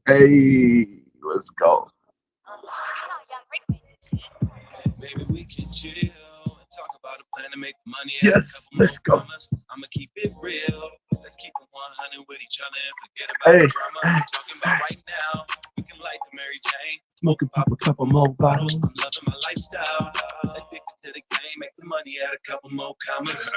Hey, let's go. Maybe we can chill and talk about a plan to make money at a Yes, couple more let's go. commas. I'ma keep it real. Let's keep it 100 with each other and forget about the Hey, drama. I'm talking about right now. We can light the Mary Jane, smoke smoking and pop pop a a couple couple more more bottles. bottles. I'm loving my lifestyle. Addicted to the game, make the money at a couple more commas.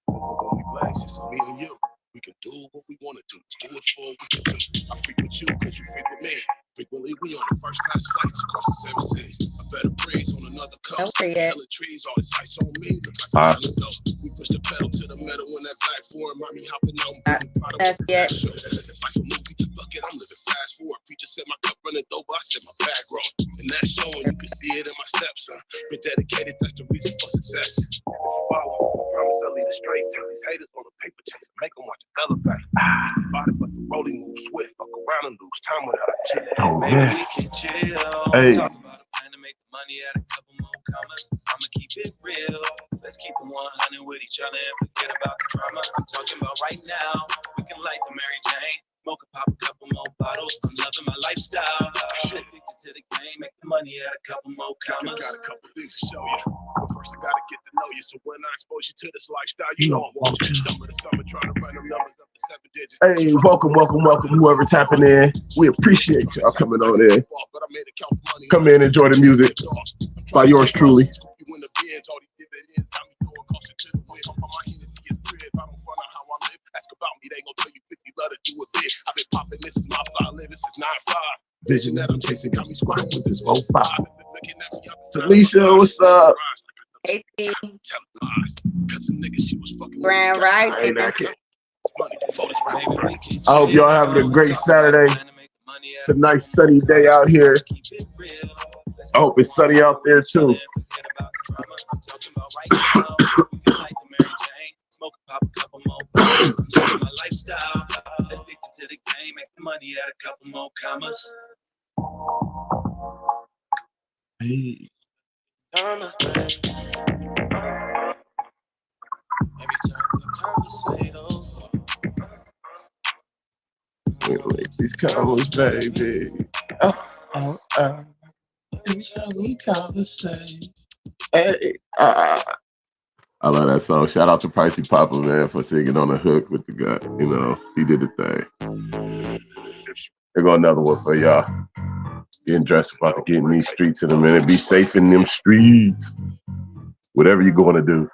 When we blast, it's me and you. We can do what we want to do. Let's do it for a week or two. I freak with you because you freak with me. Frequently, we on the first class flights across the 7 cities. A better breeze on another coast. Killing trees, all this ice on me. Look like I'm trying to go. We push the pedal to the metal in that black Ford. Mommy hopping out and booty bottom. That's it. If I can move, fuck it, I'm living fast forward. Preacher said my cup running over. I said my back wrong. And that's showing you can see it in my steps, huh? Been dedicated, that's the reason for success. Follow, promise I'll lead it straight. Tell these haters on the paper chase. Make them watch it elevate. Body, but the rolling moves swift. Fuck around and lose time without a chill. Oh Maybe man. we can chill. Hey. Talk about a plan to make money at a couple more commas. I'ma keep it real. Let's keep it 100 with each other and forget about the drama. I'm talking about right now. We can light the Mary Jane, smoke and pop a couple more bottles. I'm loving my lifestyle. Addicted to the game, make the money at a couple more commas. Got a couple things to show you. But first I gotta get to know you. So when I expose you to this lifestyle, you know I want you. Summer to summer, trying to run them numbers up to 7 digits. Hey, welcome, welcome, welcome, whoever tapping in. We appreciate y'all coming on in. Come in, enjoy the music. By yours truly. Ask about me, they gon' tell you 50 love to do a bit. I've been popping, this is my fly, this is 9-5. Vision that I'm chasing got me squatting with this 4-5. Talisha, what's up? Hey, T. Grand Right. Hey, that kid. I hope y'all having a great Saturday. It's a nice sunny day out here. I hope it's sunny out there too. Smoke and pop a couple more bottles. My lifestyle. Addicted to the game, make the money at a couple more commas. Hey. Commas, baby. Every time we conversate Make these commas, baby. Oh. every time we conversate. Hey. I love that song. Shout out to Pricey Papa, man, for singing on the hook with the gut. You know, he did the thing. There go another one for y'all. Getting dressed, about to get in these streets in a minute. Be safe in them streets. Whatever you're going to do.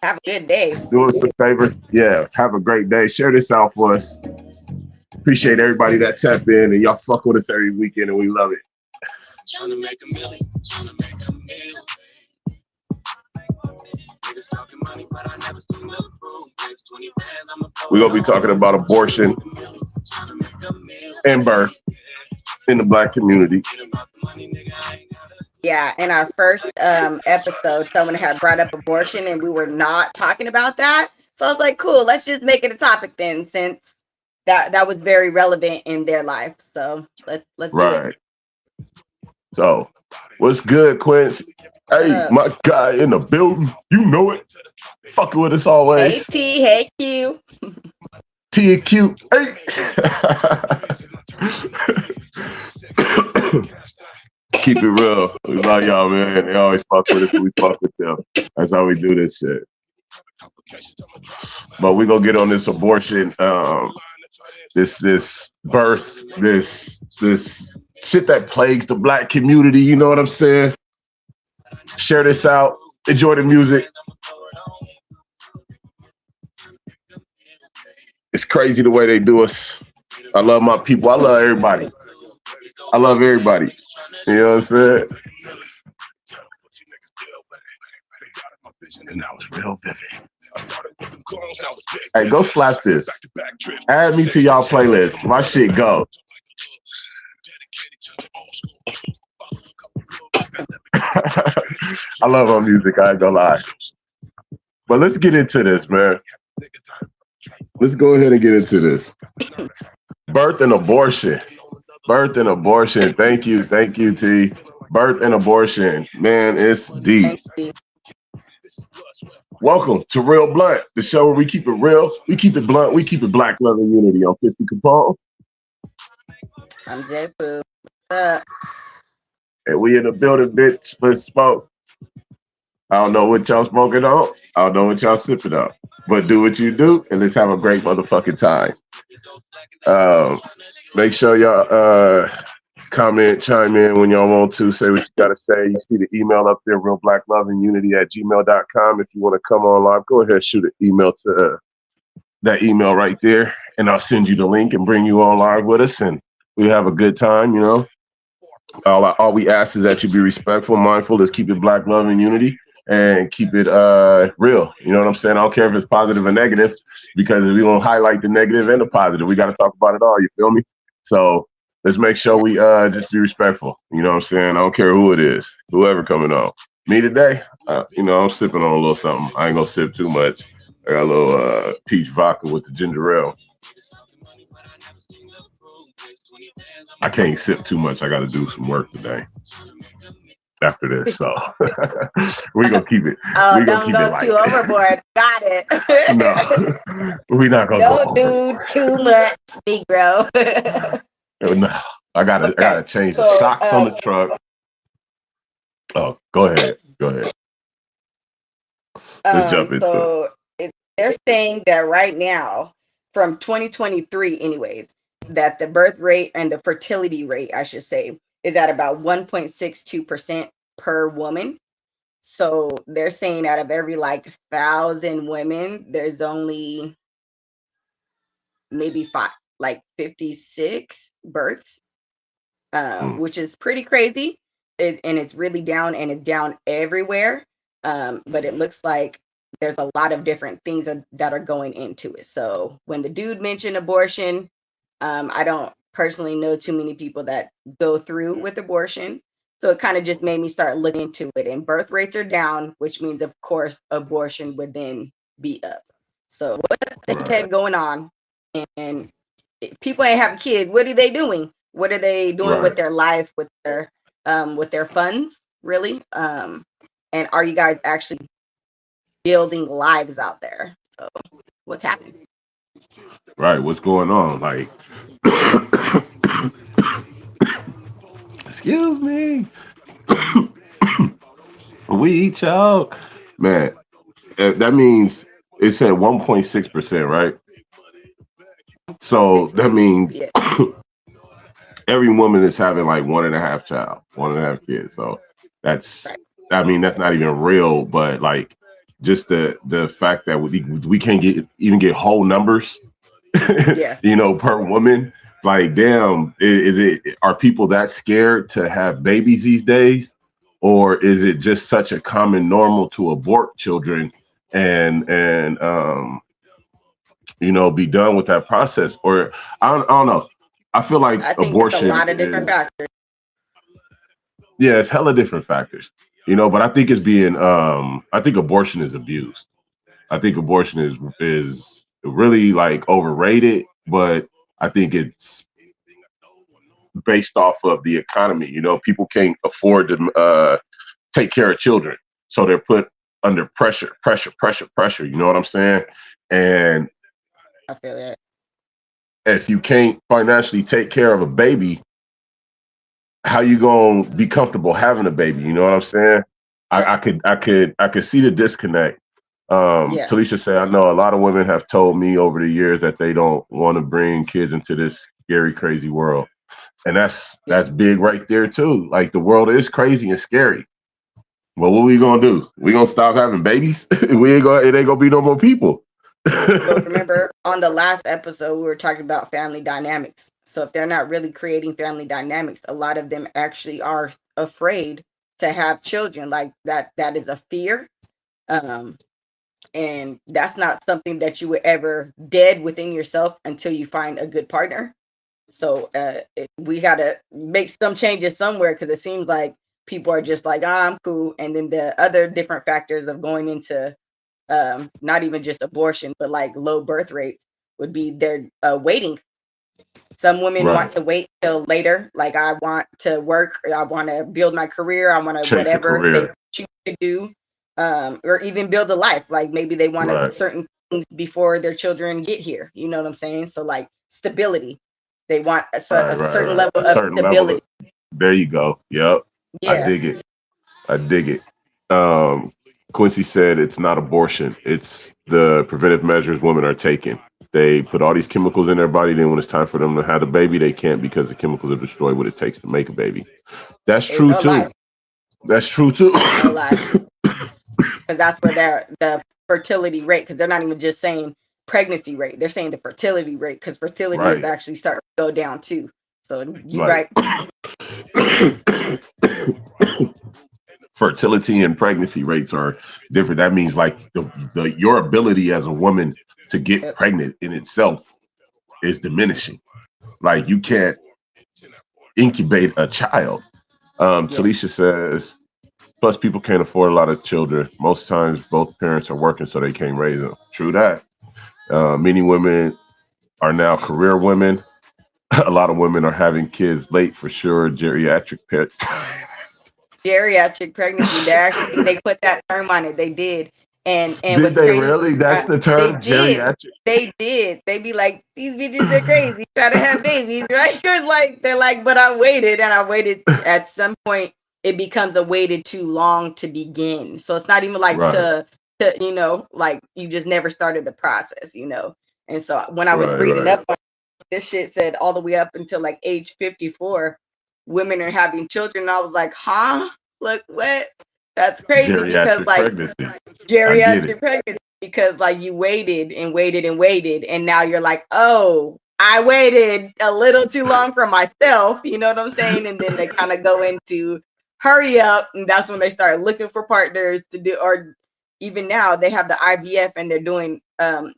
Have a good day. Do us a favor. Yeah, have a great day. Share this out for us. Appreciate everybody that tap in and y'all fuck with us every weekend and we love it. Trying to make a million, trying to make a meal. Niggas talking money, but I never seen the proof. 20 bands, I'm a We're going to be talking about abortion and birth in the Black community. Yeah, in our first episode, someone had brought up abortion and we were not talking about that. So I was like, cool, let's just make it a topic then, since that was very relevant in their life. So let's do it. So what's good, Quince? Hey, my guy in the building. You know it. Fucking with us always. Hey T, hey Q. T and Q. Hey. Keep it real. We love y'all, man. They always fuck with us and we fuck with them. That's how we do this shit. But we gonna get on this abortion, this birth, this shit that plagues the Black community. You know what I'm saying? Share this out. Enjoy the music. It's crazy the way they do us. I love my people. I love everybody. I love everybody. You know what I'm saying? Hey, go slap this. Add me to y'all playlist. My shit go. I love our music, I ain't gonna lie. But let's get into this, man. Let's go ahead and get into this. Birth and abortion. Birth and abortion. Thank you, T. Birth and abortion. Man, it's deep. Welcome to Real Blunt, the show where we keep it real, we keep it blunt, we keep it black love and unity. On 50 Capone, I'm J Poo. Uh, and we in the building, bitch. Let's smoke. I don't know what y'all smoking on. I don't know what y'all sipping on. But do what you do, and let's have a great motherfucking time. Um, Make sure y'all comment, chime in when y'all want to. Say what you got to say. You see the email up there, realblackloveandunity@gmail.com. If you want to come on live, go ahead, shoot an email to that email right there, and I'll send you the link and bring you on live with us, and we have a good time, you know. All we ask is that you be respectful, mindful. Let's keep it black love and unity, and keep it real. You know what I'm saying? I don't care if it's positive or negative, because we gonna highlight the negative and the positive. We got to talk about it all. You feel me? So let's make sure we just be respectful. You know what I'm saying? I don't care who it is, whoever coming on. Me today, you know, I'm sipping on a little something. I ain't gonna sip too much. I got a little peach vodka with the ginger ale. I can't sip too much. I got to do some work today after this, so we gonna keep it. oh, We gonna don't keep it go light. too overboard. Got it. No, we not gonna Don't go do too much, Negro. over. No, I gotta change the So, shocks on the truck. Oh, go ahead. Go ahead. Let's jump into it. so they're saying that right now, from 2023, anyways, that the birth rate and the fertility rate, I should say, is at about 1.62% per woman. So they're saying out of every like 1,000 women, there's only maybe 56 births, which is pretty crazy. And it's really down, and it's down everywhere. But it looks like there's a lot of different things that are going into it. So when the dude mentioned abortion, I don't personally know too many people that go through with abortion. So it kind of just made me start looking into it. And birth rates are down, which means, of course, abortion would then be up. So what the heck going on? And people ain't having kids. What are they doing? What are they doing with their life, with their funds, really? And are you guys actually building lives out there? So what's happening? Right, what's going on? Like, excuse me, we choke, man. That means it's at 1.6%, right? So that means every woman is having like 1.5 kids. So that's, I mean, that's not even real, but like just the fact that we can't even get whole numbers, you know, per woman. Like, damn, are people that scared to have babies these days, or is it just such a common normal to abort children and you know, be done with that process? Or I don't know. I feel like I think abortion it's a lot of different factors. Yeah, it's hella different factors, you know. But I think it's being, I think abortion is abused. I think abortion is really like overrated, but I think it's based off of the economy. You know, people can't afford to take care of children, so they're put under pressure. You know what I'm saying? And I feel that. If you can't financially take care of a baby, how you gonna be comfortable having a baby? You know what I'm saying? I could see the disconnect. Talisha said, I know a lot of women have told me over the years that they don't want to bring kids into this scary, crazy world. And that's big right there too. Like, the world is crazy and scary. Well, what we gonna do? We gonna stop having babies? It ain't gonna be no more people. But remember, on the last episode, we were talking about family dynamics. So if they're not really creating family dynamics, a lot of them actually are afraid to have children. Like that is a fear. And that's not something that you would ever dead within yourself until you find a good partner. So we got to make some changes somewhere, because it seems like people are just like, I'm cool. And then the other different factors of going into not even just abortion, but like low birth rates would be they're waiting. Some women want to wait till later. Like, I want to work, I want to build my career, I want to whatever they choose to do. or even build a life. Like maybe they want Right. certain things before their children get here. You know what I'm saying? So like stability. They want a certain level A of certain level stability. of, there you go. Yep. I Yeah. dig it. I dig it. Quincy said it's not abortion. It's the preventive measures women are taking. They put all these chemicals in their body. Then when it's time for them to have a baby, they can't because the chemicals have destroyed what it takes to make a baby. That's It's true no lie. too. That's true too. No lie. Because that's where the fertility rate, because they're not even just saying pregnancy rate, they're saying the fertility rate, because fertility is Right. actually starting to go down too. So you're Like, right. fertility and pregnancy rates are different. That means like your ability as a woman to get Yep. pregnant in itself is diminishing. Like you can't incubate a child. Talisha says, plus people can't afford a lot of children. Most times both parents are working, so they can't raise them. True that. Many women are now career women. A lot of women are having kids late for sure. Geriatric pregnancy. They put that term on it. They did. And Did what's they crazy, really? That's the term, geriatric. They did. They be like, these bitches are crazy, try to have babies, right? They're like, but I waited and I waited. At some point, it becomes a waited too long to begin. So it's not even like Right. to like you just never started the process, And so when I was Right, reading right. up on this shit, said all the way up until like age 54, women are having children. And I was like, huh? Look, what? That's crazy because Geriatric like pregnancy. I get geriatric it. pregnancy, because like you waited and waited and waited, and now you're like, oh, I waited a little too long for myself. You know what I'm saying? And then they kind of go into hurry up, and that's when they start looking for partners to do, or even now they have the IVF and they're doing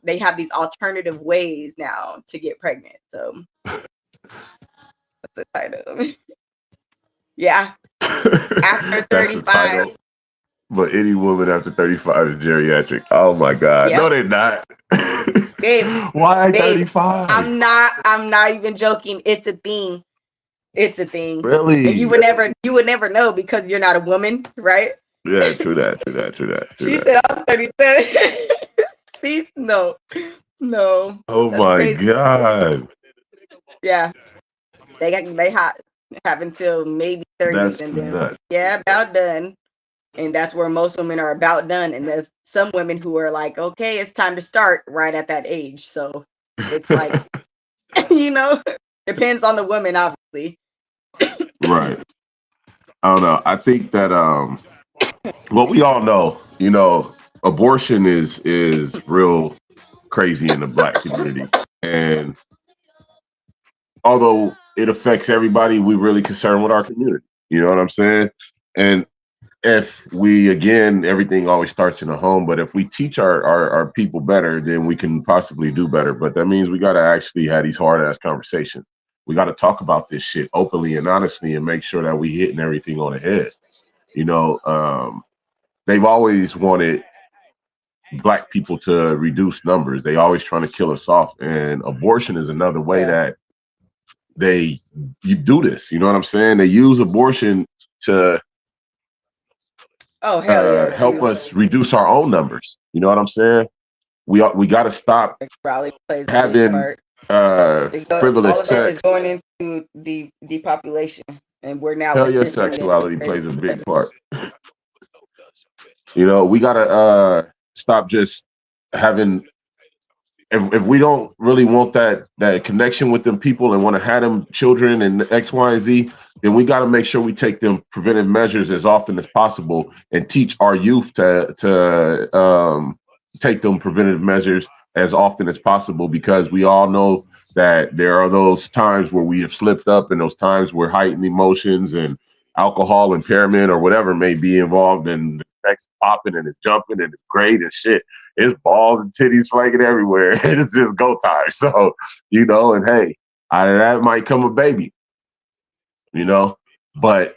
they have these alternative ways now to get pregnant. So that's the title. Yeah. After That's the 35. title. But any woman after 35 is geriatric. Oh my God. Yep. No, they're not. Babe, Why babe, 35? I'm not even joking. It's a thing. It's a thing. Really? And you would never know because you're not a woman, right? Yeah, true that. She said I'm 37. See? No. Oh That's my crazy. God. Yeah. They have until maybe 30s, That's and then nuts. yeah, about done. And that's where most women are about done. And there's some women who are like, okay, it's time to start right at that age. So it's like, depends on the woman, obviously. Right. I don't know. I think that well, we all know, abortion is real crazy in the Black community. And although it affects everybody, we really concerned with our community. You know what I'm saying? And if we, again, everything always starts in the home, but if we teach our people better, then we can possibly do better. But that means we got to actually have these hard ass conversations. We got to talk about this shit openly and honestly and make sure that we hitting everything on the head. They've always wanted Black people to reduce numbers. They always trying to kill us off. And abortion is another way that you do this. You know what I'm saying? They use abortion to help us reduce our own numbers. You know what I'm saying? We got to stop having frivolous sex. All of it is going into the depopulation, and we're now. Hell yeah, sexuality plays a big part. We got to stop just having. If we don't really want that connection with them people and want to have them children and X, Y, and Z, then we got to make sure we take them preventive measures as often as possible and teach our youth to take them preventive measures as often as possible, because we all know that there are those times where we have slipped up and those times where heightened emotions and alcohol impairment or whatever may be involved, and the sex popping and it's jumping and it's great and shit. It's balls and titties flaking everywhere. It's just go time. So, and hey, out of that might come a baby, but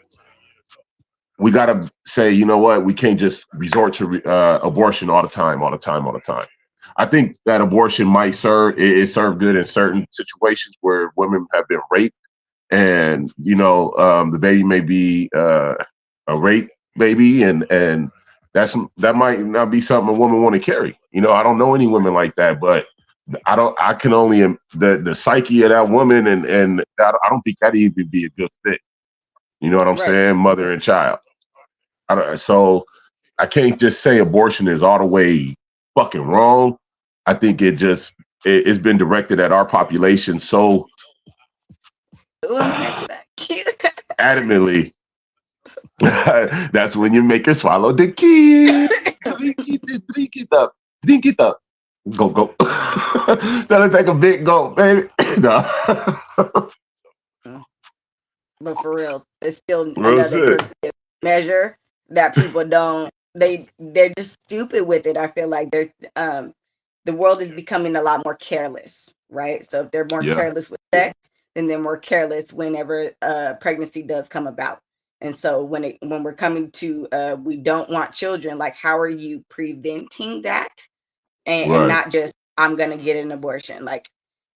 we got to say, you know what? We can't just resort to abortion all the time. I think that abortion might serve good in certain situations where women have been raped, and the baby may be a rape baby, and that might not be something a woman want to carry. I don't know any women like that, but I can only the psyche of that woman and that, I don't think that'd even be a good fit. You know what I'm Right. saying? Mother and child. So I can't just say abortion is all the way fucking wrong. I think it's been directed at our population so Ooh, I'm back to that. adamantly. That's when you make her swallow the key. Drink it up. Drink it up. Go. Tell her take a big gulp, baby. No. But for real, it's still Real another shit. preventive measure that people don't. They're just stupid with it. I feel like the world is becoming a lot more careless, right? So if they're more Yeah. careless with sex, then they're more careless whenever pregnancy does come about. And so when we're coming to we don't want children, like how are you preventing that? And Right. not just I'm gonna get an abortion. Like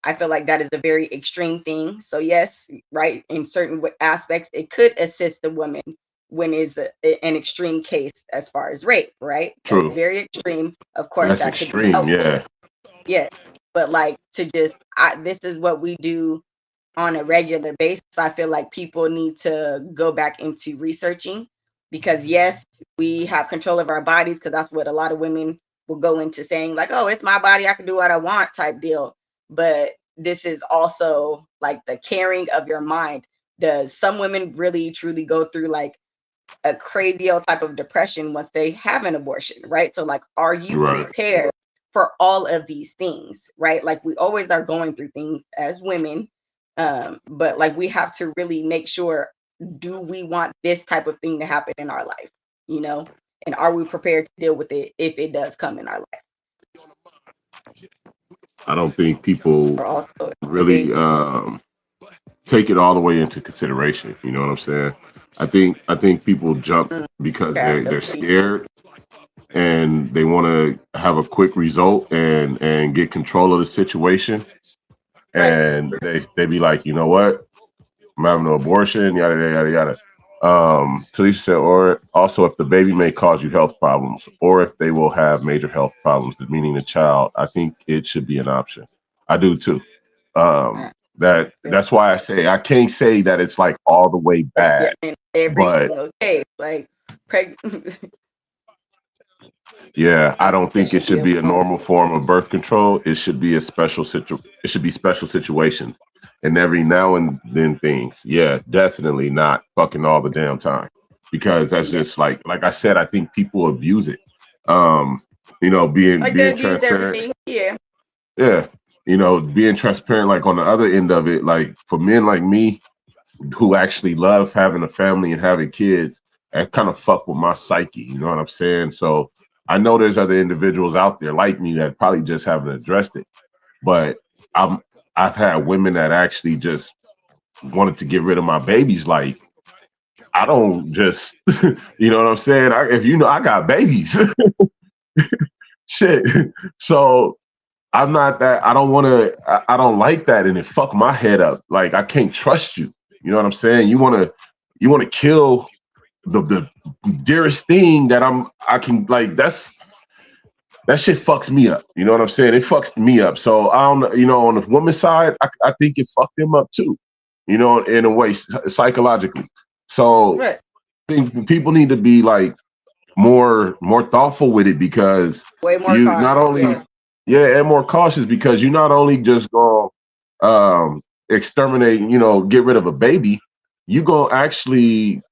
I feel like that is a very extreme thing. So yes, right, in certain aspects, it could assist the woman when it's an extreme case as far as rape, right? That's True. very extreme. Of course, That's that could be extreme. helpful. Yeah. Yes, but like to just this is what we do on a regular basis. I feel like people need to go back into researching because yes, we have control of our bodies because that's what a lot of women will go into saying like, oh, it's my body, I can do what I want type deal. But this is also like the caring of your mind. Does some women really truly go through like a crazy old type of depression once they have an abortion, right? So like, are you Right. prepared for all of these things, right? Like we always are going through things as women, but like we have to really make sure, do we want this type of thing to happen in our life, and are we prepared to deal with it if it does come in our life? I don't think people Or also really take it all the way into consideration. You know what I'm saying? I think people jump because they're scared and they want to have a quick result and get control of the situation. And they be like, you know what? I'm having an abortion, yada yada yada. Talisa said, or also if the baby may cause you health problems, or if they will have major health problems, meaning the child, I think it should be an option. I do too. That's why I say I can't say that it's like all the way yeah, bad, in every but single case, like yeah, I don't it think it should be should be a normal form of birth control. It should be a it should be special situations. And every now and then things. Yeah, definitely not fucking all the damn time. Because that's yeah. just like I said, I think people abuse it. Like they Being abuse transparent. everything. Yeah. Yeah. Being transparent, like on the other end of it, like for men like me who actually love having a family and having kids, that kind of fuck with my psyche. You know what I'm saying? So I know there's other individuals out there like me that probably just haven't addressed it. But I've had women that actually just wanted to get rid of my babies. Like I don't just, you know what I'm saying? If I got babies, shit. So I'm not that. I don't want to. I don't like that, and it fucked my head up. Like I can't trust you. You know what I'm saying? You want to kill the dearest thing that I can like. That shit fucks me up. You know what I'm saying? It fucks me up. So I don't. On the woman's side, I think it fucked them up too. In a way, psychologically. So Right. I think people need to be like more thoughtful with it because Way more you cautious. not only and more cautious because you not only just go exterminate, get rid of a baby, you go actually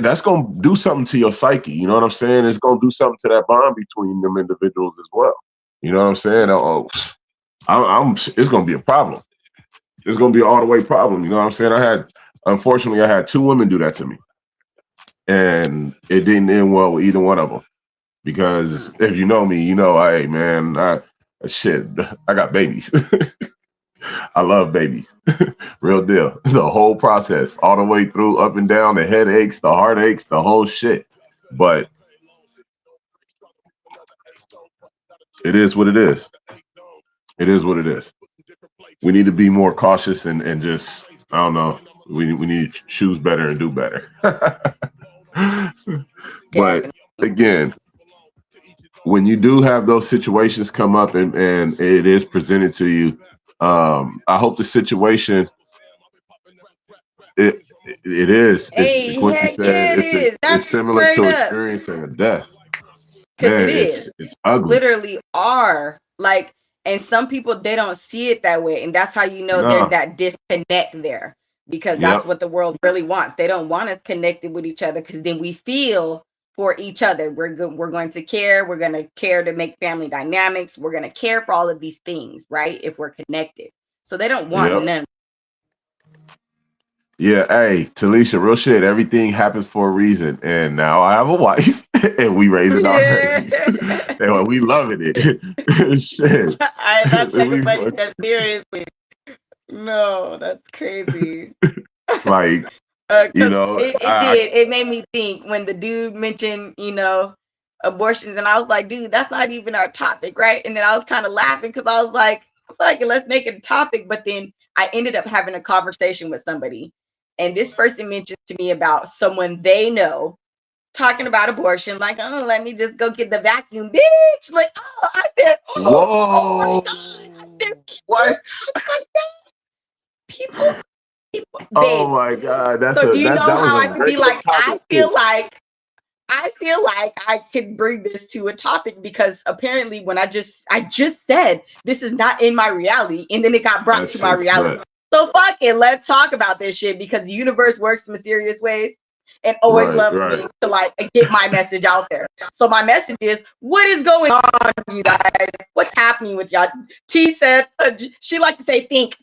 that's gonna do something to your psyche. You know what I'm saying? It's gonna do something to that bond between them individuals as well. You know what I'm saying? It's gonna be a problem. It's gonna be an all the way problem. You know what I'm saying? Unfortunately, I had two women do that to me, and it didn't end well with either one of them. Because if you know me, hey man, I got babies. I love babies. Real deal. The whole process, all the way through, up and down, the headaches, the heartaches, the whole shit. But it is what it is. It is what it is. We need to be more cautious and just, I don't know, we need to choose better and do better. But again, when you do have those situations come up and it is presented to you, I hope the situation it it is. It's Hey, Quincy heck yeah, said it is. it's That's similar straight to up. experiencing a death. Because it Man, is. it's ugly. Literally are. Like, and some people, they don't see it that way. And that's how you know there's No. that disconnect there. Because that's Yep. what the world really wants. They don't want us connected with each other because then we feel for each other. We're going to care. We're going to care to make family dynamics. We're going to care for all of these things, right? If we're connected. So they don't want Yep. none. Yeah, hey, Talisha, real shit. Everything happens for a reason. And now I have a wife and we raising our babies. Yeah. And we loving it. Shit. I'm not taking We buddy fuck- that seriously. No, that's crazy. like, you Because know, it did. It made me think when the dude mentioned, abortions, and I was like, dude, that's not even our topic, right? And then I was kind of laughing because I was like, fuck it, let's make it a topic. But then I ended up having a conversation with somebody, and this person mentioned to me about someone they know talking about abortion, like, oh, let me just go get the vacuum, bitch. Like, oh, I said, oh my whoa. God. I said, What? people, Oh babe. my God. So do you know That was how I a could be regular like, I topic too. feel like I could bring this to a topic because apparently when I just said this is not in my reality, and then it got brought That to my shit's reality. nuts. So fuck it, let's talk about this shit because the universe works in mysterious ways and always Right, loves right. me to like get my message out there. So my message is, what is going on, you guys? What's happening with y'all? T said she like to say think.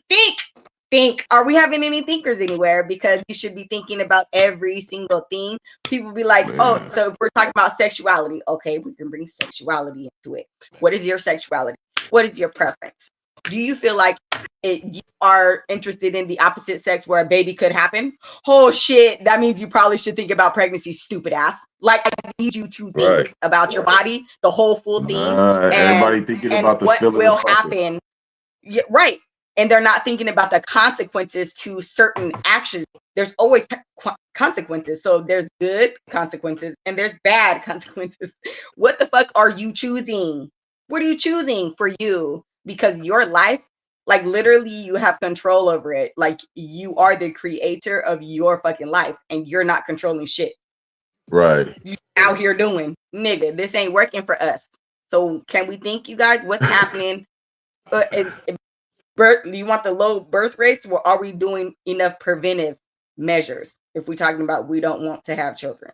Are we having any thinkers anywhere? Because you should be thinking about every single thing. People be like, oh, Man. so if we're talking about sexuality, okay, we can bring sexuality into it. What is your sexuality? What is your preference? Do you feel like you are interested in the opposite sex where a baby could happen? Oh shit, that means you probably should think about pregnancy, stupid ass. Like, I need you to think Right. about your body, the whole full thing, and Everybody thinking about the what feeling will of fucking. happen. Yeah, right. And they're not thinking about the consequences to certain actions. There's always consequences. So there's good consequences and there's bad consequences. What the fuck are you choosing? What are you choosing for you? Because your life, like literally, you have control over it. Like you are the creator of your fucking life and you're not controlling shit. Right. You out here doing, nigga, this ain't working for us. So can we think, you guys, what's happening? You want the low birth rates, or are we doing enough preventive measures? If we're talking about we don't want to have children,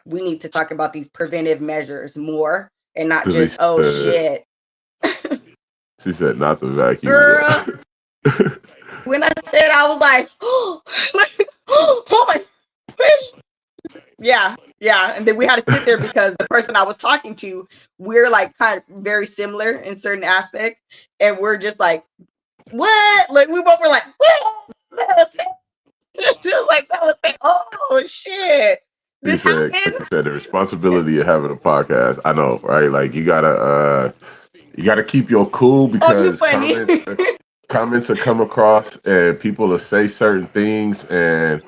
we need to talk about these preventive measures more and not just, oh shit. She said not the vacuum. Girl, when I said, I was like, oh my, yeah. And then we had to sit there because the person I was talking to, we're like kind of very similar in certain aspects, and we're just like, what? Like we both were like, what? Just like that was like, oh shit. She said the responsibility of having a podcast. I know, right? Like you gotta keep your cool because comments will come across and people will say certain things and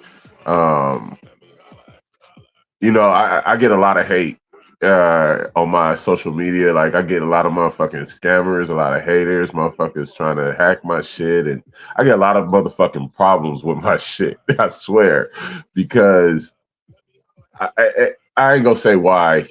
I get a lot of hate on my social media. Like I get a lot of motherfucking scammers, a lot of haters, motherfuckers trying to hack my shit, and I get a lot of motherfucking problems with my shit. I swear, because I ain't gonna say why,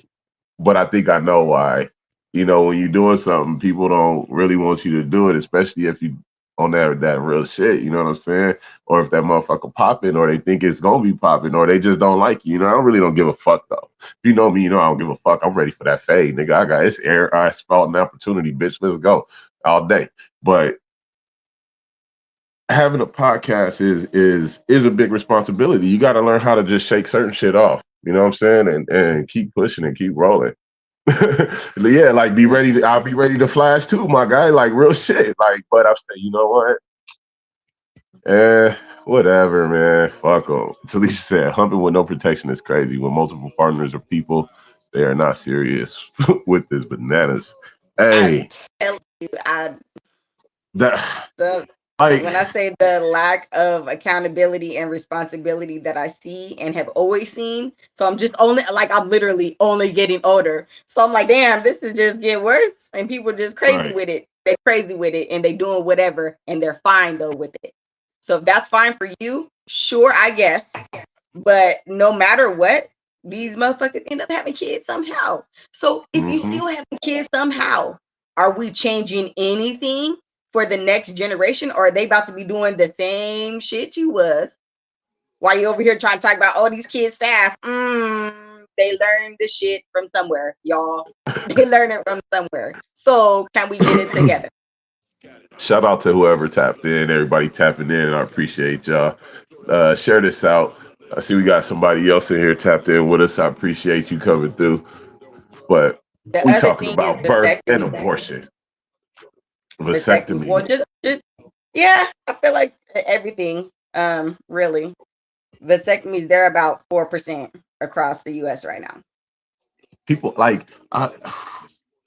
but I think I know why. When you're doing something, people don't really want you to do it, especially if you on that real shit. You know what I'm saying? Or if that motherfucker popping, or they think it's gonna be popping, or they just don't like you. I don't give a fuck though. If you know me, I don't give a fuck. I'm ready for that fade, nigga. I got it's air. I spelled an opportunity, bitch. Let's go all day. But having a podcast is a big responsibility. You got to learn how to just shake certain shit off. You know what I'm saying? And keep pushing and keep rolling. Yeah, like I'll be ready to flash too, my guy. Like real shit. Like, but I'm saying, you know what? Whatever, man. Fuck them. Talisha said, humping with no protection is crazy. When multiple partners or people, they are not serious with this bananas. Hey, I tell you, Like, when I say the lack of accountability and responsibility that I see and have always seen, so I'm just only like I'm literally only getting older. So I'm like, damn, this is just getting worse, and people are just crazy right, with it. They're crazy with it, and they doing whatever, and they're fine though with it. So if that's fine for you, sure, I guess. But no matter what, these motherfuckers end up having kids somehow. So if you hmm still have kids somehow, are we changing anything for the next generation, or are they about to be doing the same shit you was? Why you over here trying to talk about all these kids fast? They learned the shit from somewhere, y'all. They learned it from somewhere. So can we get it together? Shout out to whoever tapped in, everybody tapping in. I appreciate y'all. Share this out. I see we got somebody else in here tapped in with us. I appreciate you coming through. But The we other talking thing is about birth and vasectomy. abortion, Vasectomy. Well, vasectomy. just yeah, I feel like everything. Really, vasectomies they're about 4% across the U.S. right now. People like,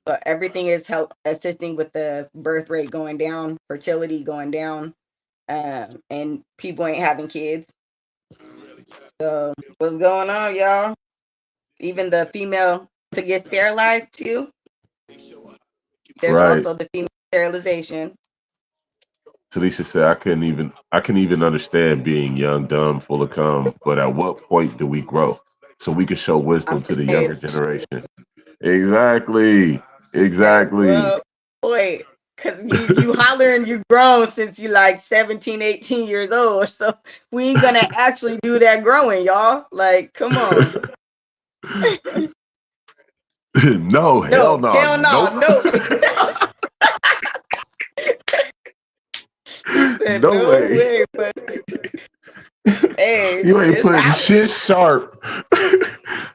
So everything is help assisting with the birth rate going down, fertility going down, and people ain't having kids. So what's going on, y'all? Even the female to get sterilized too. There's right. also the female sterilization. Talisha said, I can even understand being young, dumb, full of cum, but at what point do we grow so we can show I'm wisdom to just the saying. younger generation? Exactly. At Exactly. what point? Because you hollering you grown since you like 17, 18 years old. So we ain't gonna actually do that growing, y'all. Like, come on. No, hell No, no. hell no, Nope. no. He said, No no way. way, but hey, You ain't it's putting happening. shit sharp.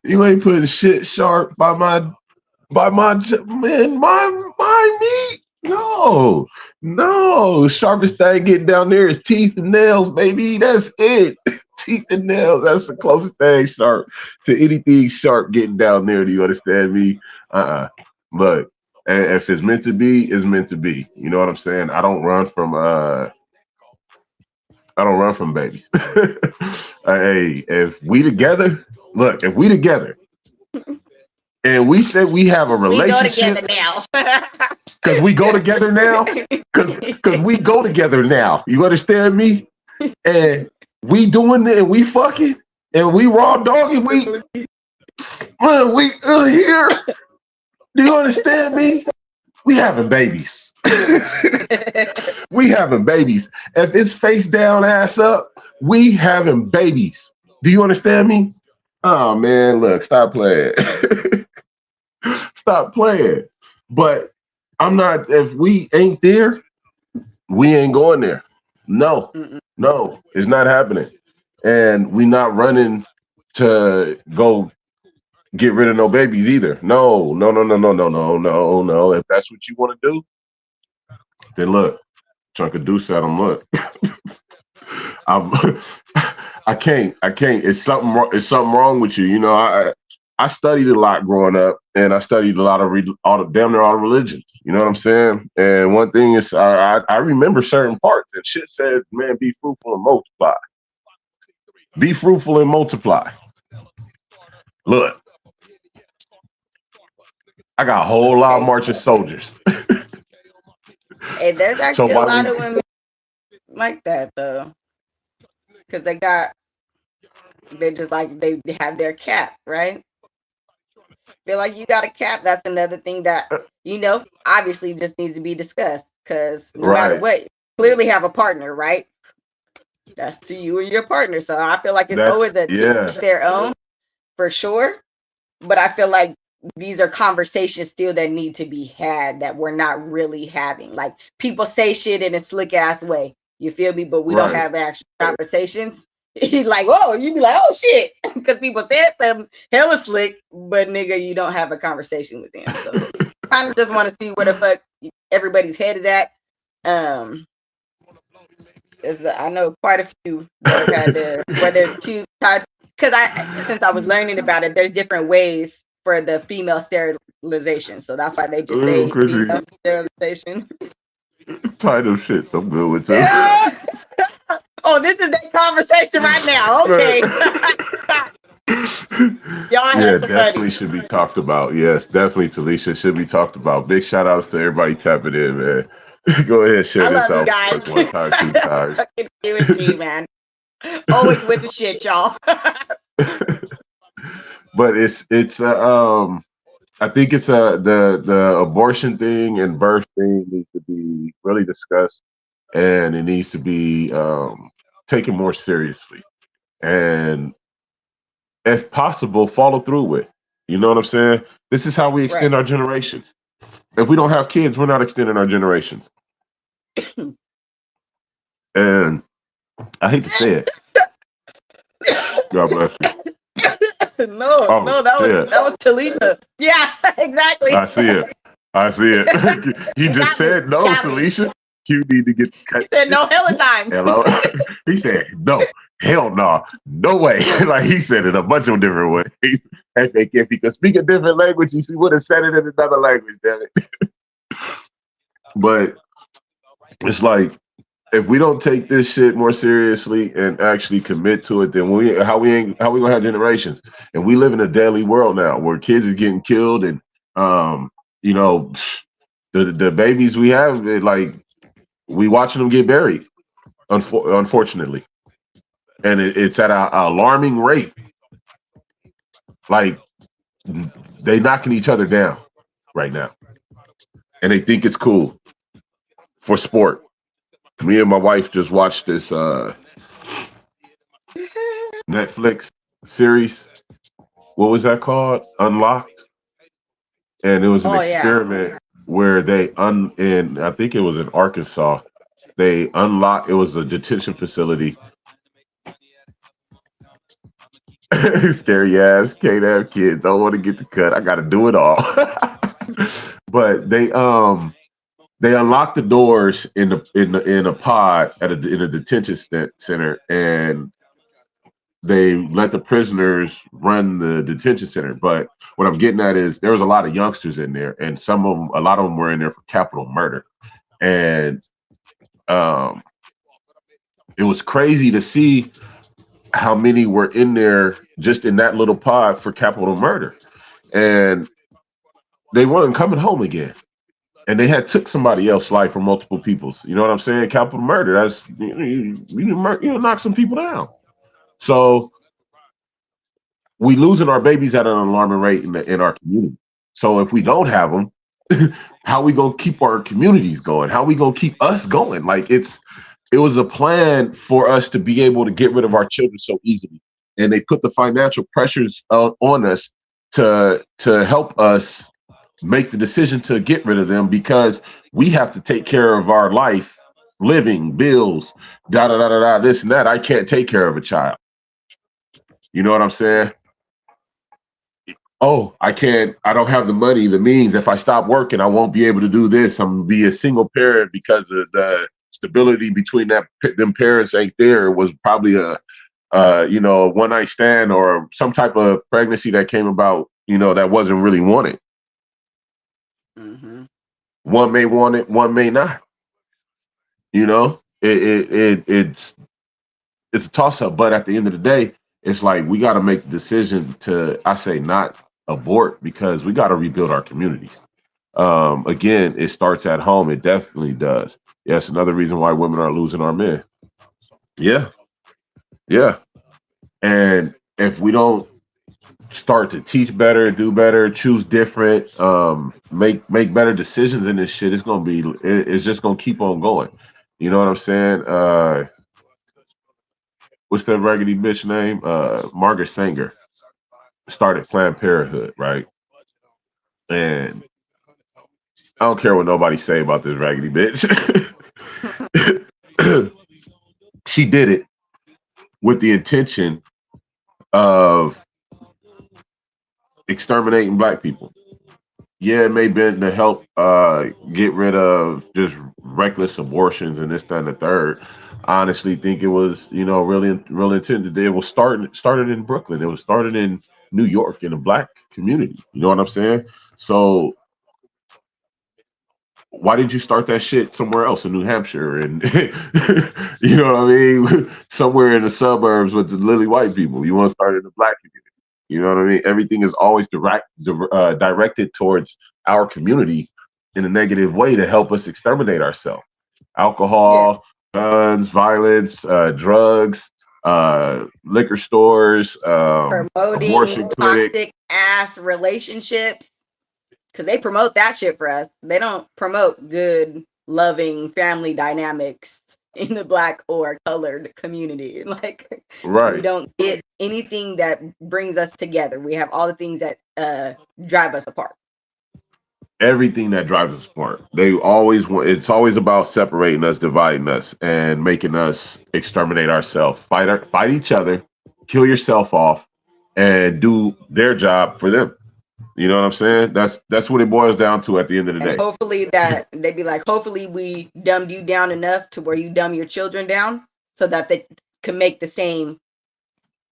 You ain't putting shit sharp man, my meat. No, no. Sharpest thing getting down there is teeth and nails, baby. That's it. Teeth and nails. That's the closest thing sharp to anything sharp getting down there. Do you understand me? Look, if it's meant to be, it's meant to be. You know what I'm saying? I don't run from babies. Hey, if we together, look, if we together and we said we have a We go relationship, together now. because we go together now, because we go together now. You understand me? And we doing it and we fucking and we raw dogging, we here. Do you understand me? We having babies. We having babies. If it's face down, ass up, we having babies. Do you understand me? Oh man, look, stop playing. Stop playing. But I'm not, if we ain't there, we ain't going there. No, Mm-mm. no, it's not happening. And we not running to go get rid of no babies either. No, no, no, no, no, no, no, no, no. If that's what you want to do, then look, Chunk of Deuce at him, look. I'm, I can't. It's something. It's something wrong with you. You know, I studied a lot growing up, and I studied a lot of damn near all the religions. You know what I'm saying? And one thing is, I remember certain parts, and shit says, "Man, be fruitful and multiply. Be fruitful and multiply." Look, I got a whole lot of marching soldiers. Hey, there's So actually a why lot we? of women like that though, because they just like they have their cap, right? Feel like you got a cap. That's another thing that obviously just needs to be discussed. Because no matter Right. what, you clearly have a partner, right? That's to you and your partner. So I feel like it's That's always a to yeah. each their own for sure. But I feel like these are conversations still that need to be had that we're not really having. Like people say shit in a slick ass way. You feel me? But we don't Right. have actual conversations. He's like, whoa, you be like, oh shit. Because people said something hella slick, but nigga, you don't have a conversation with them. So kind of just want to see where the fuck everybody's head is at. I know quite a few that have had to, whether to, because since I was learning about it, there's different ways for the female sterilization. So that's why they just Oh, say Chrissy. female sterilization. title shit. I'm good with this. Oh, this is the conversation right now. Okay. Y'all Yeah, have some definitely buddies. should be talked about. Yes, definitely, Talisha, should be talked about. Big shout outs to everybody tapping in, man. Go ahead, share I this love you out guys. first one time, two times. Fucking do it, G, man. Always with the shit, y'all. But I think it's the abortion thing and birth thing needs to be really discussed, and it needs to be taken more seriously, and if possible, follow through with. You know what I'm saying? This is how we Right. extend our generations. If we don't have kids, we're not extending our generations. And I hate to say it. God bless you. No, Oh, no, that shit. was Talisha. Yeah, exactly. I see it. I see it. He Got just me. said no, Got me. Talisha. You need to get He cut. said no hella time. Hello. He said no. Hell no. No way. Like he said it a bunch of different ways. If he could speak a different language, he would have said it in another language, damn it. But it's like if we don't take this shit more seriously and actually commit to it, then how we gonna have generations? And we live in a deadly world now where kids are getting killed, and you know, the babies we have, like we watching them get buried, unfortunately, and it's at an alarming rate. Like they knocking each other down right now, and they think it's cool for sport. Me and my wife just watched this Netflix series. What was that called? Unlocked. And it was an Oh yeah. experiment where and I think it was in Arkansas. They unlocked. It was a detention facility. Scary ass, can't have kids. Don't want to get the cut. I got to do it all. But they unlocked the doors in a pod in a detention center, and they let the prisoners run the detention center. But what I'm getting at is there was a lot of youngsters in there, and a lot of them were in there for capital murder. And it was crazy to see how many were in there just in that little pod for capital murder. And they weren't coming home again. And they had took somebody else's life or multiple people's. You know what I'm saying? Capital murder. That's you knock some people down. So we losing our babies at an alarming rate in our community. So if we don't have them, how we gonna keep our communities going? How we gonna keep us going? Like it was a plan for us to be able to get rid of our children so easily, and they put the financial pressures on us to help us make the decision to get rid of them because we have to take care of our life, living, bills, da da da da da, this and that. I can't take care of a child. You know what I'm saying? Oh, I don't have the money, the means. If I stop working, I won't be able to do this. I'm gonna be a single parent because of the stability between them parents ain't there. It was probably a one night stand or some type of pregnancy that came about, that wasn't really wanted. Mm-hmm. One may want it, one may not. It's a toss up, but at the end of the day, it's like we got to make the decision to, I say, not abort because we got to rebuild our communities. Again, it starts at home. It definitely does. Yes, another reason why women are losing our men. Yeah. And if we don't start to teach better, do better, choose different, make better decisions in this shit, it's just gonna keep on going. You know what I'm saying? What's that raggedy bitch name? Margaret Sanger started Planned Parenthood, right? And I don't care what nobody say about this raggedy bitch. She did it with the intention of exterminating black people. Yeah, it may have been to help get rid of just reckless abortions and this, that, and the third. I honestly think it was, really intended. It was started in Brooklyn. It was started in New York in a black community. You know what I'm saying? So why did you start that shit somewhere else in New Hampshire and you know what I mean? Somewhere in the suburbs with the lily white people. You want to start in the black community. You know what I mean? Everything is always directed towards our community in a negative way to help us exterminate ourselves. Yeah. Alcohol, guns, violence, drugs, liquor stores, Promoting abortion clinic. toxic ass relationships because they promote that shit for us. They don't promote good, loving family dynamics in the black or colored community. Like we Right. don't get anything that brings us together. We have all the things that drive us apart. Everything that drives us apart. They always want. It's always about separating us, dividing us, and making us exterminate ourselves. Fight each other, kill yourself off, and do their job for them. You know what I'm saying? That's what it boils down to at the end of the And day. hopefully that they be like, hopefully we dumbed you down enough to where you dumb your children down so that they can make the same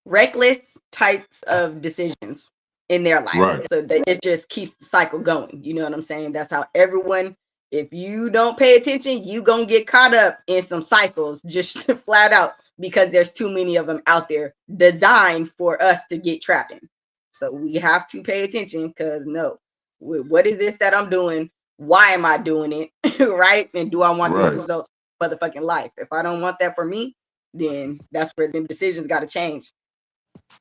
reckless types of decisions in their life. Right. So that it just keeps the cycle going. You know what I'm saying? That's how everyone, if you don't pay attention, you gonna get caught up in some cycles just flat out because there's too many of them out there designed for us to get trapped in. So we have to pay attention because no, what is this that I'm doing? Why am I doing it? Right? And do I want these Right. results for the fucking life? If I don't want that for me, then that's where them decisions got to change.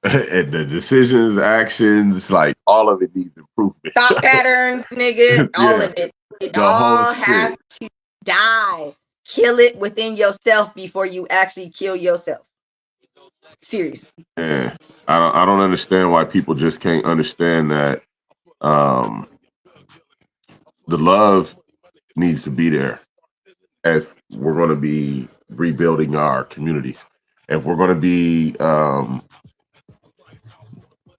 And the decisions, actions, like all of it needs improvement. Thought patterns, nigga, all Yeah. of it. It The whole all shit. has to die. Kill it within yourself before you actually kill yourself. Seriously. Yeah. I don't understand why people just can't understand that um, the love needs to be there as we're going to be rebuilding our communities. If we're going to be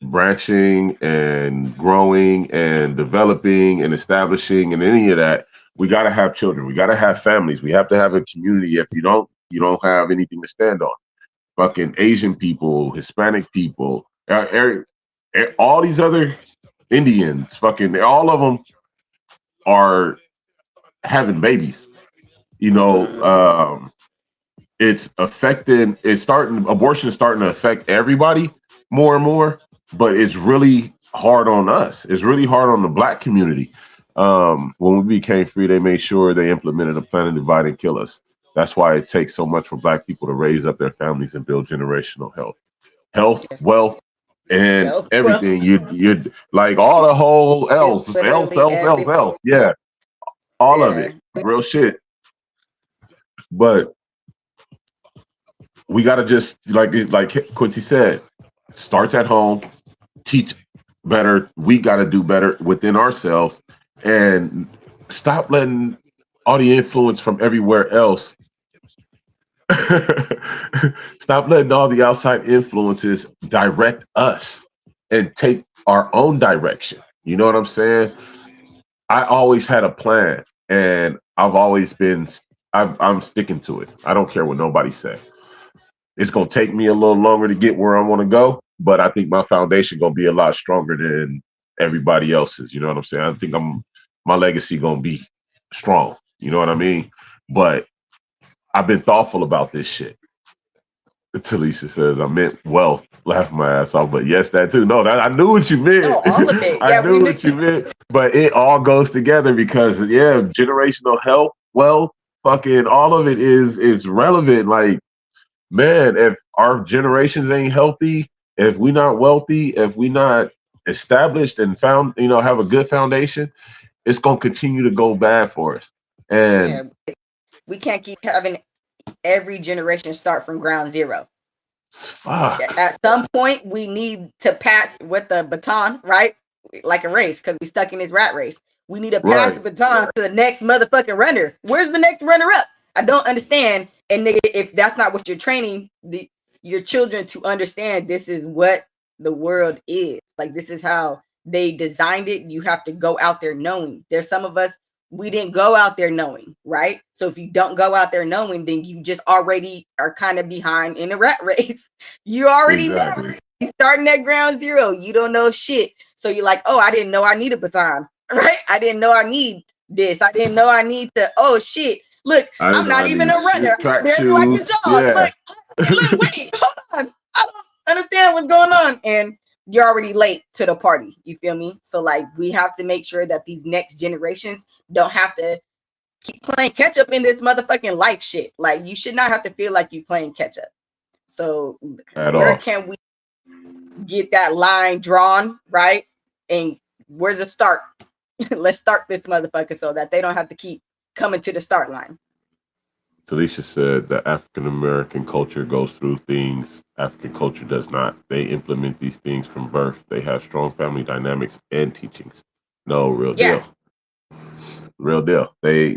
branching and growing and developing and establishing and any of that, we got to have children. We got to have families. We have to have a community. If you don't have anything to stand on. Fucking Asian people, Hispanic people, all these other Indians, fucking all of them are having babies. You know, it's affecting. Abortion is starting to affect everybody more and more, but it's really hard on us. It's really hard on the black community. When we became free, they made sure they implemented a plan to divide and kill us. That's why it takes so much for black people to raise up their families and build generational health, wealth, and Health, everything. You like all the whole else, It's literally everything. else. Yeah, all of Yeah. it, real shit. But we gotta just like Quincy said, starts at home. Teach better. We gotta do better within ourselves, and stop letting all the influence from everywhere else. Stop letting all the outside influences direct us and take our own direction. You know what I'm saying? I always had a plan, and I'm sticking to it. I don't care what nobody says. It's gonna take me a little longer to get where I want to go, but I think my foundation gonna be a lot stronger than everybody else's. You know what I'm saying? I think my legacy gonna be strong. You know what I mean? But I've been thoughtful about this shit. Talisha says I meant wealth. Laugh my ass off, but yes, that too. No, I knew what you meant. No, all of it. I Yeah, knew what you meant, but it all goes together because generational health, wealth, fucking all of it is relevant. Like, man, if our generations ain't healthy, if we not wealthy, if we not established and found, have a good foundation, it's gonna continue to go bad for us. And Yeah. We can't keep having every generation start from ground zero. fuck. At some point, we need to pass with the baton, right? Like a race, because we stuck in this rat race. We need to pass Right. the baton to the next motherfucking runner. Where's the next runner up? I don't understand. And nigga, if that's not what you're training your children to understand, this is what the world is. Like, this is how they designed it. You have to go out there knowing. There's some of us, we didn't go out there knowing, right? So if you don't go out there knowing, then you just already are kind of behind in the rat race. You already Exactly. know. You're starting at ground zero. You don't know shit. So you're like, oh, I didn't know I need a baton, right? I didn't know I need this. I didn't know I need to. Oh shit! Look, I'm not even a runner. Track Barely like to shoes. jog. Yeah. Look, wait, hold on. I don't understand what's going on, and you're already late to the party. You feel me? So like, we have to make sure that these next generations don't have to keep playing catch up in this motherfucking life shit. Like, you should not have to feel like you playing catch up. So where can we get that line drawn, right? And where's the start? Let's start this motherfucker so that they don't have to keep coming to the start line. Talisha said that African American culture goes through things African culture does not. They implement these things from birth. They have strong family dynamics and teachings. No, real deal. Real deal. Their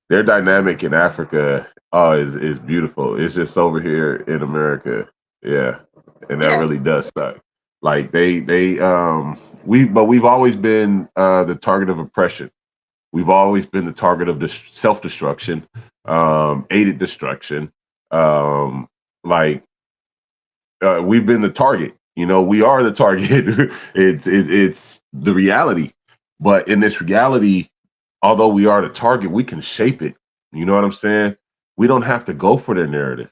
dynamic in Africa is beautiful. It's just over here in America. Yeah. And that really does suck. Like we've always been the target of oppression. We've always been the target of self-destruction, aided destruction. We've been the target. You know, we are the target. It's the reality. But in this reality, although we are the target, we can shape it. You know what I'm saying? We don't have to go for their narrative.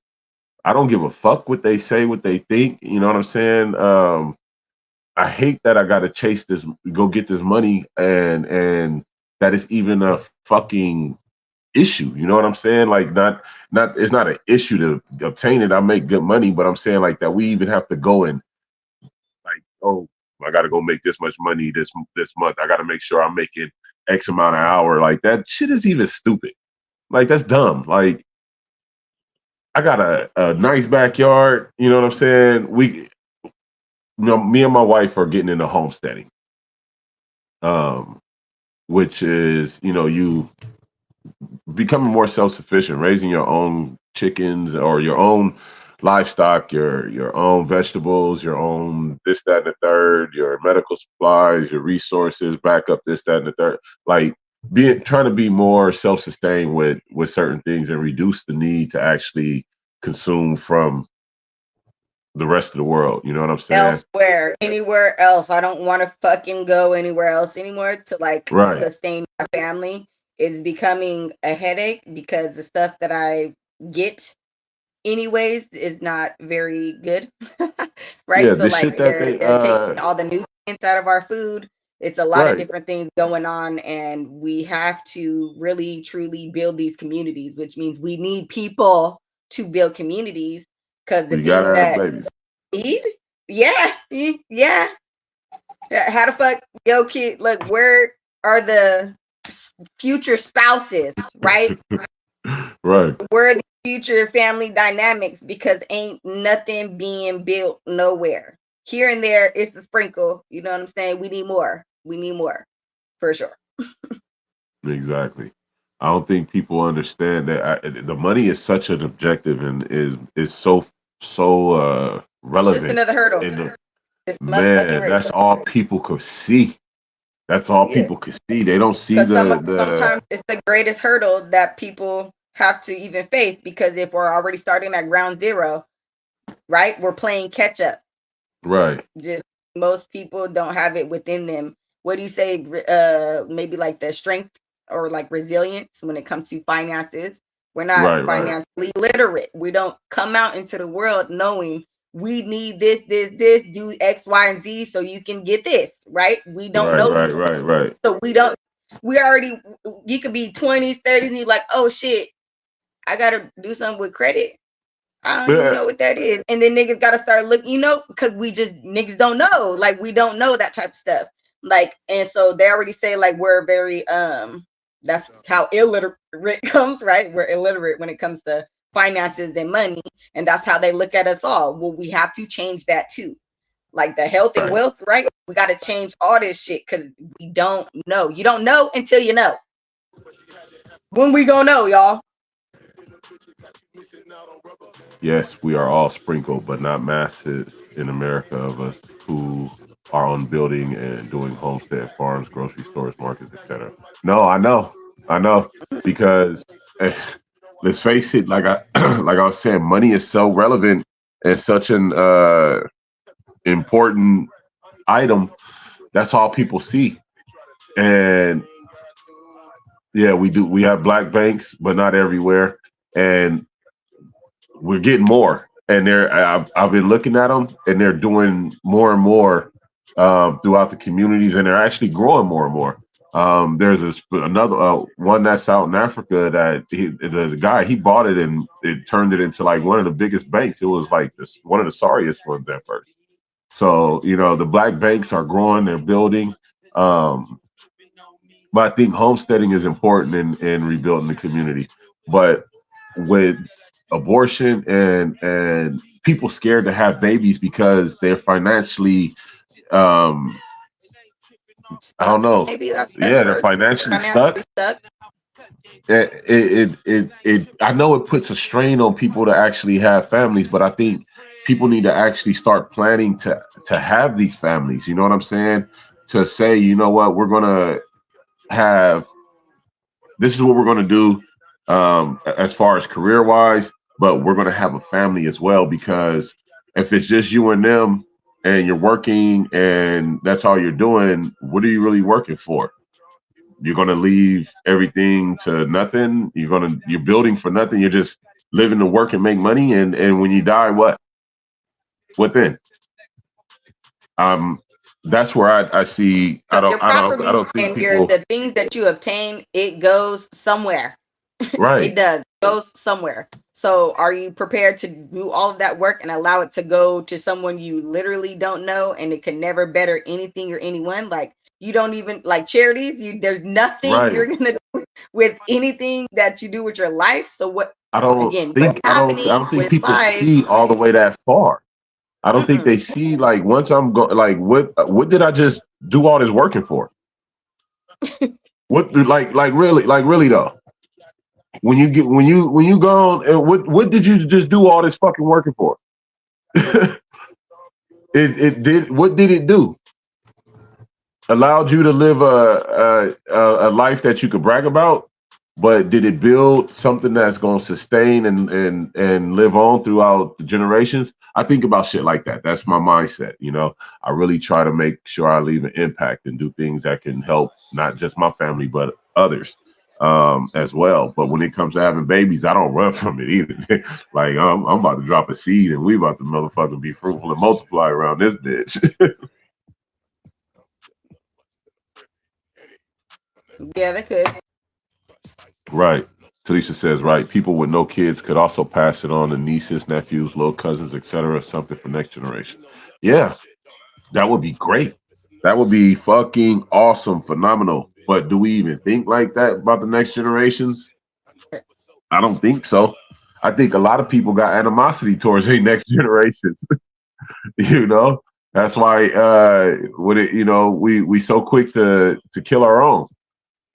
I don't give a fuck what they say, what they think. You know what I'm saying? I hate that I got to chase this, go get this money, and that is even a fucking issue. You know what I'm saying? Like, it's not an issue to obtain it. I make good money, but I'm saying like that we even have to go and like, oh, I got to go make this much money this month. I got to make sure I'm making X amount of hour. Like, that shit is even stupid. Like, that's dumb. Like, I got a nice backyard. You know what I'm saying? Me and my wife are getting into homesteading. Which is, you becoming more self-sufficient, raising your own chickens or your own livestock, your own vegetables, your own this, that, and the third, your medical supplies, your resources, backup this, that, and the third. Like, trying to be more self-sustained with certain things and reduce the need to actually consume from the rest of the world. You know what I'm saying? Anywhere else. I don't want to fucking go anywhere else anymore to sustain my family. It's becoming a headache because the stuff that I get anyways is not very good. Right? Yeah, so like they're taking all the nutrients out of our food. It's a lot of different things going on, and we have to really truly build these communities, which means we need people to build communities. Because the thing that need, how the fuck, yo, kid, look, where are the future spouses, right? Right. Where are the future family dynamics? Because ain't nothing being built nowhere. Here and there, it's a sprinkle. You know what I'm saying? We need more. We need more, for sure. Exactly. I don't think people understand that the money is such an objective and is so relevant. Just another hurdle. Man, that's all people could see. That's all people could see. They don't see sometimes it's the greatest hurdle that people have to even face, because if we're already starting at ground zero, right? We're playing catch up. Right. Just most people don't have it within them. What do you say? Maybe like the strength or like resilience when it comes to finances. We're not financially literate. We don't come out into the world knowing we need this, do X, Y, and Z so you can get this, right? We don't know. Right. So you could be 20s, 30s, and you're like, oh shit, I gotta do something with credit. I don't even know what that is. And then niggas gotta start looking, because niggas don't know. Like, we don't know that type of stuff. Like, and so they already say like we're very that's how illiterate comes, right? We're illiterate when it comes to finances and money, and that's how they look at us all. Well, we have to change that too. Like the health and wealth, right? We got to change all this shit because we don't know. You don't know until you know. When we gonna know, y'all? Yes, we are all sprinkled, but not masses in America of us who are on building and doing homestead farms, grocery stores, markets, etc. No, I know, because let's face it, like I was saying, money is so relevant and such an important item. That's all people see. And yeah, we do. We have black banks, but not everywhere. And we're getting more. And I've been looking at them, and they're doing more and more throughout the communities, and they're actually growing more and more. There's another one that's out in Africa that the guy he bought it and it turned it into like one of the biggest banks. It was like this one of the sorriest ones at first. So the black banks are growing, they're building. Um, but I think homesteading is important in rebuilding the community. But with abortion and people scared to have babies because they're financially um I don't Stuck. know. Maybe that's the best Yeah, they're word. financially Financially stuck. stuck. I know it puts a strain on people to actually have families, but I think people need to actually start planning to have these families. You know what I'm saying? To say, you know what, we're gonna have this is what we're going to do as far as career wise, but we're going to have a family as well because if it's just you and them and you're working and that's all you're doing, what are you really working for? You're going to leave everything to nothing. You're building for nothing. You're just living to work and make money. And when you die, what then? Um, that's where I see. So I your don't I don't I properties don't think and your people the things that you obtain, it goes somewhere. It right. does. It goes somewhere. So are you prepared to do all of that work and allow it to go to someone you literally don't know and it can never better anything or anyone? Like you don't even like charities, there's nothing Right. you're gonna do with anything that you do with your life. So what again, what's I happening don't think with people life? see all the way that far. I don't think Mm-mm. they see like once I'm go like what did I just do all this working for? Like really though. When you go on and what did you just do all this fucking working for? It did what did it do? Allowed you to live a life that you could brag about, but did it build something that's going to sustain and live on throughout the generations? I think about shit like that. That's my mindset. I really try to make sure I leave an impact and do things that can help not just my family but others as well. But when it comes to having babies, I don't run from it either. Like I'm about to drop a seed and we about to motherfucking be fruitful and multiply around this bitch. Yeah, they could. Right. Talisha says, right, people with no kids could also pass it on to nieces, nephews, little cousins, etc. Something for next generation. Yeah, that would be great. That would be fucking awesome, phenomenal. But do we even think like that about the next generations? I don't think so. I think a lot of people got animosity towards the next generations. you know, that's why we so quick to kill our own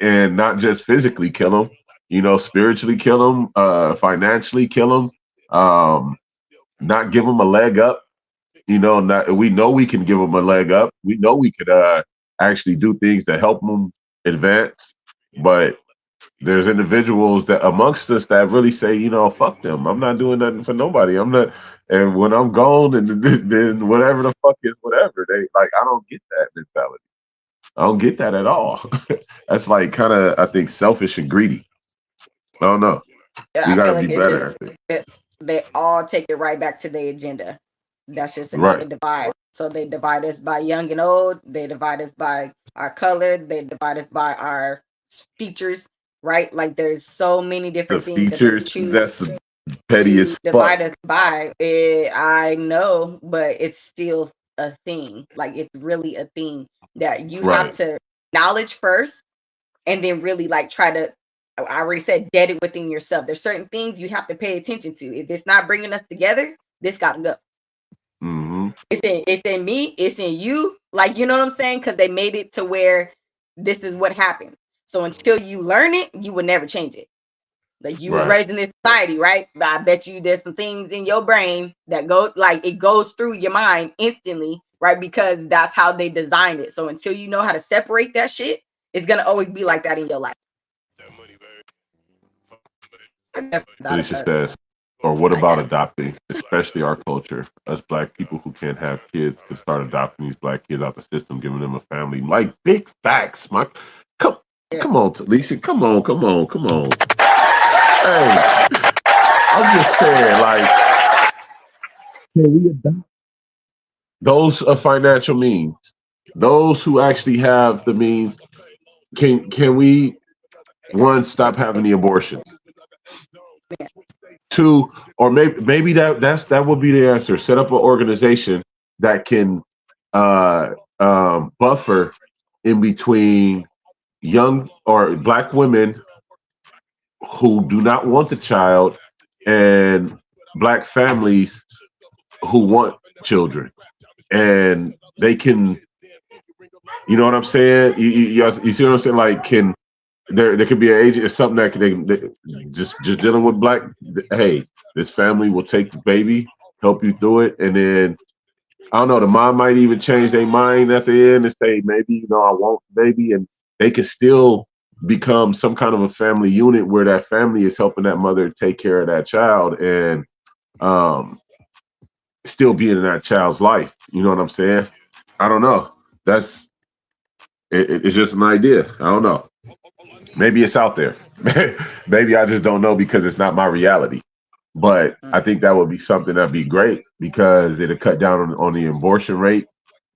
and not just physically kill them, spiritually kill them, financially kill them, not give them a leg up. We know we can give them a leg up. We know we could actually do things to help them advance. But there's individuals that amongst us that really say, fuck them. I'm not doing nothing for nobody. I'm not. And when I'm gone, and then whatever the fuck is whatever, they like. I don't get that mentality. I don't get that at all. That's like kind of, I think, selfish and greedy. I don't know. Yeah, We I got feel to be like it just better. I think. they all take it right back to their agenda. That's just another Right. divide. So they divide us by young and old. They divide us by our color. They divide us by our features, right? Like there's so many The different things that they features, choose that's petty to as fuck. divide us by. I know, but it's still a thing. Like it's really a thing that you have Right. to acknowledge first and then really like try to I already said dead it within yourself. There's certain things you have to pay attention to. If it's not bringing us together, this gotta go. Hmm. It's in me, it's in you. Like you know what I'm saying? Because they made it to where this is what happened. So until you learn it, you will never change it. Like you was Right. raised in this society, right? But I bet you there's some things in your brain that go like it goes through your mind instantly, right? Because that's how they designed it. So until you know how to separate that shit, it's gonna always be like that in your life. I never thought Felicia about it. says, Or what about adopting, especially our culture? Us black people who can't have kids can start adopting these black kids out the system, giving them a family. Like big facts, my come come on, Talisha. Come on, come on, come on. Hey, I'm just saying, like, can we adopt those of financial means? Those who actually have the means, can we one stop having the abortions? Two, or maybe that would be the answer. Set up an organization that can buffer in between young or black women who do not want the child and black families who want children, and they can, you know what I'm saying? You see what I'm saying? Like, can there could be an agent or something that they just dealing with black. Hey, this family will take the baby, help you through it, and then I don't know. The mom might even change their mind at the end and say, maybe I want the baby, and they can still become some kind of a family unit where that family is helping that mother take care of that child and still being in that child's life. You know what I'm saying? I don't know. It's just an idea. I don't know. Maybe it's out there. Maybe I just don't know because it's not my reality. But I think that would be something that'd be great because it'll cut down on the abortion rate.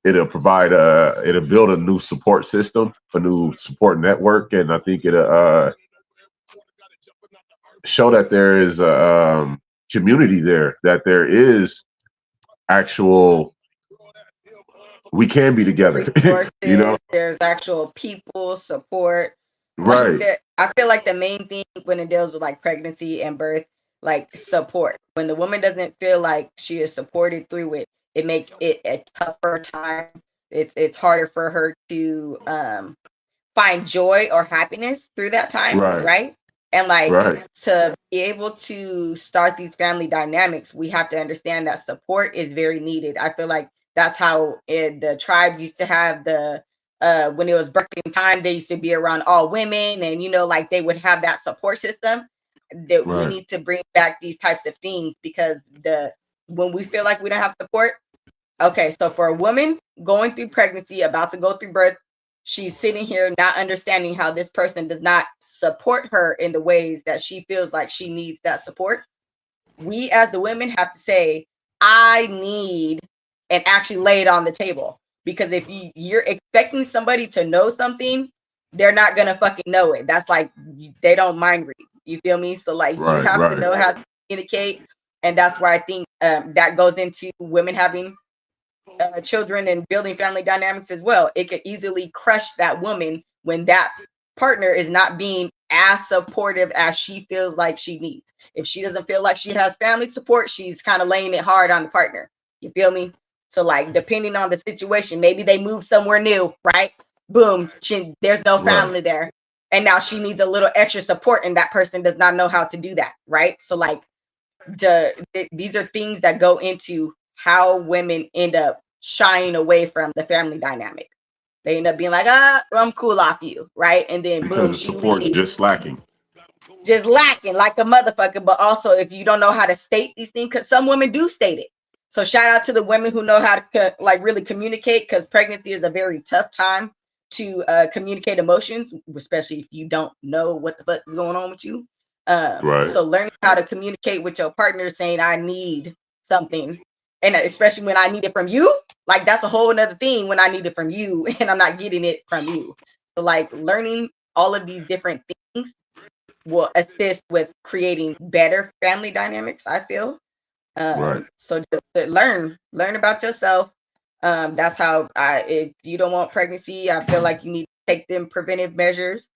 It'll build a new support system, a new support network, and I think it'll show that there is a community there, that there is actual, we can be together. Resources, You know, there's actual people support. right, Like I feel like the main thing when it deals with like pregnancy and birth, like support. When the woman doesn't feel like she is supported through it, it makes it a tougher time. It's harder for her to find joy or happiness through that time, right, right? And like right, to be able to start these family dynamics, we have to understand that support is very needed. I feel like that's how the tribes used to have the when it was birthing time, they used to be around all women, and like they would have that support system. That we right. need to bring back these types of things because when we feel like we don't have support. Okay, so for a woman going through pregnancy, about to go through birth, she's sitting here not understanding how this person does not support her in the ways that she feels like she needs that support. We as the women have to say, I need, and actually lay it on the table. Because if you're expecting somebody to know something, they're not going to fucking know it. That's like, they don't mind read. You feel me? So like, you Right, have to right, know how to communicate. And that's why I think that goes into women having children and building family dynamics as well. It could easily crush that woman when that partner is not being as supportive as she feels like she needs. If she doesn't feel like she has family support, she's kind of laying it hard on the partner. You feel me? So like, depending on the situation, maybe they move somewhere new, right? Boom, there's no right, family there. And now she needs a little extra support and that person does not know how to do that, right? So like, these are things that go into how women end up shying away from the family dynamic. They end up being like, I'm cool off you, right? And then because boom, the she support is leaves, just lacking. just lacking like a motherfucker. But also, if you don't know how to state these things, because some women do state it. So shout out to the women who know how to like really communicate, because pregnancy is a very tough time to communicate emotions, especially if you don't know what the fuck is going on with you. Right, So learning how to communicate with your partner, saying I need something, and especially when I need it from you, like that's a whole another thing when I need it from you and I'm not getting it from you. So like, learning all of these different things will assist with creating better family dynamics, I feel. right. So just to learn about yourself. That's how if you don't want pregnancy, I feel like you need to take them preventive measures.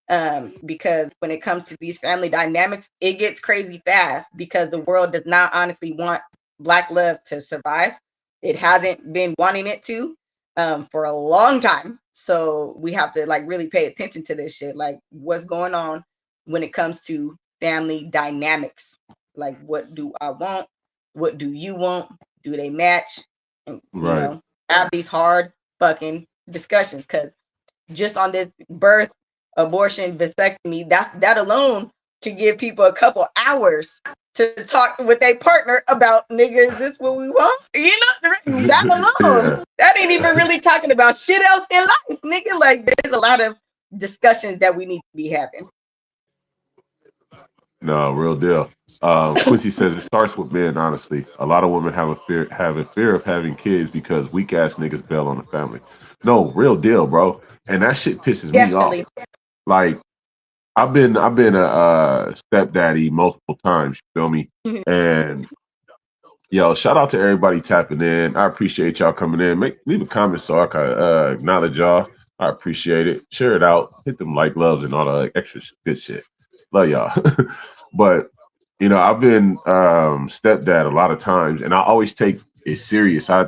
Because when it comes to these family dynamics, it gets crazy fast because the world does not honestly want Black love to survive. It hasn't been wanting it to for a long time. So we have to like really pay attention to this shit, like what's going on when it comes to family dynamics. Like, what do I want? What do you want? Do they match? And Right. have these hard fucking discussions, because just on this birth, abortion, vasectomy, that alone can give people a couple hours to talk with their partner about, nigga, is this what we want? You know, that alone, that ain't even really talking about shit else in life, nigga. Like, there's a lot of discussions that we need to be having. No, real deal. Quincy says it starts with men. Honestly, a lot of women have a fear of having kids because weak ass niggas bail on the family. No, real deal, bro. And that shit pisses me off. Like, I've been a stepdaddy multiple times. You feel me? And yo, shout out to everybody tapping in. I appreciate y'all coming in. Leave a comment so I can acknowledge y'all. I appreciate it. Share it out. Hit them like, loves, and all the extra good shit. Love y'all. But you know, I've been stepdad a lot of times, and I always take it serious. I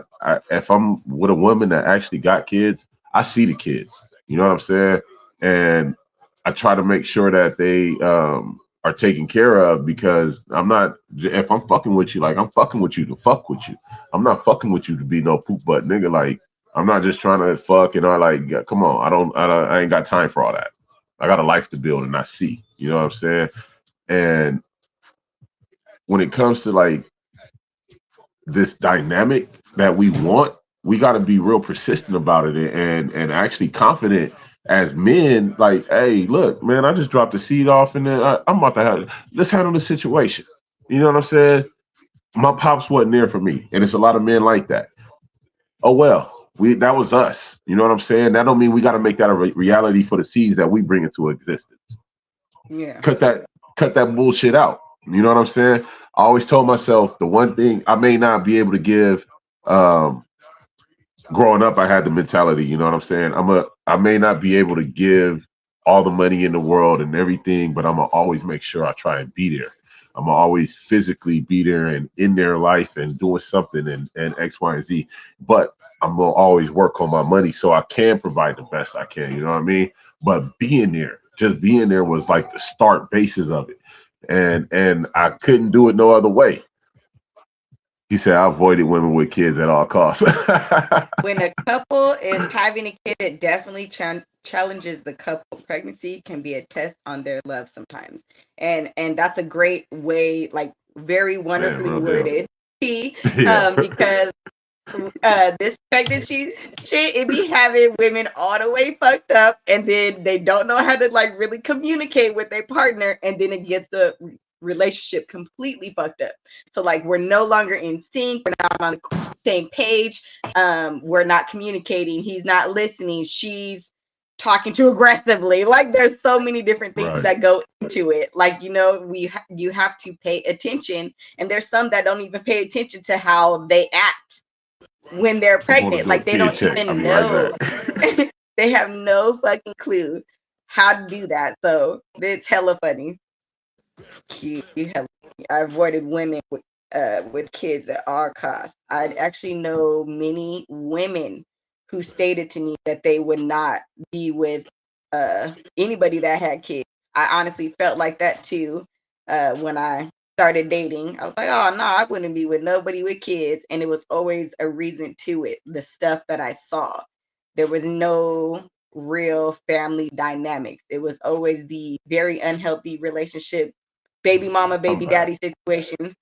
if I'm with a woman that actually got kids, I see the kids. You know what I'm saying? And I try to make sure that they are taken care of, because I'm not, if I'm fucking with you, like, I'm fucking with you to fuck with you. I'm not fucking with you to be no poop butt nigga. Like, I'm not just trying to fuck and come on, I ain't got time for all that. I got a life to build, and I see, you know what I'm saying? And when it comes to like this dynamic that we want, we got to be real persistent about it and actually confident as men. Like, hey, look, man, I just dropped the seed off, and then I'm about to let's handle the situation. You know what I'm saying? My pops wasn't there for me, and it's a lot of men like that. Oh well, that was us. You know what I'm saying? That don't mean we got to make that a reality for the seeds that we bring into existence. Yeah. Cut that bullshit out. You know what I'm saying? I always told myself the one thing I may not be able to give. Growing up, I had the mentality. You know what I'm saying? I may not be able to give all the money in the world and everything, but I'm gonna always make sure I try and be there. I'm gonna always physically be there and in their life and doing something and X, Y, and Z. But I'm gonna always work on my money so I can provide the best I can. You know what I mean? But just being there was like the start basis of it. And I couldn't do it no other way. He said, I avoided women with kids at all costs. When a couple is having a kid, it definitely challenges the couple. Pregnancy can be a test on their love sometimes. And that's a great way, like, very wonderfully worded. Because this pregnancy shit, it be having women all the way fucked up, and then they don't know how to like really communicate with their partner, and then it gets the relationship completely fucked up. So like, we're no longer in sync, we're not on the same page, we're not communicating, he's not listening, she's talking too aggressively. Like, there's so many different things that go into it. Like, you know, you have to pay attention, and there's some that don't even pay attention to how they act when they're pregnant. Like, they don't even know. They have no fucking clue how to do that. So it's hella funny. I avoided women with kids at all costs. I actually know many women who stated to me that they would not be with anybody that had kids. I honestly felt like that too when I started dating. I was like, oh no, I wouldn't be with nobody with kids. And it was always a reason to it. The stuff that I saw, there was no real family dynamics. It was always the very unhealthy relationship, baby mama, baby daddy situation.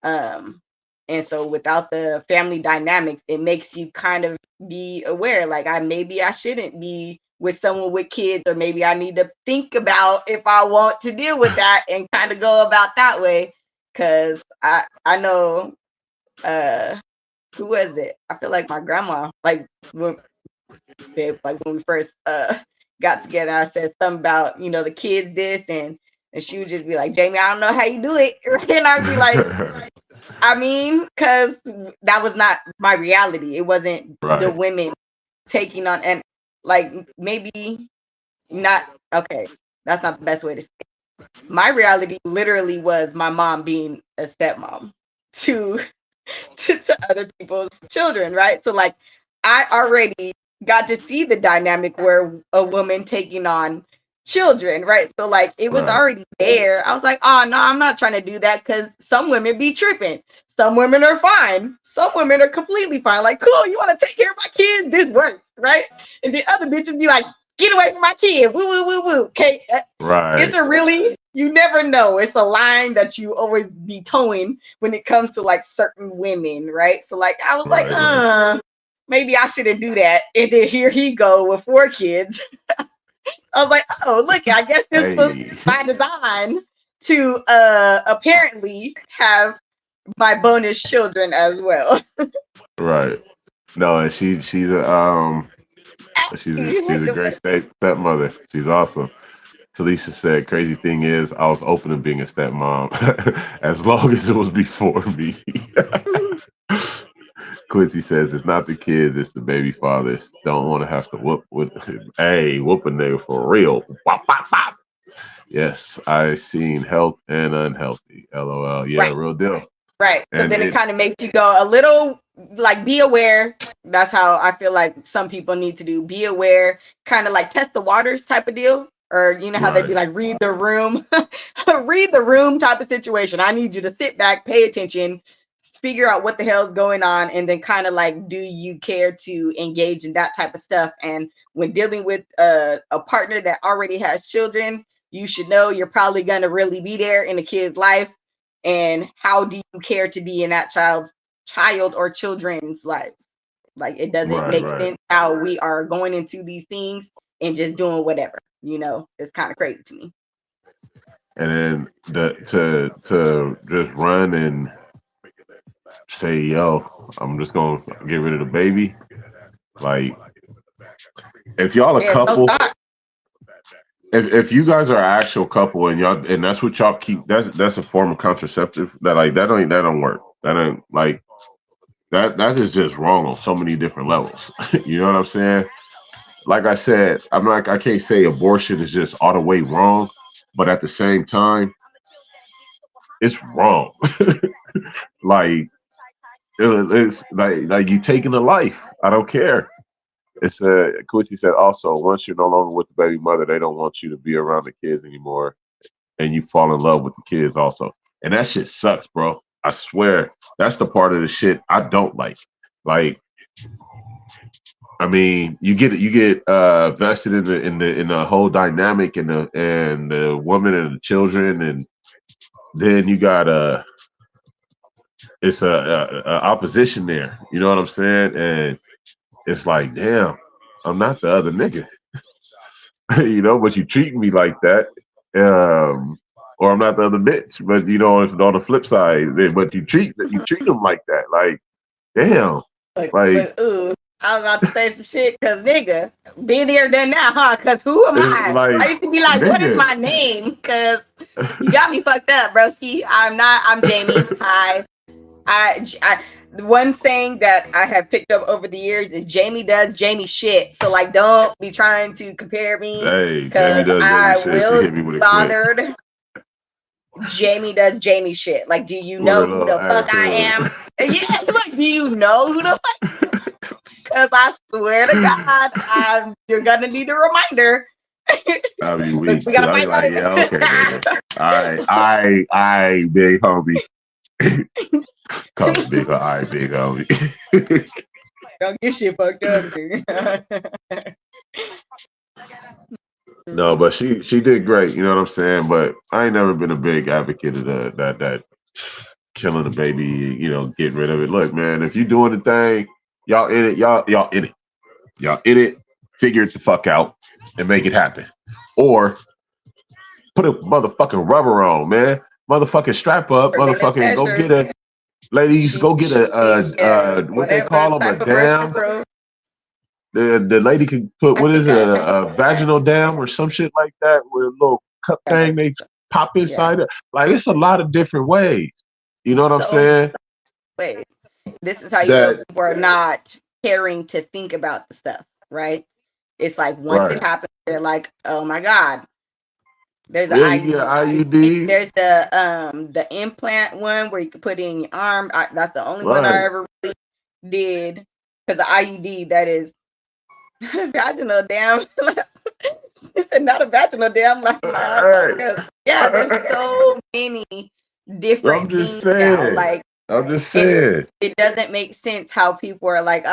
And so without the family dynamics, it makes you kind of be aware, like, maybe I shouldn't be with someone with kids, or maybe I need to think about if I want to deal with that and kind of go about that way. Cause I know, who was it? I feel like my grandma, like when we first got together, I said something about, you know, the kids this, and she would just be like, Jamie, I don't know how you do it. And I'd be like, I mean, because that was not my reality. It wasn't the women taking on, and like, maybe not, okay, that's not the best way to say it. My reality literally was my mom being a stepmom to other people's children, right? So like, I already got to see the dynamic where a woman taking on children, right? So like, it was already there. I was like, oh no, I'm not trying to do that, because some women be tripping. Some women are fine. Some women are completely fine. Like, cool, you want to take care of my kids? This works, right? And the other bitches be like, get away from my kid. Woo, woo, woo, woo. Okay. It's a really you never know. It's a line that you always be towing when it comes to like certain women, right? So like I was like, Right. maybe I shouldn't do that. And then here he go with 4 kids. I was like, oh look, I guess this was Hey, by design to apparently have my bonus children as well. right. No, and she's a great stepmother. She's awesome. Talisha said, crazy thing is, I was open to being a stepmom as long as it was before me. Quincy says, it's not the kids, it's the baby fathers. Don't want to have to whoop with, whoop a nigga for real. Bop, bop, bop. Yes, I seen health and unhealthy. LOL. Yeah, Right. real deal. Right. So And then it kind of makes you go a little like be aware. That's how I feel like some people need to do. Be aware, kind of like test the waters type of deal. Or you know how they'd be like read the room, read the room type of situation. I need you to sit back, pay attention, figure out what the hell's going on, and then kind of like, do you care to engage in that type of stuff? And when dealing with a partner that already has children, you should know you're probably gonna really be there in a kid's life. And how do you care to be in that child or children's lives? Like it doesn't make sense how we are going into these things and just doing whatever. You know, it's kind of crazy to me. And then to just run and say, yo, I'm just gonna get rid of the baby. Like, if y'all a couple, if you guys are an actual couple and y'all and that's what y'all keep, that's a form of contraceptive that like that don't work. That ain't like that is just wrong on so many different levels. You know what I'm saying? Like I said, I can't say abortion is just all the way wrong, but at the same time, it's wrong. Like it's like you taking a life. I don't care. It's Quincy said also, once you're no longer with the baby mother, they don't want you to be around the kids anymore, and you fall in love with the kids also. And that shit sucks, bro. I swear, that's the part of the shit I don't like. Like, I mean, you get vested in the whole dynamic and the woman and the children, and then you got it's a opposition there. You know what I'm saying? And it's like, damn, I'm not the other nigga, you know, but you treat me like that, or I'm not the other bitch. But you know, on the flip side, but you treat them like that, like, damn, like ooh, I was about to say some shit because nigga, been there, done that, huh? Because who am I? like, I used to be like, nigga. what is my name? Because you got me fucked up, broski. I'm Jamie. Hi. The one thing that I have picked up over the years is Jamie does Jamie shit. So like, don't be trying to compare me. Hey, because Jamie does I Jamie shit. She hit me with will it bothered. quick. Jamie does Jamie shit. Like, do you know who the fuck I am? Yeah, look, do you know who the fuck? Because I swear to God, you're gonna need a reminder. I mean, we gotta I be find like, out. yeah, okay, nigga. All right, big homie. Call it big, all right, big homie. Don't get shit fucked up, dude. No, but she did great. You know what I'm saying? But I ain't never been a big advocate of that killing the baby. You know, getting rid of it. Look, man, if you doing the thing, y'all in it. Y'all in it. Y'all in it. Figure it the fuck out and make it happen, or put a motherfucking rubber on, man. Motherfucking strap up. Motherfucking go get a. Ladies, go get a what they call them, a dam. The lady could put, what is it, a vaginal dam or some shit like that, with a little cup thing they pop inside it. Like, it's a lot of different ways. You know what I'm saying? Wait, this is how you know people are not caring to think about the stuff, right? It's like once it happens, they're like, oh my God. There's an IUD. There's the implant one where you can put it in your arm. That's the only one I ever really did. Because the IUD, that is vaginal dam. She said not a vaginal dam. Like, yeah, there's so many different things now. Like, I'm just saying. It doesn't make sense how people are like,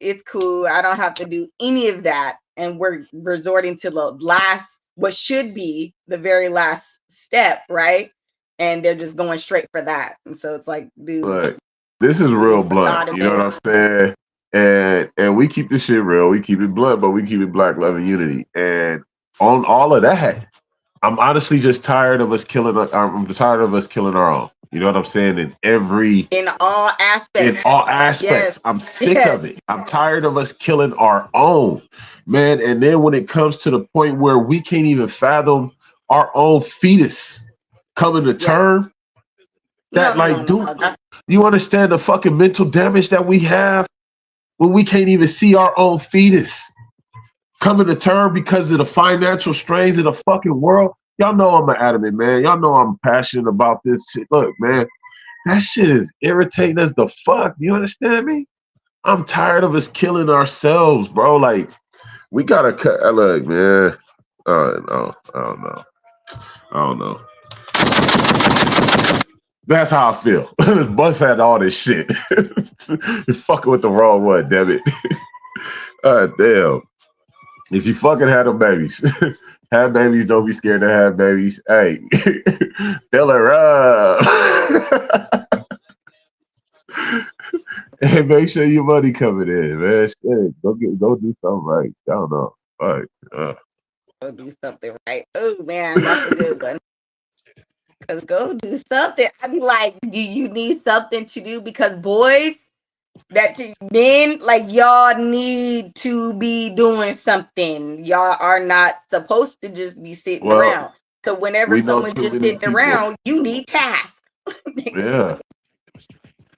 it's cool. I don't have to do any of that. And we're resorting to the last what should be the very last step, right? And they're just going straight for that. And so it's like, dude, But this is real blunt. You know what I'm saying? And we keep this shit real. We keep it blunt, but we keep it black love and unity. And on all of that, I'm honestly just tired of us killing. I'm tired of us killing our own. You know what I'm saying? In all aspects. Yes. I'm sick of it. I'm tired of us killing our own, man. And then when it comes to the point where we can't even fathom our own fetus coming to term, you understand the fucking mental damage that we have when we can't even see our own fetus coming to term because of the financial strains of the fucking world. Y'all know I'm an adamant, man. Y'all know I'm passionate about this shit. Look, man, that shit is irritating as the fuck. You understand me? I'm tired of us killing ourselves, bro. Like, we gotta cut. Look, man. No, I don't know. That's how I feel. Bus had all this shit. You're fucking with the wrong one, damn it. Damn. If you fucking had them babies, have babies, don't be scared to have babies. Hey, fill her up. And make sure your money coming in, man. Shit, go do something right. I don't know. All right. Go do something right. Oh man, that's a good one. Cause go do something. I be like, do you need something to do? Because boys, men, like y'all need to be doing something. Y'all are not supposed to just be sitting around. So whenever someone's just sitting around, you need tasks. Yeah.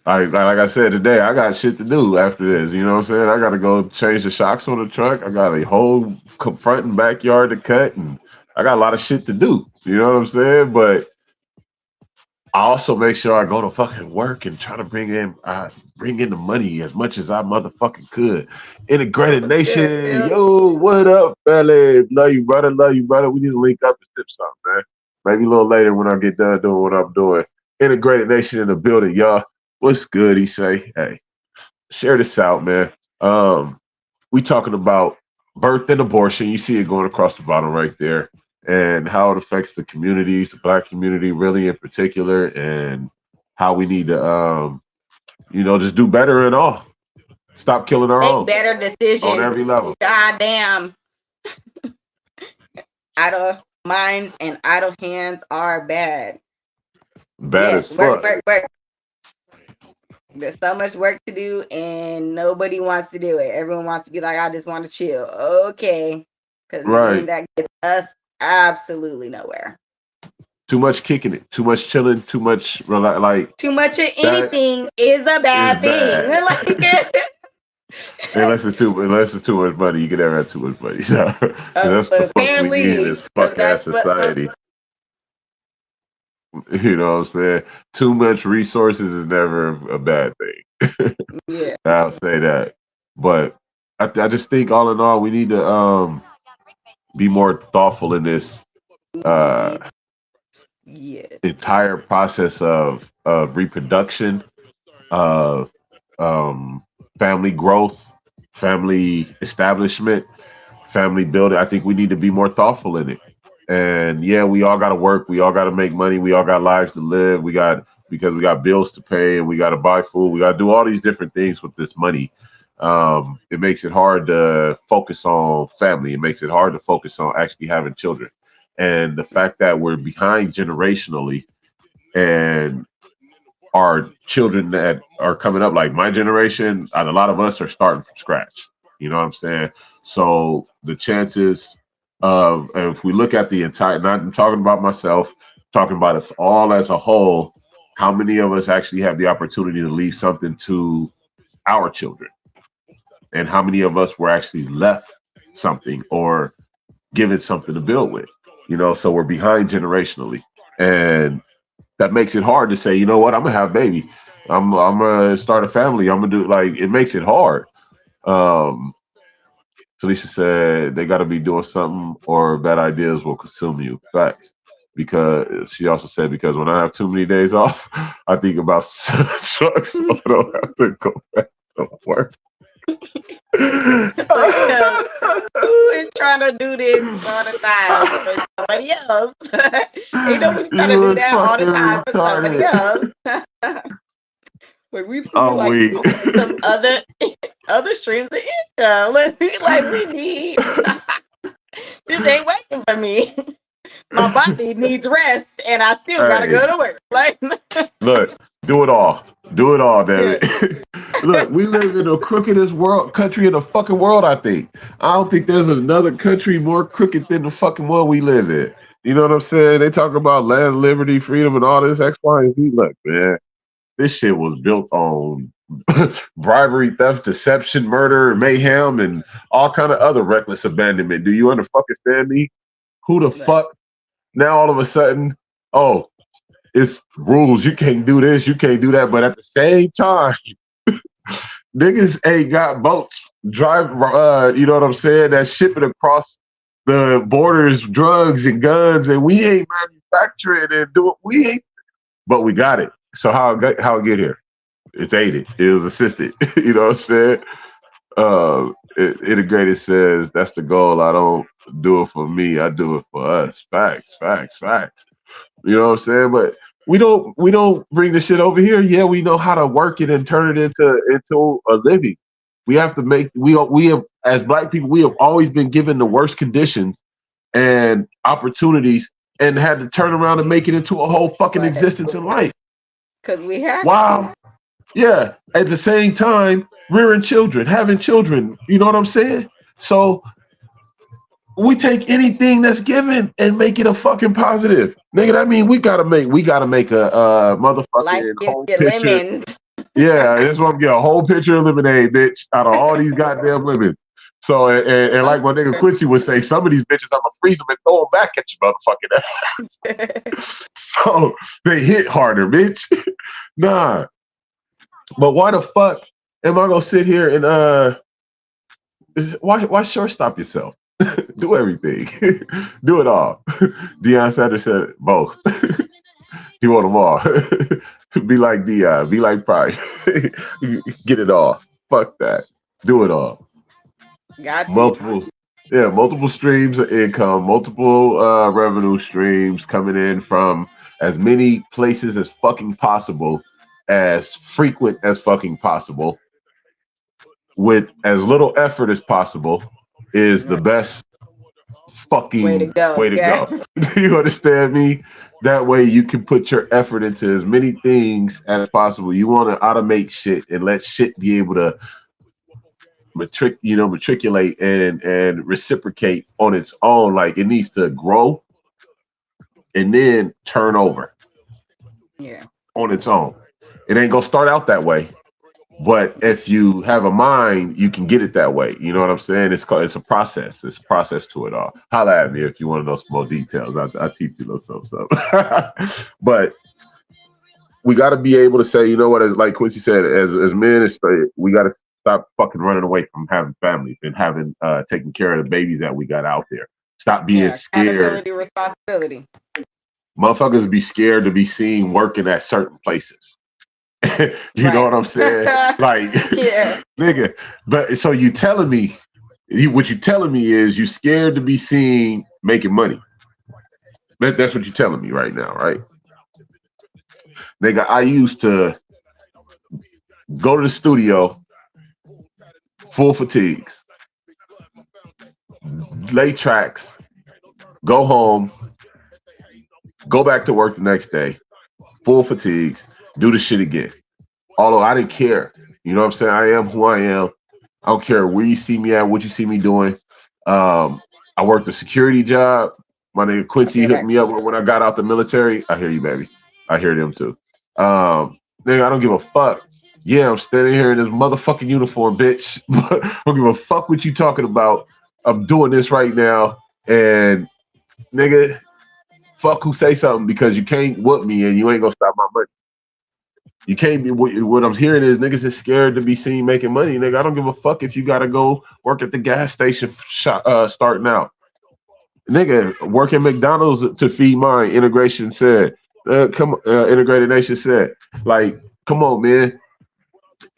Like I said today, I got shit to do after this. You know what I'm saying? I got to go change the shocks on the truck. I got a whole front and backyard to cut, and I got a lot of shit to do. You know what I'm saying? But I also make sure I go to fucking work and try to bring in the money as much as I motherfucking could. Integrated Nation, yo, what up, fella? Love you, brother. We need to link up and sip something, man. Maybe a little later when I get done doing what I'm doing. Integrated Nation in the building, y'all. What's good? He say, hey, share this out, man. We talking about birth and abortion. You see it going across the bottom right there, and how it affects the communities, the Black community, really in particular, and how we need to, just do better and all. Stop killing our own. Make better decisions on every level. Goddamn. Idle minds and idle hands are bad. Bad as fuck. Work. There's so much work to do and nobody wants to do it. Everyone wants to be like, I just want to chill. Okay. Because that gets us absolutely nowhere. Too much kicking it, too much chilling, too much too much of anything is a bad thing. Unless it's too much money, you can never have too much money. So that's the fuck we need in this fuck ass society. You know what I'm saying? Too much resources is never a bad thing. Yeah. I'll say that. But I just think all in all, we need to be more thoughtful in this entire process of reproduction, of family growth, family establishment, family building. I think we need to be more thoughtful in it. And yeah, we all got to work. We all got to make money. We all got lives to live. Because we got bills to pay and we got to buy food. We got to do all these different things with this money. It makes it hard to focus on family. It makes it hard to focus on actually having children. And the fact that we're behind generationally and our children that are coming up, like my generation, and a lot of us are starting from scratch. You know what I'm saying? So the chances of, if we look at the entire, not I'm talking about myself, talking about us all as a whole, how many of us actually have the opportunity to leave something to our children? And how many of us were actually left something or given something to build with? You know, so we're behind generationally. And that makes it hard to say, you know what, I'm gonna have a baby. I'm gonna start a family. I'm gonna do, like, it makes it hard. Felicia said they gotta be doing something or bad ideas will consume you. Facts. Because she also said, because when I have too many days off, I think about trucks, so I don't have to go back to work. Because who is trying to do this all the time for somebody else? Ain't nobody trying to do that all the time for somebody else. Like we feel like some other streams of income. Like we need. This ain't waiting for me. My body needs rest, and I still gotta go to work. Like, look, do it all, damn it. Look, we live in the crookedest country in the fucking world. I don't think there's another country more crooked than the fucking one we live in. You know what I'm saying? They talk about land, liberty, freedom, and all this X, Y, and Z. Look, man, this shit was built on bribery, theft, deception, murder, mayhem, and all kind of other reckless abandonment. Do you understand me? Who the fuck? Now all of a sudden, oh, it's rules. You can't do this, you can't do that. But at the same time, niggas ain't got boats drive. You know what I'm saying? That shipping across the borders, drugs and guns, and we ain't manufacturing and doing. We ain't, but we got it. So how it get here? It's aided. It was assisted. You know what I'm saying? Integrated says that's the goal. I don't do it for me. I do it for us. Facts. You know what I'm saying? But we don't bring the shit over here. Yeah, we know how to work it and turn it into a living. We have to make. We have, as Black people, we have always been given the worst conditions and opportunities, and had to turn around and make it into a whole fucking existence in life. Because we have. Wow. Yeah. At the same time, rearing children, having children. You know what I'm saying? So we take anything that's given and make it a fucking positive. Nigga, that mean we gotta make a motherfucking whole picture. Lemons. Yeah, that's what I'm getting, a whole picture of lemonade, bitch, out of all these goddamn lemons. So and like my nigga Quincy would say, some of these bitches I'ma freeze them and throw them back at your motherfucking ass. So they hit harder, bitch. Nah. But why the fuck am I gonna sit here and why shortstop yourself? Do everything. Do it all. Deion Sanders said both. He want them all. Be like Deion. Be like Pride. Get it all. Fuck that. Do it all. Got multiple streams of income, multiple revenue streams coming in from as many places as fucking possible, as frequent as fucking possible, with as little effort as possible, is the best fucking way to go. Do you understand me? That way you can put your effort into as many things as possible. You want to automate shit and let shit be able to matriculate and reciprocate on its own. Like, it needs to grow and then turn over. Yeah. On its own. It ain't gonna start out that way. But if you have a mind, you can get it that way. You know what I'm saying? It's a process. It's a process to it all. Holla at me if you want to know some more details. I'll teach you those stuff. But we got to be able to say, you know what? As like Quincy said, as men, we got to stop fucking running away from having families and having taking care of the babies that we got out there. Stop being scared. Responsibility. Motherfuckers be scared to be seen working at certain places. You know what I'm saying? Like, yeah, nigga. But so you telling me, what you telling me is you scared to be seen making money. That's what you're telling me right now, right? Nigga, I used to go to the studio, full fatigues, lay tracks, go home, go back to work the next day, full fatigues, do the shit again. Although I didn't care. You know what I'm saying? I am who I am. I don't care where you see me at, what you see me doing. I worked a security job. My nigga Quincy hooked me up when I got out the military. I hear you, baby. I hear them too. Nigga, I don't give a fuck. Yeah, I'm standing here in this motherfucking uniform, bitch. I don't give a fuck what you talking about. I'm doing this right now. And nigga, fuck who say something, because you can't whoop me and you ain't gonna stop my money. You can't be. What I'm hearing is niggas is scared to be seen making money. Nigga, I don't give a fuck if you gotta go work at the gas station starting out. Nigga, work at McDonald's to feed mine. Integration said, Integrated Nation said, like, come on, man.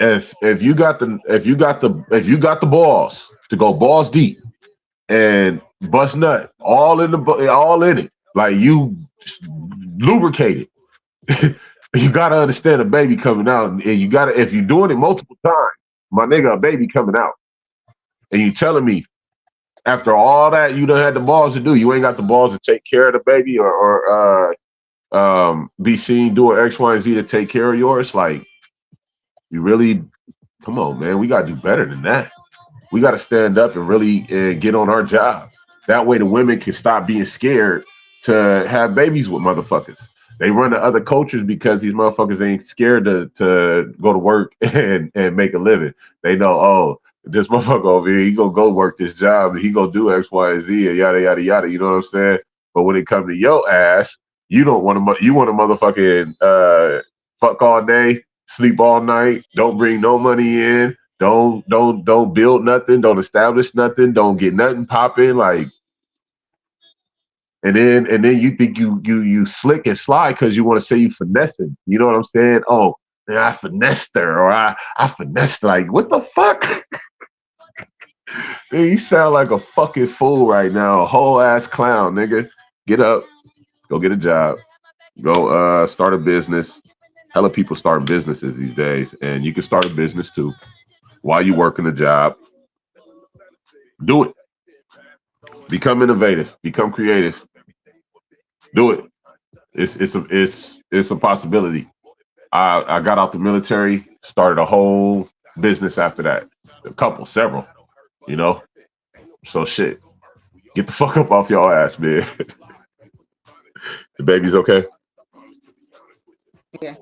if you got the balls to go balls deep and bust nut all in it, like you lubricated. You gotta understand a baby coming out, and you gotta, if you're doing it multiple times, my nigga, a baby coming out, and you telling me after all that you done had the balls to do, you ain't got the balls to take care of the baby or be seen doing X, Y, and Z to take care of yours. Like, you really, come on, man, we gotta do better than that. We gotta stand up and really get on our job. That way the women can stop being scared to have babies with motherfuckers. They run to other cultures because these motherfuckers ain't scared to go to work and make a living. They know, oh, this motherfucker over here, he gonna go work this job and he gonna do X, Y, and Z and yada yada yada. You know what I'm saying? But when it comes to your ass, you don't want to. You want to motherfucking fuck all day, sleep all night, don't bring no money in, don't build nothing, don't establish nothing, don't get nothing popping, like. And then you think you slick and sly because you want to say you finessing. You know what I'm saying? Oh, man, I finessed her, or I finessed, like, what the fuck? Man, you sound like a fucking fool right now, a whole ass clown, nigga. Get up, go get a job, go start a business. Hella people starting businesses these days, and you can start a business too while you working a job. Do it. Become innovative. Become creative. Do it. It's a possibility. I got out the military, started a whole business after that. Several, you know. So shit. Get the fuck up off your ass, man. The baby's okay? Yeah.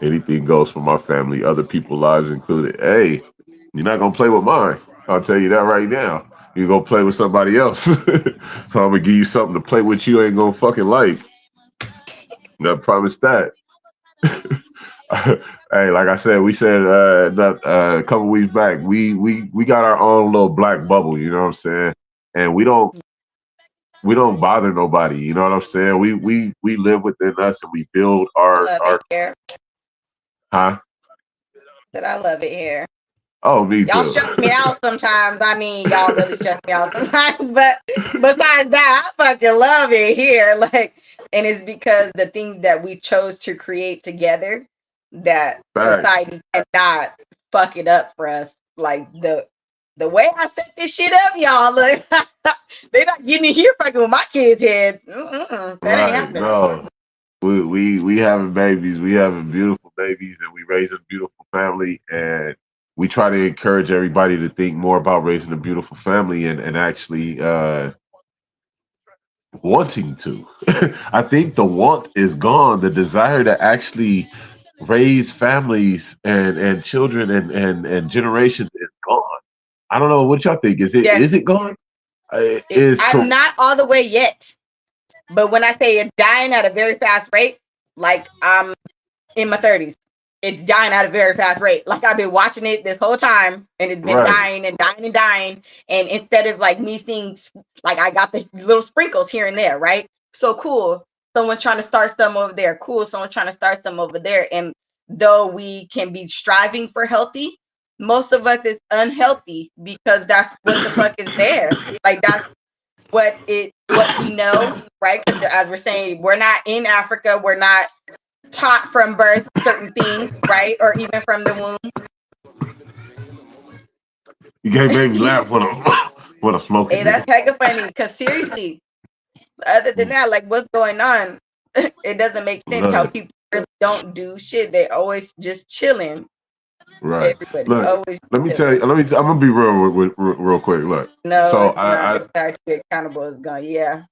Anything goes for my family, other people's lives included. Hey, you're not gonna play with mine. I'll tell you that right now. You go play with somebody else. I'm gonna give you something to play with you ain't gonna fucking like. I promise that. Hey, like I said, we said that a couple weeks back, we got our own little black bubble, you know what I'm saying? And we don't bother nobody, you know what I'm saying? We live within us and we build I love our it here. huh? That I love it here. Oh, me Y'all too. stress me out sometimes. I mean, y'all really stress me out sometimes. But besides that, I fucking love it here. Like, and it's because the things that we chose to create together, that Facts. society cannot fuck it up for us. Like the way I set this shit up, y'all. Look, they not getting in here fucking with my kids' heads. That ain't Right. happening. No. We having babies, we having beautiful babies, and we raise a beautiful family, and we try to encourage everybody to think more about raising a beautiful family and actually wanting to. I think the want is gone. The desire to actually raise families and children and generations is gone. I don't know what y'all think. Is Yeah. it gone? I'm not all the way yet. But when I say it's dying at a very fast rate, like I'm in my 30s, it's dying at a very fast rate. Like I've been watching it this whole time, and it's been Right. dying and dying and dying. And instead of like me seeing, like I got the little sprinkles here and there, right? So cool. Someone's trying to start some over there. Cool. Someone's trying to start some over there. And though we can be striving for healthy, most of us is unhealthy because that's what the fuck is there. Like that's what we know, right? 'Cause as we're saying, we're not in Africa, we're not taught from birth certain things, right? Or even from the womb. You can't make me laugh when I'm smoking. Hey, that's hecka funny. Because seriously, other than that, like what's going on? It doesn't make sense how people really don't do shit. They're always just chilling. Right. Everybody Look, always. let me tell you. I'm gonna be real quick. Look. No, So it's not. The desire to be accountable is gone. Yeah.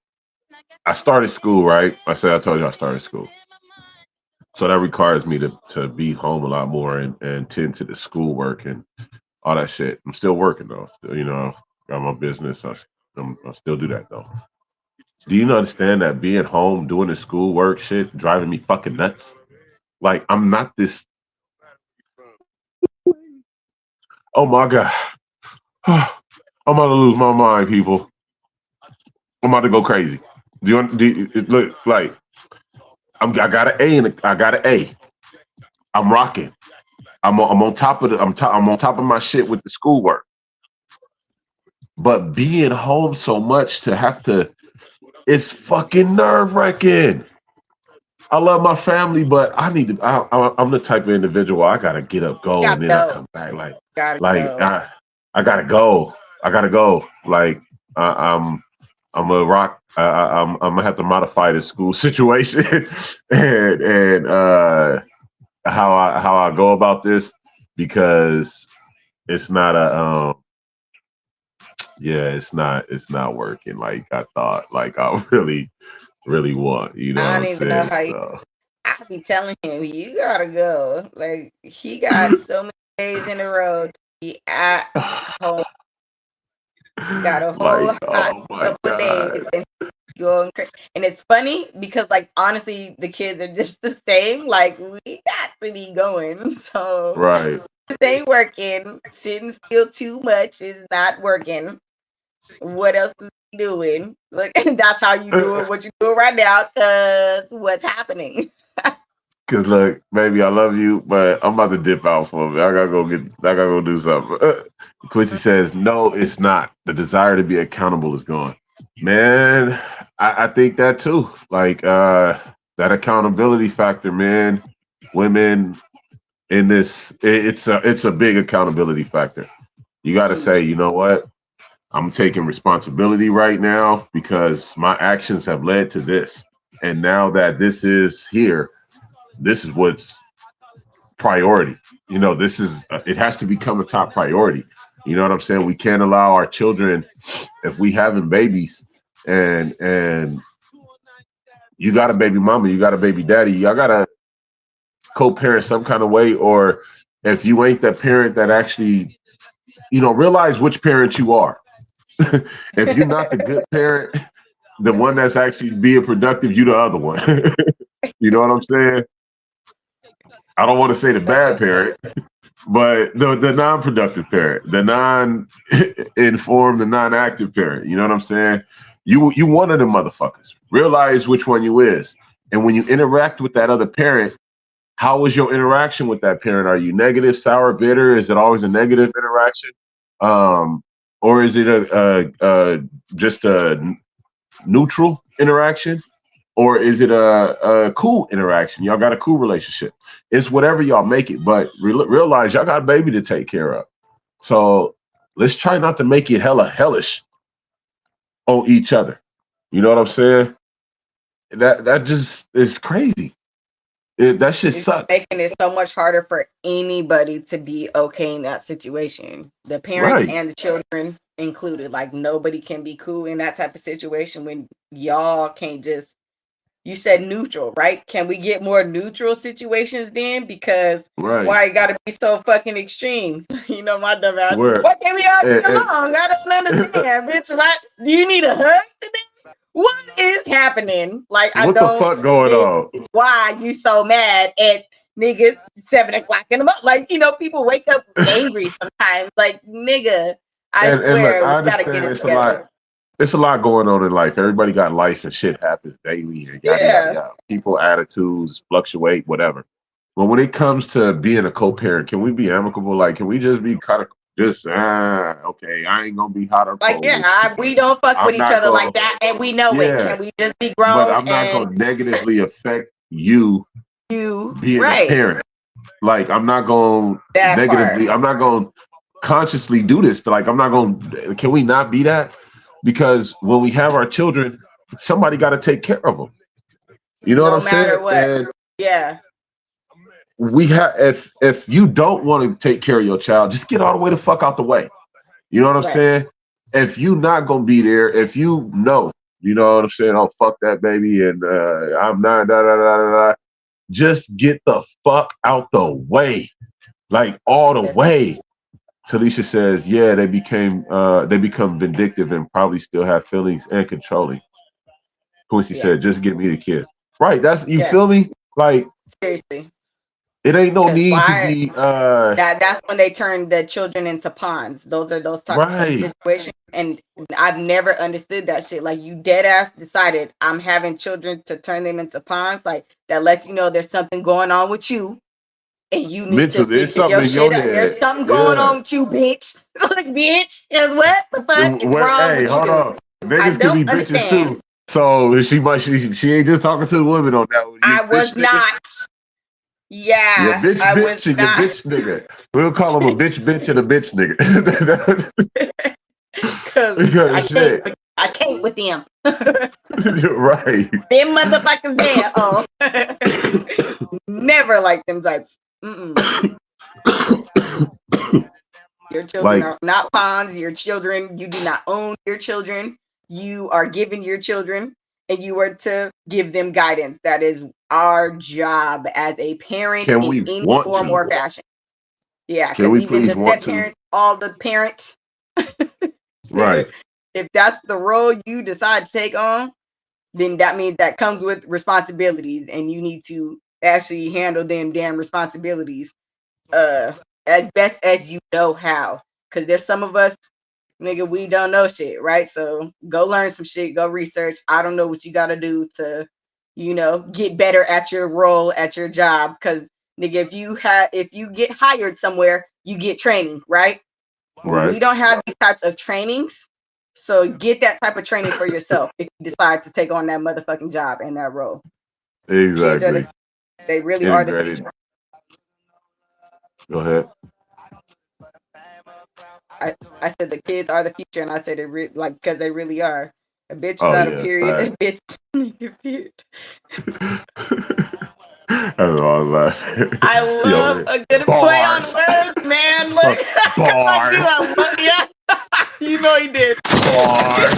I started school, right? I told you I started school. So that requires me to be home a lot more and tend to the schoolwork and all that shit. I'm still working though. Still, got my business. I still do that though. Do you understand that being home doing the schoolwork shit driving me fucking nuts? Like I'm not this. Oh my god. I'm about to lose my mind, people. I'm about to go crazy. Do you look like I got an A and I got an A. I'm rocking. I'm on top of I'm on top of my shit with the schoolwork. But being home so much to have to, it's fucking nerve wracking. I love my family, but I need to. I'm the type of individual I gotta get up, go, and then I come back. I gotta go. I gotta go. Like I'm a rock. I'm gonna have to modify the school situation and how I go about this because it's not a it's not working like I thought. Like I really want. You know I what don't I'm even know saying? how you. So. I be telling him, you gotta go. Like he got so many days in a row to be at home. Got a whole Like, oh my couple days God. and he's going crazy. And it's funny because like honestly the kids are just the same. Like we got to be going. So Right. this ain't working. Sitting still too much is not working. What else is he doing? Like that's how you do it, what you do right now, cause what's happening? Cause look, baby, I love you, but I'm about to dip out for a minute. I gotta go do something. Quincy says, no, it's not. The desire to be accountable is gone. Man, I think that too. Like that accountability factor, man. Women in this, it's a big accountability factor. You got to say, you know what? I'm taking responsibility right now because my actions have led to this, and now that this is here, this is what's priority. You know, this is it has to become a top priority. You know what I'm saying? We can't allow our children, if we having babies, and you got a baby mama, you got a baby daddy, y'all gotta co-parent some kind of way, or if you ain't that parent that actually, realize which parent you are. If you're not the good parent, the one that's actually being productive, you the other one. You know what I'm saying? I don't want to say the bad parent, but the non-productive parent, the non-informed, the non-active parent. You know what I'm saying? You one of them motherfuckers. Realize which one you is, and when you interact with that other parent, how is your interaction with that parent? Are you negative, sour, bitter? Is it always a negative interaction, or is it just a neutral interaction? Or is it a cool interaction? Y'all got a cool relationship. It's whatever y'all make it, but realize y'all got a baby to take care of. So let's try not to make it hella hellish on each other. You know what I'm saying? That just is crazy. That shit It's sucks. making it so much harder for anybody to be okay in that situation. The parents Right. and the children included. Like nobody can be cool in that type of situation when y'all can't just. You said neutral, right? Can we get more neutral situations then? Because Right. why you gotta be so fucking extreme? You know, my dumb ass. Where Why can't we all get and, along? I don't understand, bitch. What? Do you need a hug today? What is happening? Like, I what the don't fuck going get on? why you so mad at nigga 7 o'clock in the morning. Like, people wake up angry sometimes. Like, nigga, I And look, swear, I we gotta get understand it it's a lot. together. It's a lot going on in life. Everybody got life and shit happens daily and yada yada Yeah. yada. People attitudes fluctuate, whatever. But when it comes to being a co-parent, can we be amicable? Like, can we just be kind of just okay? I ain't gonna be hot or Like, cold with yeah, you, we but don't fuck with I'm each not other like gonna. that, and we know it. Yeah, Can we just be but grown I'm not and gonna negatively affect you you being a right parent. Like, I'm not gonna that part? negatively. I'm not gonna consciously do this. Like, I'm not gonna. Can we not be that? Because when we have our children, somebody got to take care of them. You know what No I'm saying? matter what. And Yeah, we have, if you don't want to take care of your child, just get all the way the fuck out the way. You know what I'm right. saying? If you not gonna be there, if you know, you know what I'm saying? Oh, fuck that baby, and I'm not. Da, da, da, da, da. Just get the fuck out the way, like all the Yes. way. Talisha says, yeah, they become vindictive and probably still have feelings and controlling. Quincy Yeah. said, just give me the kids. Right. That's you Yeah. feel me? Like Seriously. It ain't no 'Cause need to why? be That's when they turn the children into pawns. Those are those types of right. situations. And I've never understood that shit. Like, you dead ass decided I'm having children to turn them into pawns. Like, that lets you know there's something going on with you, and you need to Mentally, there's figure something your in shit your out. There's head. something going Yeah. on with you, bitch. Like, bitch, is what the fuck is Where, wrong hey, with hold you? on. I Niggas can don't be bitches understand. too. So she ain't just talking to the women on that one. You I was bitch nigga. not. You Yeah, bitch I bitch was and you not. bitch nigga. We'll call him a bitch bitch and a bitch nigga. Because Because shit. I can't with them. You're right. Them motherfuckers there. Oh, never like them types. Mm-mm. Your children Like, are not pawns. Your children, you do not own your children. You are given your children, and you are to give them guidance. That is our job as a parent can in we any want form or to? fashion. Yeah, Can because we even the please want step to? parents, all the parents, Right. if that's the role you decide to take on, then that means that comes with responsibilities, and you need to actually handle them damn responsibilities as best as you know how. Because there's some of us, nigga, we don't know shit, right? So go learn some shit, go research. I don't know what you got to do to, get better at your role at your job. Because nigga, if you get hired somewhere, you get training, right? Right. We don't have these types of trainings. So get that type of training for yourself if you decide to take on that motherfucking job and that role. Kids are Exactly. they really are the Integrated. future. Go ahead. I said the kids are the future, and I said it because they really are. A bitch Oh without a yeah. period, a Fact. bitch period. That's all I'm laughing. I Yo, love man. a good play on Bars. words, man. Look, I do. Bars. I love, yeah. You know he did. Bars.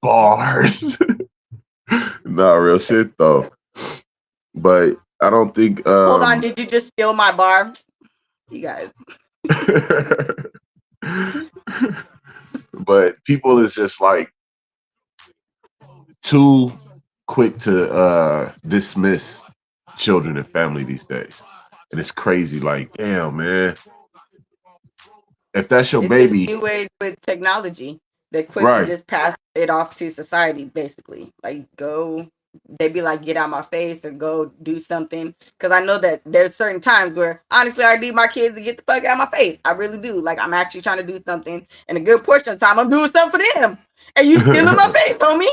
Bars. Nah, real shit though. But I don't think Hold on, did you just steal my bar? You guys. but people is just like too quick to dismiss children and family these days. And it's crazy, like, damn man. If that's your It's this baby, new age with technology. They're quick to right. just pass it off to society, basically. Like, they be like, get out my face or go do something. Because I know that there's certain times where, honestly, I need my kids to get the fuck out of my face. I really do. Like, I'm actually trying to do something. And a good portion of the time, I'm doing something for them. And you still in my face, homie.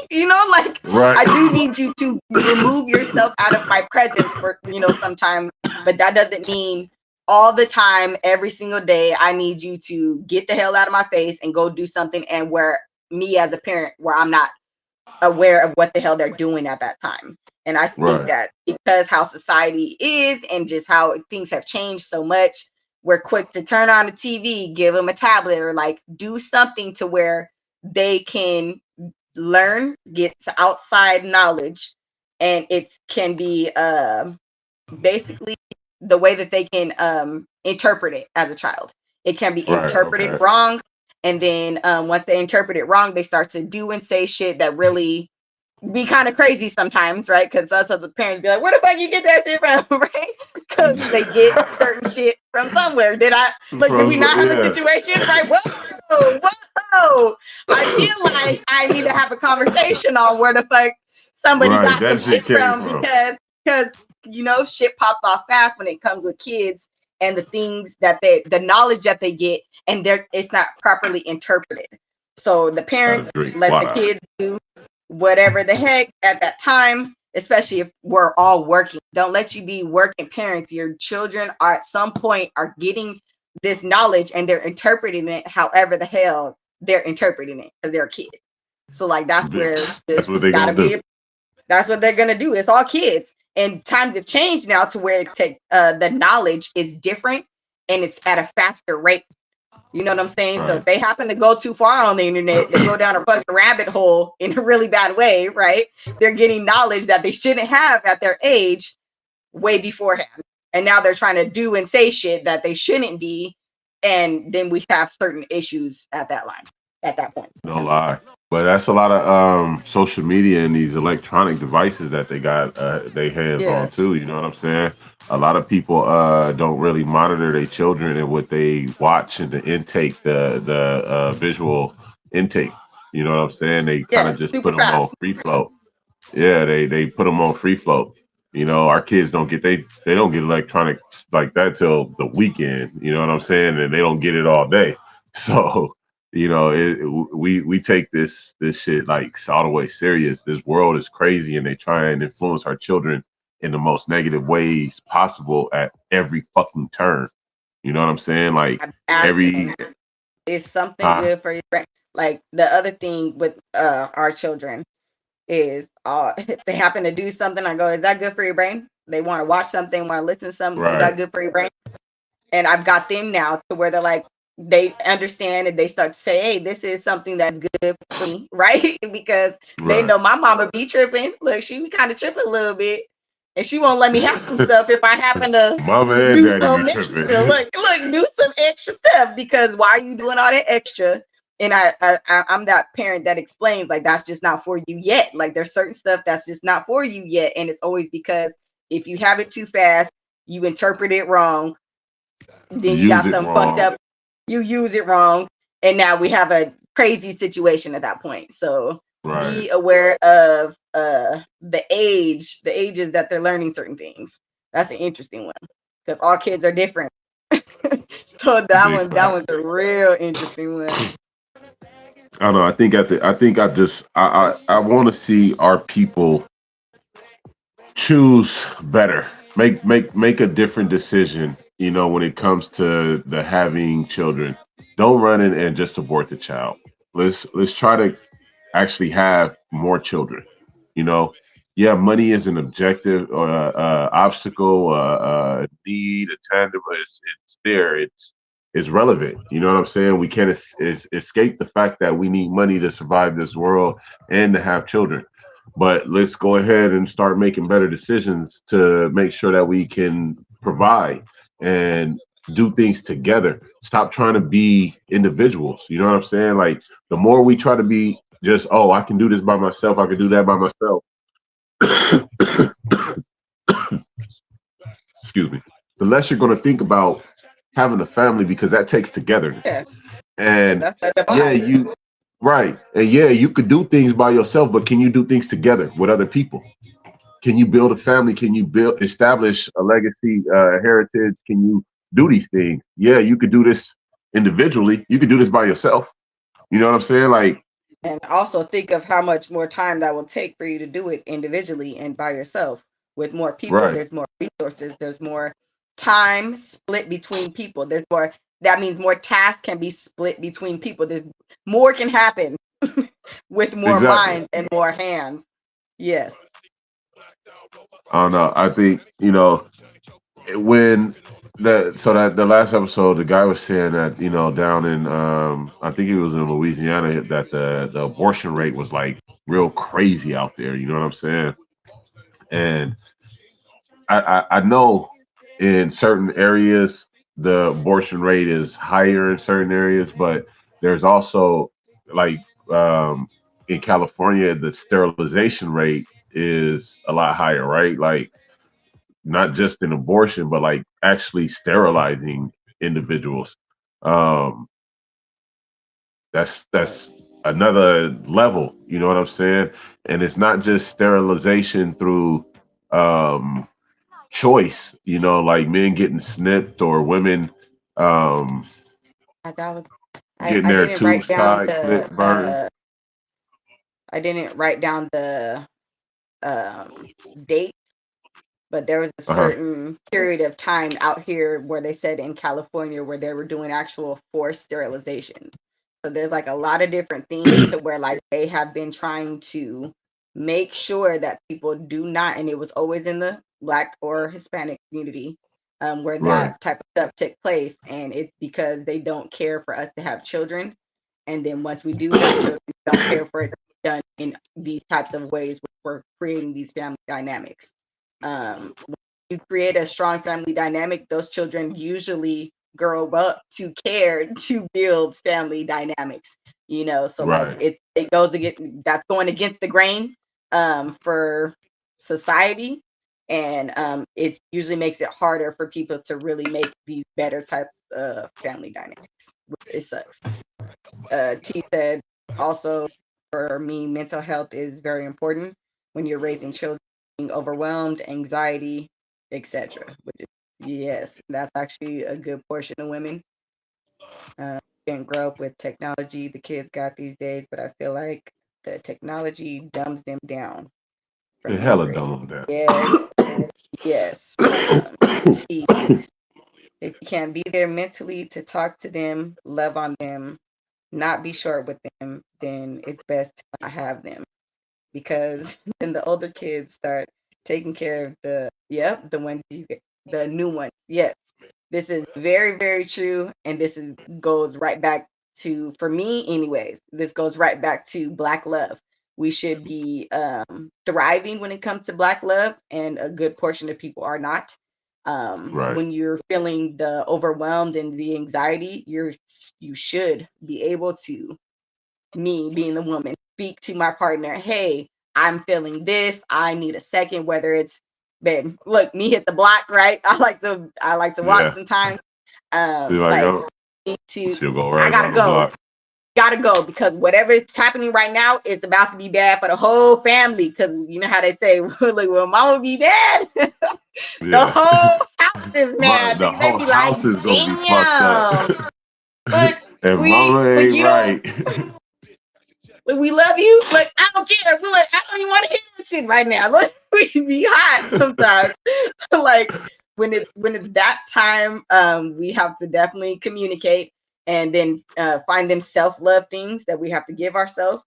Like, Right. I do need you to remove yourself out of my presence for, sometimes. But that doesn't mean all the time, every single day, I need you to get the hell out of my face and go do something, and where me as a parent, where I'm not aware of what the hell they're doing at that time. And I think Right. that because how society is and just how things have changed so much, we're quick to turn on the TV, give them a tablet, or like do something to where they can learn, get outside knowledge, and it can be basically the way that they can interpret it as a child. It can be Right, interpreted okay. wrong, and then once they interpret it wrong, they start to do and say shit that really be kind of crazy sometimes, right? Because that's what the parents be like, where the fuck you get that shit from, right? Because they get certain shit from somewhere. Did we not have a situation, right? Whoa. I feel like I need to have a conversation on where the fuck somebody Right, got that some shit shit came from, from. because shit pops off fast when it comes with kids and the things that the knowledge that they get, and it's not properly interpreted. So the parents let the kids do whatever the heck at that time, especially if we're all working. Don't let you be working parents. Your children are at some point are getting this knowledge and they're interpreting it however the hell they're interpreting it because they're kids. So like that's where that's what they gotta do. That's what they're gonna do. It's all kids. And times have changed now to where the knowledge is different and it's at a faster rate. You know what I'm saying? Right. So if they happen to go too far on the internet, they go down a fucking rabbit hole in a really bad way, right? They're getting knowledge that they shouldn't have at their age way beforehand. And now they're trying to do and say shit that they shouldn't be. And then we have certain issues at that point. No lie. But that's a lot of social media and these electronic devices that they got they hands Yeah. on too. You know what I'm saying? A lot of people don't really monitor their children and what they watch and the intake, the visual intake. You know what I'm saying? They kind Yeah. of just Super put them fast. on free flow. Yeah, they put them on free flow. You know, our kids don't get they don't get electronics like that till the weekend. You know what I'm saying? And they don't get it all day. So you know, we take this shit like all the way serious. This world is crazy, and they try and influence our children in the most negative ways possible at every fucking turn. You know what I'm saying? Like I'm every asking, is something huh? good for your brain? Like the other thing with our children is if they happen to do something, I go, is that good for your brain? They want to watch something, want to listen to something, is that Right, good for your brain? And I've got them now to where they're like, they understand and they start to say, hey, this is something that's good for me, right? Because they right. know my mama be tripping. Look, she be kind of tripping a little bit. And she won't let me have some stuff if I happen to Mama and do daddy be some extra. tripping. Look, do some extra stuff because why are you doing all that extra? And I'm that parent that explains like that's just not for you yet. Like there's certain stuff that's just not for you yet, and it's always because if you have it too fast, you interpret it wrong, then you Use got it some fucked wrong. up, you use it wrong, and now we have a crazy situation at that point. So Right. be aware of the ages that they're learning certain things. That's an interesting one because all kids are different. So Big that fact. one's a real interesting one. I don't know. I think I want to see our people choose better. Make a different decision. You know, when it comes to the having children, don't run in and just abort the child. Let's try to actually have more children. You know, yeah, money is an objective or obstacle, need, a tandem. It's there. It's relevant. You know what I'm saying? We can't escape the fact that we need money to survive this world and to have children. But let's go ahead and start making better decisions to make sure that we can provide and do things together. Stop trying to be individuals. You know what I'm saying? Like the more we try to be just, oh, I can do this by myself, I can do that by myself. Excuse me. The less you're going to think about having a family because that takes togetherness. Yeah, And that's the yeah, divide. you right. And yeah, you could do things by yourself, but can you do things together with other people? Can you build a family? Can you build establish a legacy, heritage? Can you do these things? Yeah, you could do this individually. You could do this by yourself. You know what I'm saying? Like, And also think of how much more time that will take for you to do it individually and by yourself. With more people, right, there's more resources, there's more time split between people. There's more, that means more tasks can be split between people. There's more can happen with more exactly. minds and more hands. Yes. I don't know. I think when that the last episode, the guy was saying that down in I think he was in Louisiana that the abortion rate was like real crazy out there. You know what I'm saying? And I know in certain areas the abortion rate is higher in certain areas, but there's also like um, in California the sterilization rate is a lot higher, right? Like not just in abortion, but like actually sterilizing individuals. Um, that's another level. You know what I'm saying? And it's not just sterilization through um, choice. You know, like men getting snipped or women um, That was getting I their didn't write tubes down tied, the slit, burned. I didn't write down the um date, but there was a Uh huh. certain period of time out here where they said in California where they were doing actual forced sterilizations. So there's like a lot of different things to where like they have been trying to make sure that people do not, and it was always in the Black or Hispanic community where Right. that type of stuff took place. And it's because they don't care for us to have children. And then once we do have children, we don't care for it to be done in these types of ways where we're creating these family dynamics. When you create a strong family dynamic, those children usually grow up to care to build family dynamics, so like Right. it goes against, that's going against the grain for society, and it usually makes it harder for people to really make these better types of family dynamics, which it sucks. T said also, for me, mental health is very important when you're raising children, being overwhelmed, anxiety, etc. Yes, that's actually a good portion of women. Didn't grow up with technology the kids got these days, but I feel like the technology dumbs them down from It a hella younger age. dumb that. Yeah, yes. T, if you can't be there mentally to talk to them, love on them, not be short with them, then it's best to not have them, because then the older kids start taking care of the ones the new ones. Yes, this is very, very true, and goes right back to, for me anyways, this goes right back to Black love. We should be thriving when it comes to Black love, and a good portion of people are not. Right. When you're feeling the overwhelmed and the anxiety, you should be able to, me being the woman, speak to my partner, hey, I'm feeling this, I need a second, whether it's, babe, look, me hit the block, right? I like to walk Yeah. sometimes. Be like, Like, oh, need to, she'll go I right gotta around the go. block. Gotta go, because whatever is happening right now, it's about to be bad for the whole family. Because you know how they say, like, well, mama be bad, the Yeah. whole house is mad. The They whole be house like, is gonna be fucked damn, up. like If mama like ain't you don't, right. like, we love you. Like, I don't care. We're like, I don't even want to hear that shit right now. Like, we be hot sometimes. So, like, when it's that time, we have to definitely communicate, and then find them self-love things that we have to give ourselves.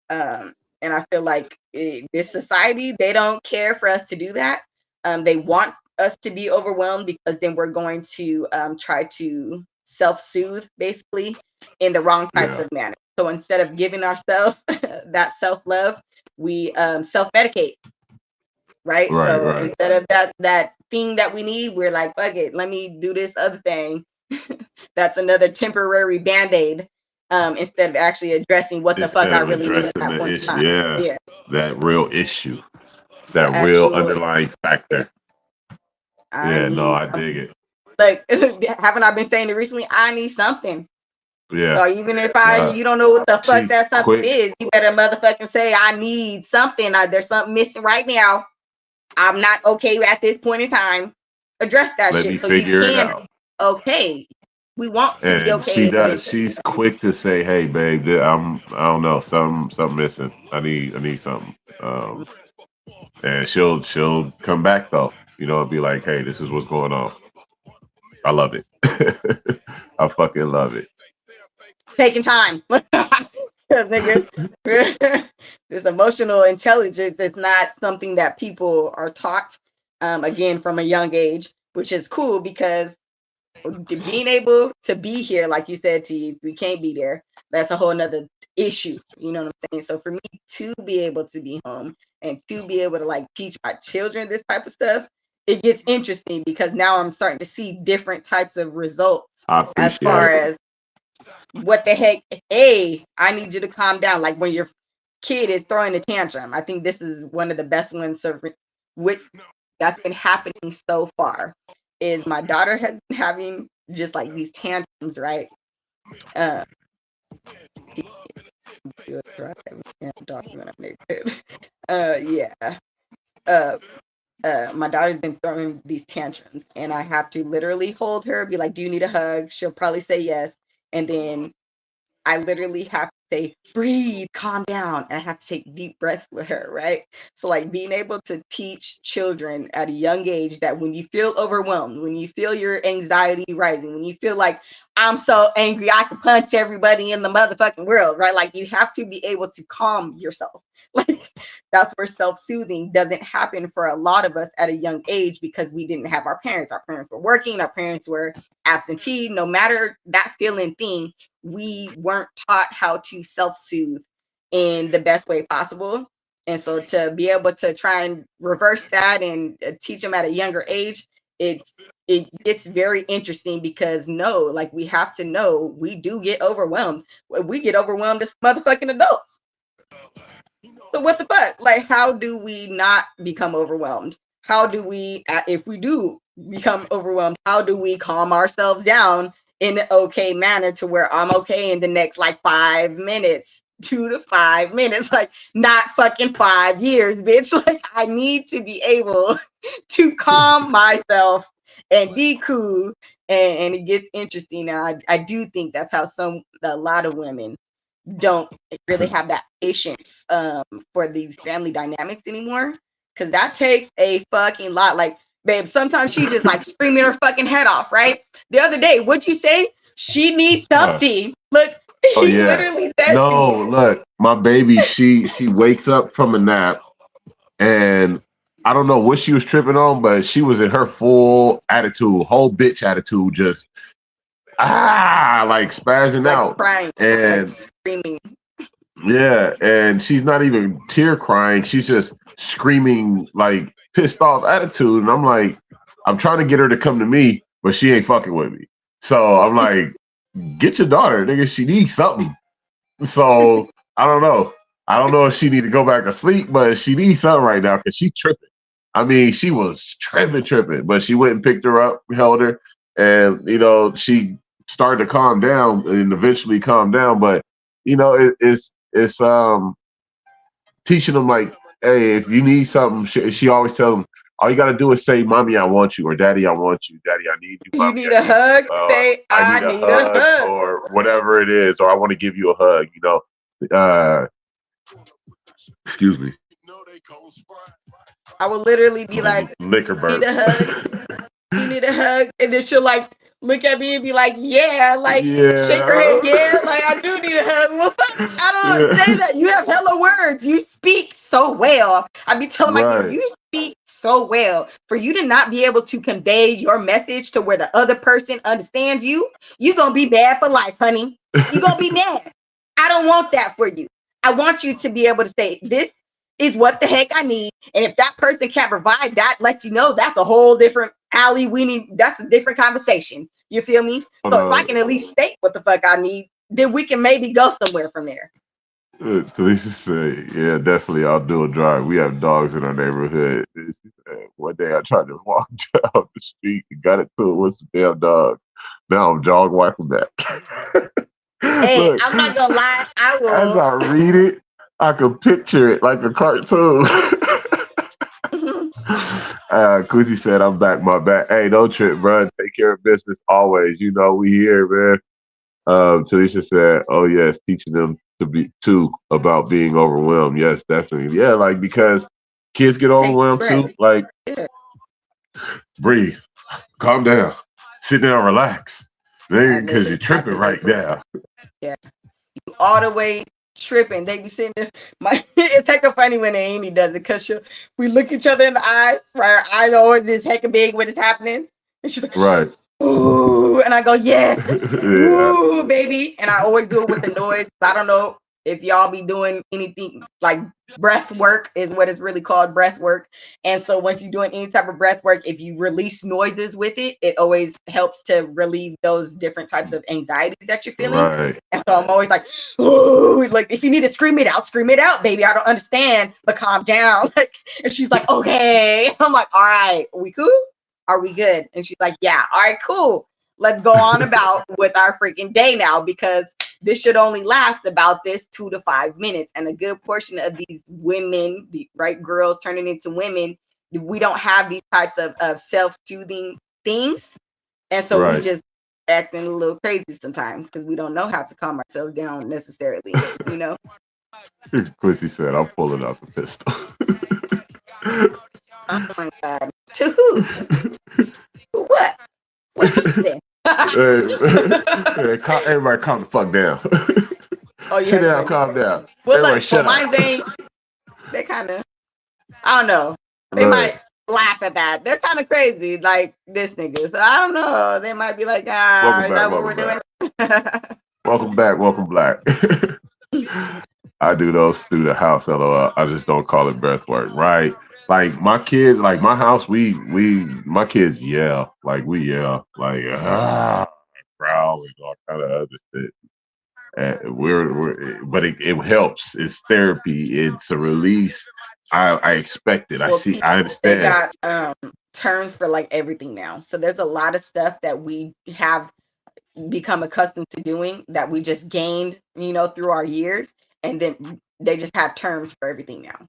And I feel like this society, they don't care for us to do that. They want us to be overwhelmed, because then we're going to try to self-soothe, basically, in the wrong types Yeah. of manner. So instead of giving ourselves that self-love, we self-medicate, right? Right, So right. instead of that thing that we need, we're like, fuck it, let me do this other thing. That's another temporary band-aid, instead of actually addressing what the fuck Instead I of really need at addressing that the point in issue, time. yeah, Yeah, that real issue, the that real actual, underlying yeah, factor. I Yeah, no, need I dig something. it. Like, haven't I been saying it recently? I need something. Yeah. So even if Uh, you don't know what the fuck she's that something quick. is, you better motherfucking say, I need something. There's something missing right now. I'm not okay at this point in time. Address that Let shit me so you figure it can out. be okay. We want to be And okay she does. eventually. She's quick to say, "Hey, babe, I don't know, something missing. I need something." And she'll come back though. Be like, "Hey, this is what's going on." I love it. I fucking love it. Taking time. 'Cause, nigga, this emotional intelligence is not something that people are taught, again, from a young age, which is cool, because being able to be here, like you said, T, we can't be there. That's a whole nother issue. You know what I'm saying? So for me to be able to be home and to be able to, like, teach my children this type of stuff, it gets interesting, because now I'm starting to see different types of results, I as appreciate far it. as what the heck, hey, I need you to calm down. Like, when your kid is throwing a tantrum, I think this is one of the best ones with that's been happening so far. Is my daughter has been having just like these tantrums, right? Uh, yeah. Uh, my daughter's been throwing these tantrums, and I have to literally hold her, be like, "Do you need a hug?" She'll probably say yes, and then I literally have to say, breathe, calm down. And I have to take deep breaths with her, right? So, like, being able to teach children at a young age that when you feel overwhelmed, when you feel your anxiety rising, when you feel like, I'm so angry, I could punch everybody in the motherfucking world, right? Like, you have to be able to calm yourself. Like, that's where self-soothing doesn't happen for a lot of us at a young age, because we didn't have our parents. Our parents were working, our parents were absentee. No matter that feeling thing, we weren't taught how to self-soothe in the best way possible. And so to be able to try and reverse that and teach them at a younger age it gets very interesting because like we have to know we do get overwhelmed. We get overwhelmed as motherfucking adults. So what the fuck? Like, how do we not become overwhelmed? How do we, if we do become overwhelmed, how do we calm ourselves down in an okay manner to where I'm okay in the next like 5 minutes, 2 to 5 minutes, like not fucking 5 years, bitch. Like I need to be able to calm myself and be cool. And it gets interesting now. I do think that's how a lot of women don't really have that patience for these family dynamics anymore, because that takes a fucking lot. Like, babe, sometimes she just like screaming her fucking head off, right? The other day, what'd you say? She needs something. Look, Oh he yeah. literally said No, look, my baby, she wakes up from a nap, and I don't know what she was tripping on, but she was in her full attitude, whole bitch attitude, just like spazzing like out crying, and like screaming. yeah, and she's not even tear crying, she's just screaming like pissed off attitude, and I'm like, I'm trying to get her to come to me, but she ain't fucking with me. So I'm like, get your daughter, nigga, she needs something. So I don't know if she need to go back to sleep, but she needs something right now because she tripping. I mean, she was tripping, but she went and picked her up, held her, and she started to calm down and eventually calm down. But it's teaching them like, hey, if you need something, she always tells them, all you gotta do is say, "Mommy, I want you," or "Daddy, I want you." "Daddy, I need you." You "Mommy, need a hug? Say, I need a hug," or whatever it is, or "I want to give you a hug." Excuse me. I will literally be like, liquor "You need a burps. hug? You need a hug?" And then she'll like look at me and be like, "Yeah," like Yeah. shake her head, "Yeah, like I do need a hug." Well, fuck, I don't say that. You have hella words. You speak so well. I be telling my kids, you speak so well. For you to not be able to convey your message to where the other person understands you, you gonna be mad for life, honey. You gonna be mad. I don't want that for you. I want you to be able to say, this is what the heck I need. And if that person can't provide that, let you know that's a whole different alley. That's a different conversation. You feel me? So if I can at least state what the fuck I need, then we can maybe go somewhere from there. Talisha said, yeah, definitely, I'll do a drive. We have dogs in our neighborhood. She said, one day I tried to walk down the street and got into it with some damn dogs. Now I'm dog wiping back. Hey, Look, I'm not gonna lie. I will. As I read it, I can picture it like a cartoon. Kuzi said, I'm back, my back. Hey, don't trip, bro. Take care of business always. You know, we here, man. Talisha said, oh, yes, teaching them about being overwhelmed. Yes, definitely. Yeah, like, because kids get overwhelmed too. Like, breathe, calm down, sit down, relax. Because you're tripping right now. Yeah, you all the way tripping. They be sitting there. It's hecka funny when Amy does it, because we look each other in the eyes. Right, our eyes always is hecka big when it's happening, and she's like, right. Ooh, and I go, yeah, ooh, baby, and I always do it with the noise. I don't know if y'all be doing anything like breath work is what it's really called, breath work. And so once you're doing any type of breath work, if you release noises with it, it always helps to relieve those different types of anxieties that you're feeling. Right. And so I'm always like, ooh, like if you need to scream it out, baby. I don't understand, but calm down. Like, and she's like, okay. I'm like, all right, we cool? Are we good? And she's like, yeah, all right, cool. Let's go on about with our freaking day now, because this should only last about 2 to 5 minutes. And a good portion of these women, right, girls turning into women, we don't have these types of self-soothing things. And so we just acting a little crazy sometimes because we don't know how to calm ourselves down necessarily, you know? Quincy said, I'm pulling out the pistol. Oh my God. To who? What? What happened? Everybody calm the fuck down. Oh, yeah. Sit down, calm down. Well, like, so mine ain't, they kind of, I don't know. They might laugh at that. They're kind of crazy, like this nigga. So I don't know. They might be like, is that what we're doing? Welcome back, Black. I do those through the house, LOL. I just don't call it breath work, right? like my kids, like my house, my kids yell, like we yell, like growl and all kind of other shit. But it helps. It's therapy. It's a release. I expect it. I Well, see. people, I they understand. got terms for like everything now. So there's a lot of stuff that we have become accustomed to doing that we just gained, through our years, and then they just have terms for everything now.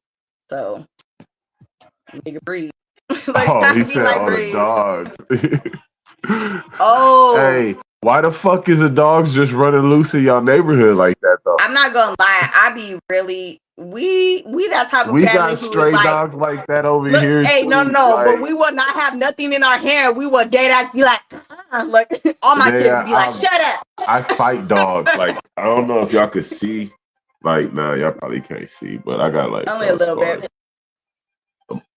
So nigga breathe. Like Oh, he I be said like all the breathe. dogs. Oh, Hey, why the fuck is the dogs just running loose in y'all neighborhood like that though? I'm not gonna lie. I be really we that type of We family got who is stray like, dogs like that over look, here hey, no, too. no, but Like, we will not have nothing in our hand. We will dead ass be like, like all my kids would be like, shut up. I fight dogs. Like, I don't know if y'all could see. Like, nah, y'all probably can't see, but I got like Only a little scars bit.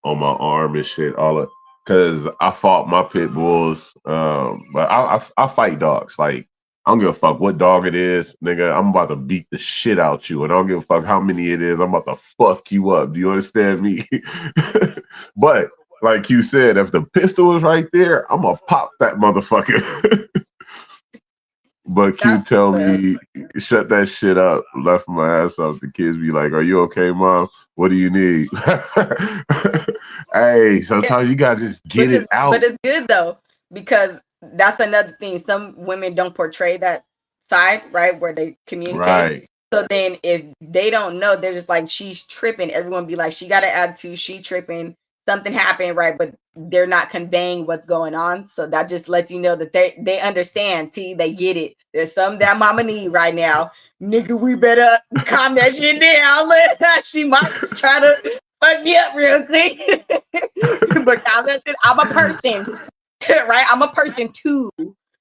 on my arm and shit. All of because I fought my pit bulls. But I fight dogs. Like, I don't give a fuck what dog it is, nigga. I'm about to beat the shit out you, and I don't give a fuck how many it is. I'm about to fuck you up. Do you understand me? But like you said, if the pistol is right there, I'm gonna pop that motherfucker. But Q That's tell the me, shut that shit up. Left my ass up. The kids be like, "Are you okay, mom? What do you need?" Hey, sometimes you gotta just get it but out. it's good though, because that's another thing. Some women don't portray that side, right, where they communicate. Right. So then if they don't know, they're just like, she's tripping. Everyone be like, she got an attitude, she tripping, something happened, right? But they're not conveying what's going on. So that just lets you know that they understand, they get it. There's something that mama need right now. Nigga, we better calm that shit down. She might try to fuck me up real quick. But calm that shit. I'm a person, right? I'm a person too.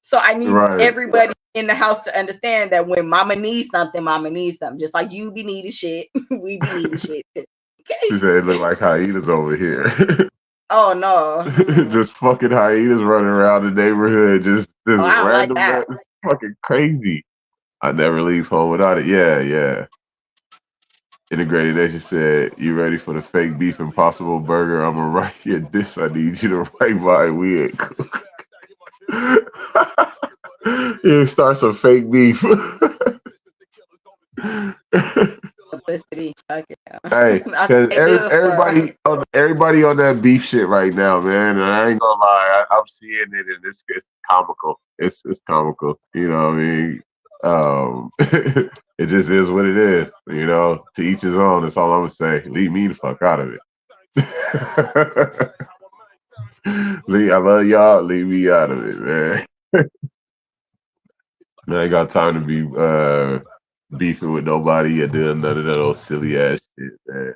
So I need Right. everybody in the house to understand that when mama needs something, mama needs something. Just like you be needing shit, we be needing shit. She said it look like hyenas over here. Oh no. Just fucking hyenas running around the neighborhood, just Oh, I don't like random. that. It's fucking crazy. I never leave home without it. Yeah. Integrated Nation said, "You ready for the fake beef impossible burger? I'm gonna write your diss. I need you to write my wig." You start some fake beef. Publicity. Okay. Hey, because everybody on that beef shit right now, man. And I ain't gonna lie, I'm seeing it, and it's comical. It's comical. You know what I mean? It just is what it is. You know, to each his own. That's all I'm gonna say. Leave me the fuck out of it. I love y'all. Leave me out of it, man. I ain't got time to be beefing with nobody or doing none of that old silly ass shit, man.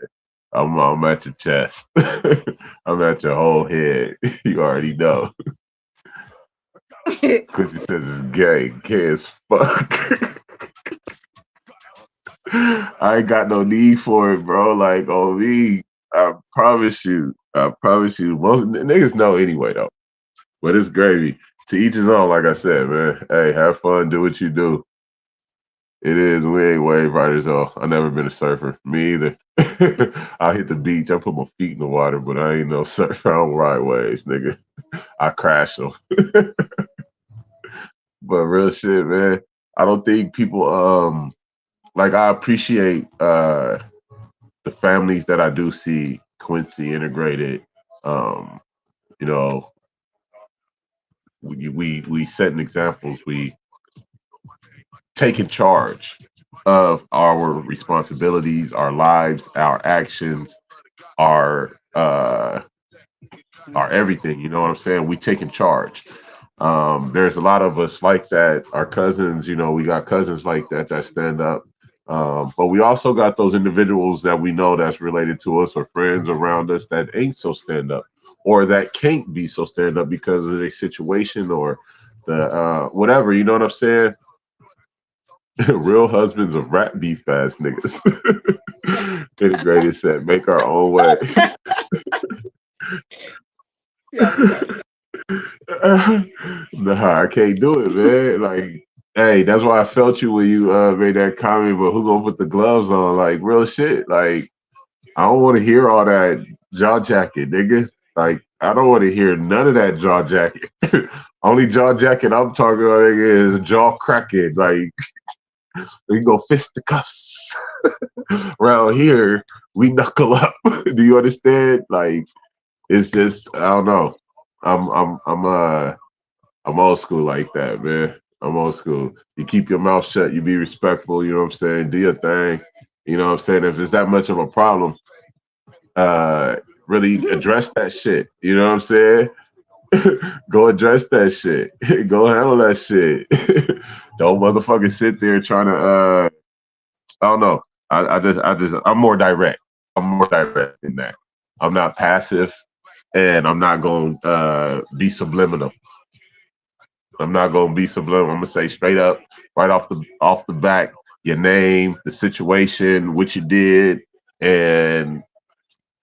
I'm at your chest. I'm at your whole head. You already know. Quincy says it's gay. Gay as fuck. I ain't got no need for it, bro. Like, on me, I promise you. Most niggas know anyway, though. But it's gravy. To each his own, like I said, man. Hey, have fun. Do what you do. It is. We ain't wave riders, though. I never been a surfer. Me either. I hit the beach. I put my feet in the water, but I ain't no surfer. I don't ride waves, nigga. I crash them. But real shit, man. I don't think people like, I appreciate the families that I do see. Quincy Integrated. You know, we setting examples. We taking charge of our responsibilities, our lives, our actions, our everything. You know what I'm saying? We taking charge. There's a lot of us like that. Our cousins, we got cousins like that stand up. But we also got those individuals that we know that's related to us or friends around us that ain't so stand up, or that can't be so stand up because of their situation or the whatever. You know what I'm saying? Real husbands of rap beef ass niggas. Integrated said, make our own way. Nah, I can't do it, man. Like, hey, that's why I felt you when you made that comment, but who gonna put the gloves on? Like, real shit. Like, I don't want to hear all that jaw jacket, nigga. Like, I don't want to hear none of that jaw jacket. Only jaw jacket I'm talking about, nigga, is jaw cracking. Like, we go fisticuffs. Around here, we knuckle up. Do you understand? Like, it's just, I don't know. I'm old school like that, man. I'm old school. You keep your mouth shut. You be respectful. You know what I'm saying? Do your thing. You know what I'm saying? If it's that much of a problem, uh, really address that shit. You know what I'm saying? Go address that shit. Go handle that shit. Don't motherfucking sit there trying to. I don't know. I'm more direct. I'm more direct in that. I'm not passive, and I'm not going to be subliminal. I'm not gonna be subliminal. I'm gonna say straight up, right off the back, your name, the situation, what you did, and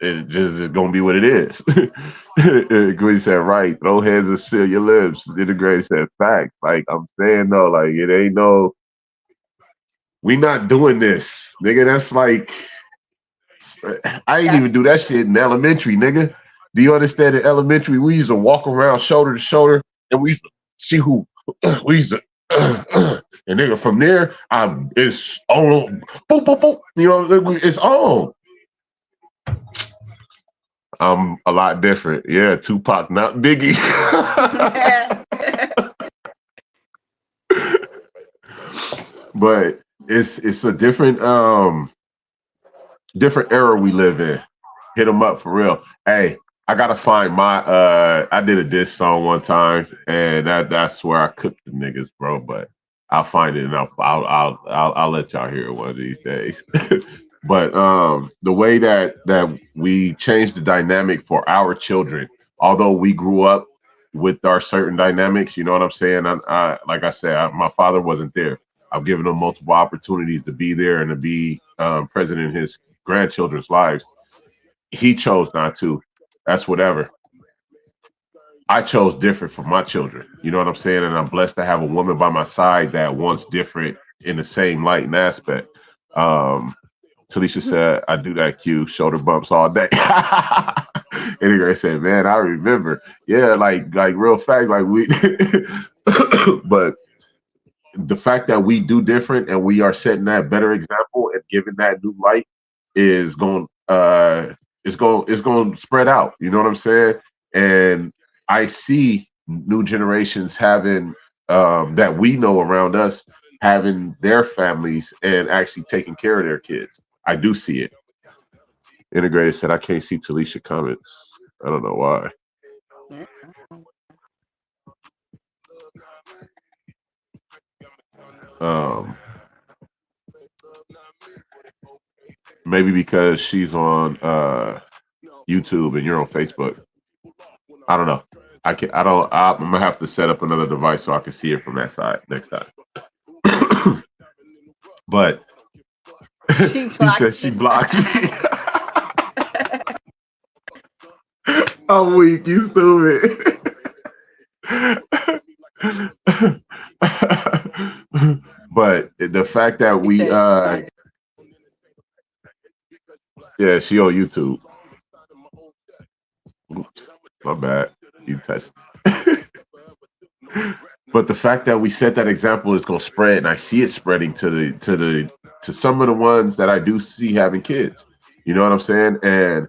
it just is gonna be what it is. Gwynn said, right, throw hands and seal your lips. Integrated said, facts. Like I'm saying though, like it ain't no, we not doing this, nigga. That's like, I ain't Yeah. even do that shit in elementary, nigga. Do you understand? In elementary, we used to walk around shoulder to shoulder, and we used to see who we used to. And nigga, from there, it's on, boop, boop, boop. You know, it's on. I'm a lot different. Yeah, Tupac, not Biggie. But it's a different different era we live in. Hit them up for real. Hey, I gotta find my I did a diss song one time, and that's where I cooked the niggas, bro. But I'll find it and I'll let y'all hear it one of these days. But the way that we changed the dynamic for our children, although we grew up with our certain dynamics, you know what I'm saying? Like I said, my father wasn't there. I've given him multiple opportunities to be there and to be present in his grandchildren's lives. He chose not to. That's whatever. I chose different for my children. You know what I'm saying? And I'm blessed to have a woman by my side that wants different in the same light and aspect. Talisha said, I do that Q, shoulder bumps all day. Anyway, I said, man, I remember. Yeah, like real fact, like we but the fact that we do different and we are setting that better example and giving that new light is going it's going to spread out. You know what I'm saying? And I see new generations having that we know around us having their families and actually taking care of their kids. I do see it. Integrated said I can't see Talisha comments. I don't know why. Um, maybe because she's on YouTube and you're on Facebook. I don't know. I'm gonna have to set up another device so I can see it from that side next time. But She she said she blocked me. I'm weak. You stupid. But the fact that we yeah, she on YouTube. Oops, my bad. You touched. But the fact that we set that example is gonna spread, and I see it spreading to some of the ones that I do see having kids. You know what I'm saying? And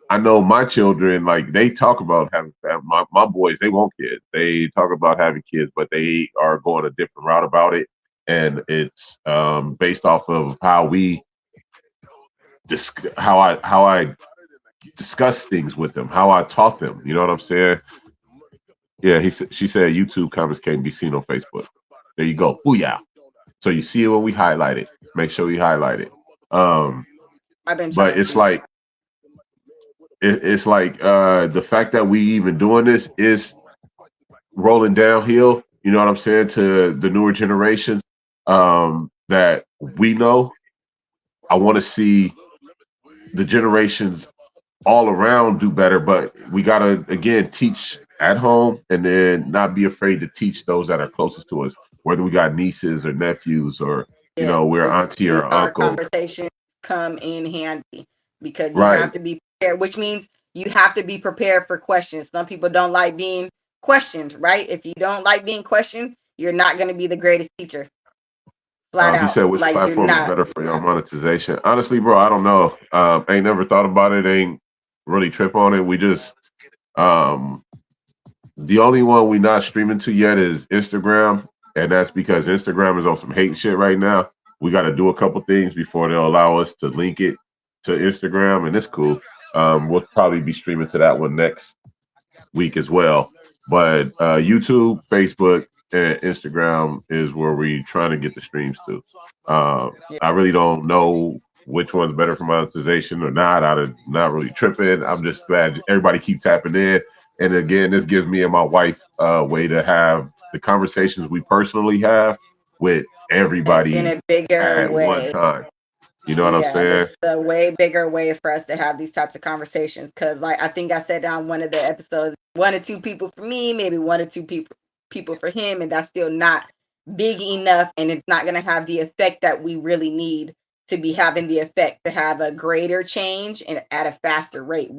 I know my children, like they talk about having my boys, they want kids. They talk about having kids, but they are going a different route about it. And it's based off of how I discuss things with them, how I taught them. You know what I'm saying? Yeah, she said YouTube comments can't be seen on Facebook. There you go. Booyah. So you see it when we highlight it. Make sure we highlight it. But it's like it's like the fact that we even doing this is rolling downhill. You know what I'm saying, to the newer generations that we know. I want to see the generations all around do better, but we gotta again teach at home and then not be afraid to teach those that are closest to us, whether we got nieces or nephews or you know we're auntie or uncle. Conversations come in handy because you Right. have to be prepared, which means you have to be prepared for questions. Some people don't like being questioned, right? If you don't like being questioned, you're not going to be the greatest teacher. Flat He out. said, which Like, you're platform is not. better for your monetization? Honestly, bro, I don't know. Ain't never thought about it. Ain't really trip on it. We just, the only one we not streaming to yet is Instagram. And that's because Instagram is on some hate shit right now. We got to do a couple things before they'll allow us to link it to Instagram. And it's cool. We'll probably be streaming to that one next week as well. But YouTube, Facebook, and Instagram is where we trying to get the streams to. I really don't know which one's better for monetization or not. I'm not really tripping. I'm just glad everybody keeps tapping in. And again, this gives me and my wife a way to have the conversations we personally have with everybody in a bigger at way. one time. You know what I'm saying? It's a way bigger way for us to have these types of conversations. Because, like, I think I said on one of the episodes, 1 or 2 people for me, maybe 1 or 2 people for him, and that's still not big enough, and it's not going to have the effect that we really need to be having the effect to have a greater change and at a faster rate.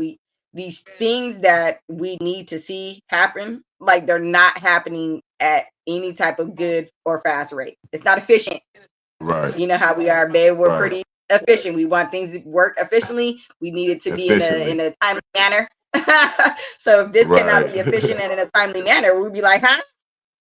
These things that we need to see happen, like, they're not happening at any type of good or fast rate. It's not efficient. Right. You know how we are, babe. We're Right. pretty efficient. We want things to work efficiently. We need it to be in a timely manner. So if this cannot be efficient and in a timely manner, we'd be like, huh?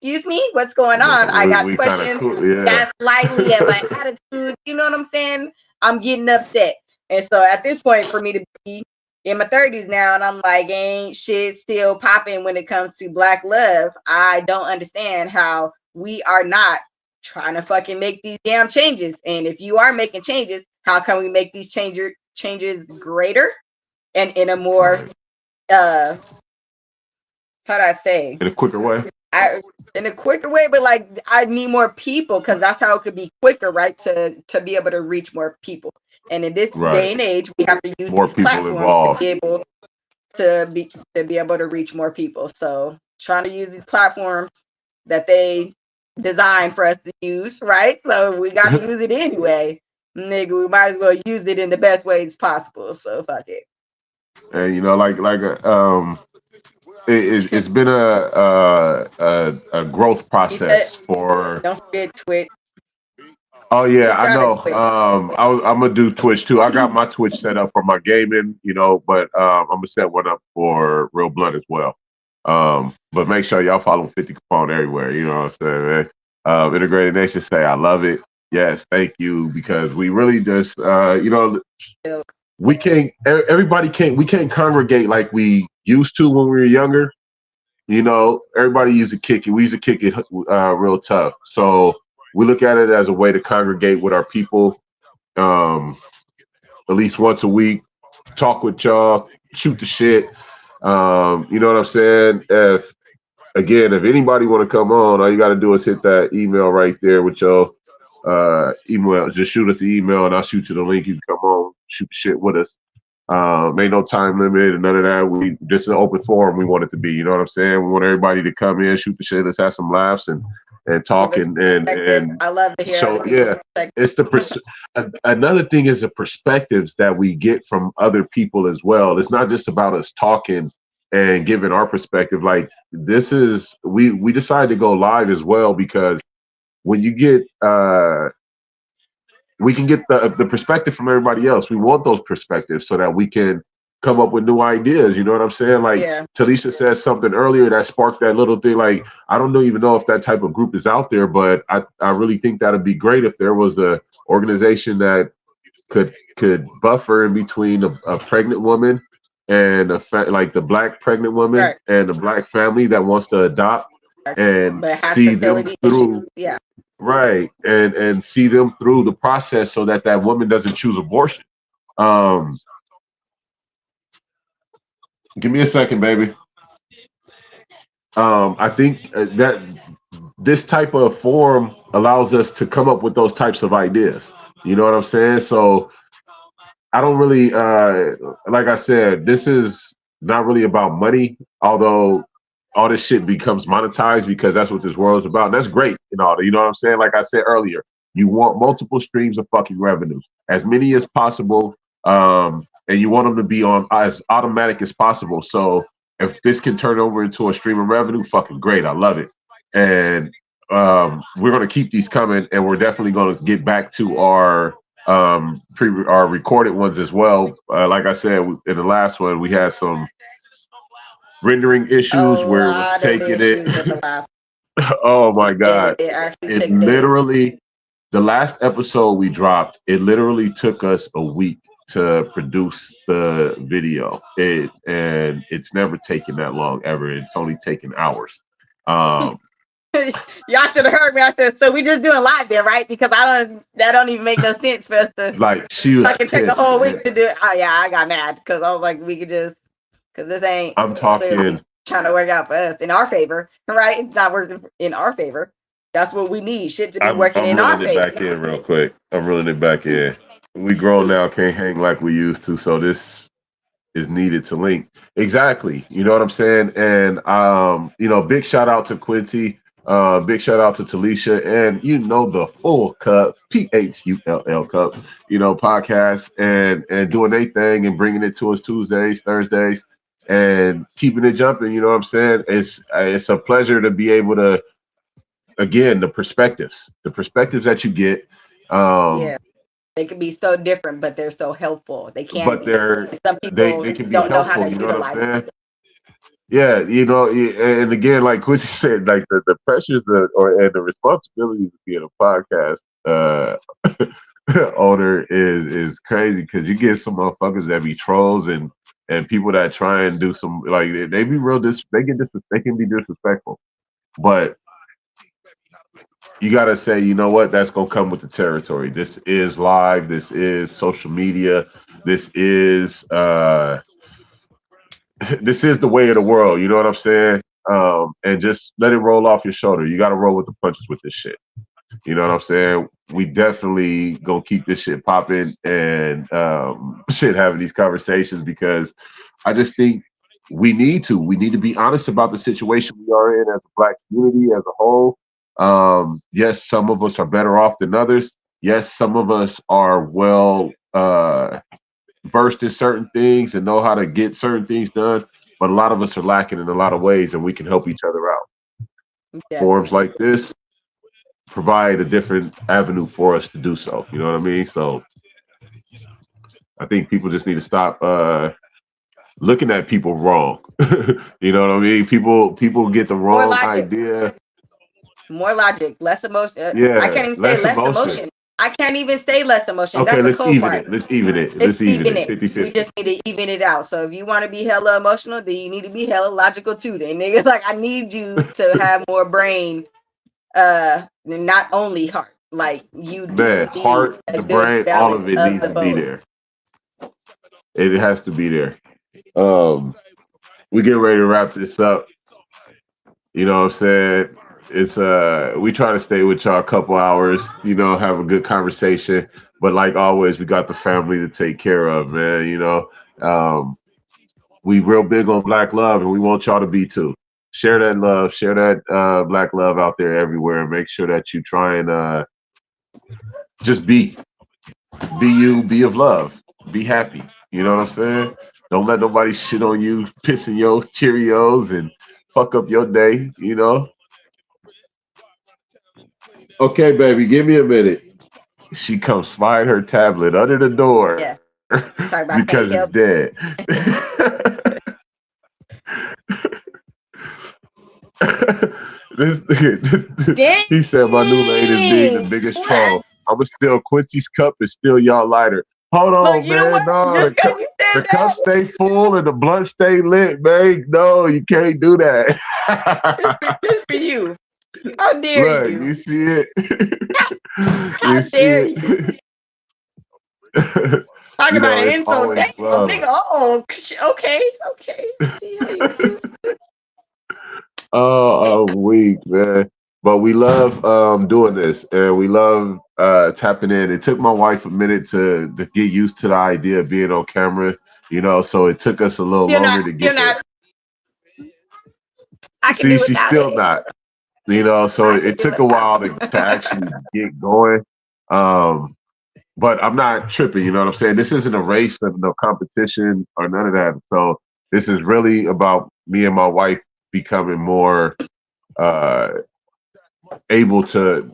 Excuse me? What's going on? I got questions. That's slightly of an attitude. You know what I'm saying? I'm getting upset. And so at this point, for me to be in my 30s now, and I'm like, ain't shit still popping when it comes to Black love. I don't understand how we are not trying to fucking make these damn changes. And if you are making changes, how can we make these changes greater and in a more how do I say? In a quicker way. In a quicker way, but like, I need more people, because that's how it could be quicker, right? To be able to reach more people. And in this day and age, we have to use more these people platforms involved to be able to reach more people. So trying to use these platforms that they designed for us to use, right? So we got to use it anyway. Nigga, we might as well use it in the best ways possible. So fuck it. And you know, it's been a growth process for. Don't forget Twitch. Oh yeah, I know. I'm gonna do Twitch too. I got my Twitch set up for my gaming, you know, but I'm gonna set one up for Real Blunt as well. But make sure y'all follow 50 Capone everywhere. You know what I'm saying, man? Integrated Nation say I love it. Yes, thank you, because we really just you know, we can't. Everybody can't. We can't congregate like we used to when we were younger. You know, everybody used to kick it. We used to kick it real tough. So we look at it as a way to congregate with our people, at least once a week, talk with y'all, shoot the shit. You know what I'm saying? If anybody want to come on, all you got to do is hit that email right there with your email. Just shoot us an email and I'll shoot you the link. You can come on, shoot the shit with us. Ain't no time limit and none of that. We just an open forum we want it to be. You know what I'm saying? We want everybody to come in, shoot the shit. Let's have some laughs and talk and I love to hear. So yeah, it's the another thing is the perspectives that we get from other people as well. It's not just about us talking and giving our perspective. Like, this is we decided to go live as well because when you get we can get the perspective from everybody else. We want those perspectives so that we can come up with new ideas. You know what I'm saying? Like, Talisha said something earlier that sparked that little thing. Like, I don't even know if that type of group is out there, but I really think that'd be great if there was a organization that could buffer in between a pregnant woman and like the Black pregnant woman and the Black family that wants to adopt and see them through. Right. And see them through the process so that woman doesn't choose abortion. Give me a second, baby. I think that this type of forum allows us to come up with those types of ideas. You know what I'm saying? So I don't really, like I said, this is not really about money, although all this shit becomes monetized because that's what this world is about. And that's great and all. You know what I'm saying? Like I said earlier, you want multiple streams of fucking revenue, as many as possible. and you want them to be on as automatic as possible. So if this can turn over into a stream of revenue, fucking great. I love it. And we're going to keep these coming, and we're definitely going to get back to our our recorded ones as well. Like I said in the last one, we had some rendering issues where it was taking it. Oh my God. It literally, the last episode we dropped, it literally took us a week to produce the video. And it's never taken that long ever. It's only taken hours. Y'all should have heard me. I said, so we just doing live there, right? Because that don't even make no sense for us to like she was. I can take a whole week to do it. Oh yeah, I got mad because I was like, we could just because this ain't. I'm talking. Trying to work out for us in our favor, right? It's not working in our favor. That's what we need. Shit to be working in our favor. I'm reeling it back in real quick. I'm reeling it back in. We grown now, can't hang like we used to, so this is needed to link. Exactly. You know what I'm saying? And big shout out to Quincy. Big shout out to Talisha, and the Full Cup, PHULL Cup, podcast and doing their thing and bringing it to us Tuesdays, Thursdays. And keeping it jumping, you know what I'm saying? It's a pleasure to be able to, again, the perspectives that you get. Yeah, they can be so different, but they're so helpful. They can. But some people they can be don't helpful, know how to utilize it. Yeah, and again, like Quincy said, like the pressures and the responsibilities of being a podcast owner is crazy because you get some motherfuckers that be trolls and people that try and do some like they be real they can be disrespectful, but you gotta say, you know what, that's gonna come with the territory. This is live, this is social media, this is this is the way of the world, you know what I'm saying? And just let it roll off your shoulder. You gotta roll with the punches with this shit. You know what I'm saying? We definitely gonna keep this shit popping and having these conversations because I just think we need to be honest about the situation we are in as a Black community as a whole. Yes, some of us are better off than others. Yes, some of us are well versed in certain things and know how to get certain things done, but a lot of us are lacking in a lot of ways, and we can help each other out. Yeah. Forums like this provide a different avenue for us to do so. You know what I mean? So I think people just need to stop looking at people wrong. You know what I mean? People get the wrong idea. More logic, less emotion. Yeah, I can't even say less emotion. I can't even say less emotion. Okay, that's let's even it. Let's even it. Let's even it. 50-50. We just need to even it out. So if you want to be hella emotional, then you need to be hella logical too. Then nigga, like I need you to have more brain, not only heart. Like you do. Man, heart, the brain, all of it needs to be there. It has to be there. We get ready to wrap this up. You know what I'm saying? It's we try to stay with y'all a couple hours, have a good conversation. But like always, we got the family to take care of, man. We real big on Black love, and we want y'all to be too. Share that love, share that Black love out there everywhere, and make sure that you try and just be you, be of love, be happy. You know what I'm saying? Don't let nobody shit on you, pissing your Cheerios and fuck up your day, Okay, baby, give me a minute. She comes slide her tablet under the door because it's dead. He said my new lady is being the biggest troll. I'ma steal Quincy's cup and steal y'all lighter. Hold on, man. No, the cup stay full and the blunt stay lit, man. No, you can't do that. It's for you. How dare Look, you? You see it? How dare you? Talk about an insult. Damn, nigga. Oh, okay. See how you do. Oh, a week, man. But we love doing this, and we love tapping in. It took my wife a minute to get used to the idea of being on camera, so it took us a little longer to get there. She's still not. So it took a while to actually get going. but I'm not tripping. You know what I'm saying? This isn't a race and no competition or none of that. So this is really about me and my wife becoming more uh, able to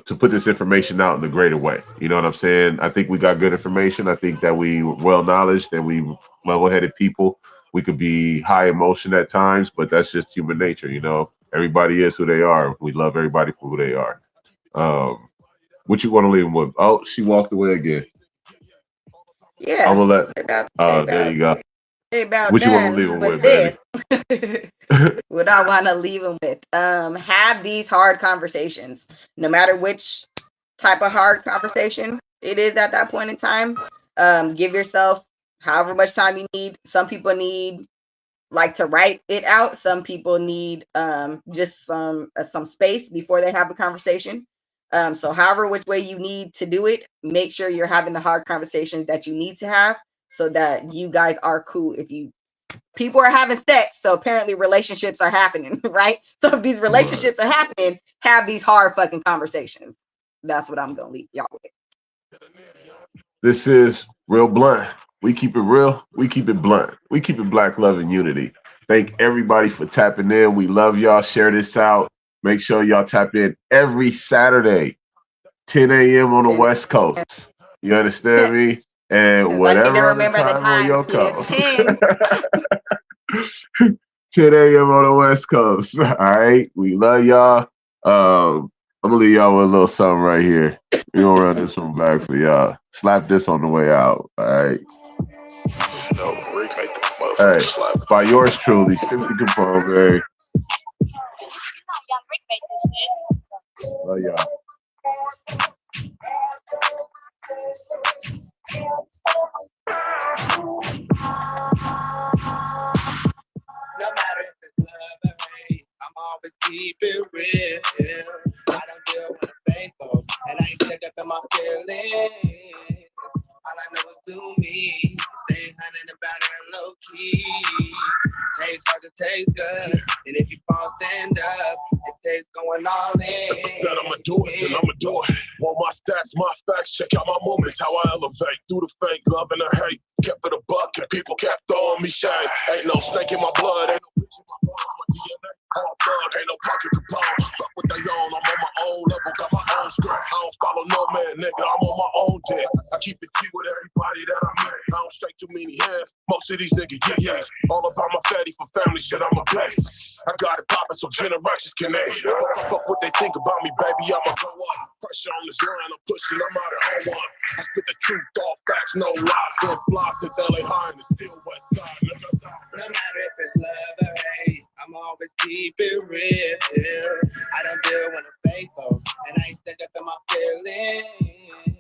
to put this information out in a greater way. You know what I'm saying? I think we got good information. I think that we well knowledge and we level headed people. We could be high emotion at times, but that's just human nature. You know, everybody is who they are. We love everybody for who they are. Um, what you want to leave them with? Oh, she walked away again. I'm Yeah, gonna let. they There about you go. they about What you want to leave done them with with, this. baby? What I want to leave them with. Have these hard conversations, no matter which type of hard conversation it is at that point in time. Give yourself however much time you need. Some people need like to write it out. Some people need just some space before they have the conversation. So however which way you need to do it, make sure you're having the hard conversations that you need to have so that you guys are cool. If you people are having sex, so apparently relationships are happening, right? So if these Right. relationships are happening, have these hard fucking conversations. That's what I'm gonna leave y'all with. This is Real Blunt. We keep it real. We keep it blunt. We keep it black love and unity. Thank everybody for tapping in. We love y'all. Share this out. Make sure y'all tap in every Saturday, 10 a.m. on the And West Coast. You understand me? And since I need to whatever other remember the time on time, your it's coast. 10. 10 a.m. on the West Coast. All right. We love y'all. I'm gonna leave y'all with a little something right here. We're gonna run this one back for y'all. Slap this on the way out. All right. No, Rick make the Hey, motherfucker slap. by yours truly, 50 Capone, man. Love y'all. No matter if it's love or hate, I'm always keep it real. I don't deal with the faithful, and I ain't stuck up in my feelings. All I know is do me, stay hunting about it low key. Taste hard to taste good, and if you fall, stand up. It tastes going all in. If I said I'ma do it, then I'ma do it. Want my stats, my facts, check out my moments, how I elevate through the fake love and the hate. Kept it a buck and people kept throwing me shade. Ain't no snake in my blood, ain't no bitch in my bones, my DNA. All thug, ain't no pocket Capone. Fuck what they own, I'm on my own level, got my own script. I don't follow no man, nigga, I'm on my own jet. I keep it G with everybody that I meet. I don't shake too many hands, most of these niggas, yeah. All about my fatty for family shit, I'm a bless. I got it poppin' so generations can aid. Fuck what they think about me, baby, I'ma go up. Pressure on this line, I'm pushing, I'm out of 01. I spit the truth, all facts, no lies. Been fly since LA High and the still west side, nigga. No matter if it's love or hate, I'm always keep it real. I don't deal with the faithful, and I ain't stuck up in my feelings.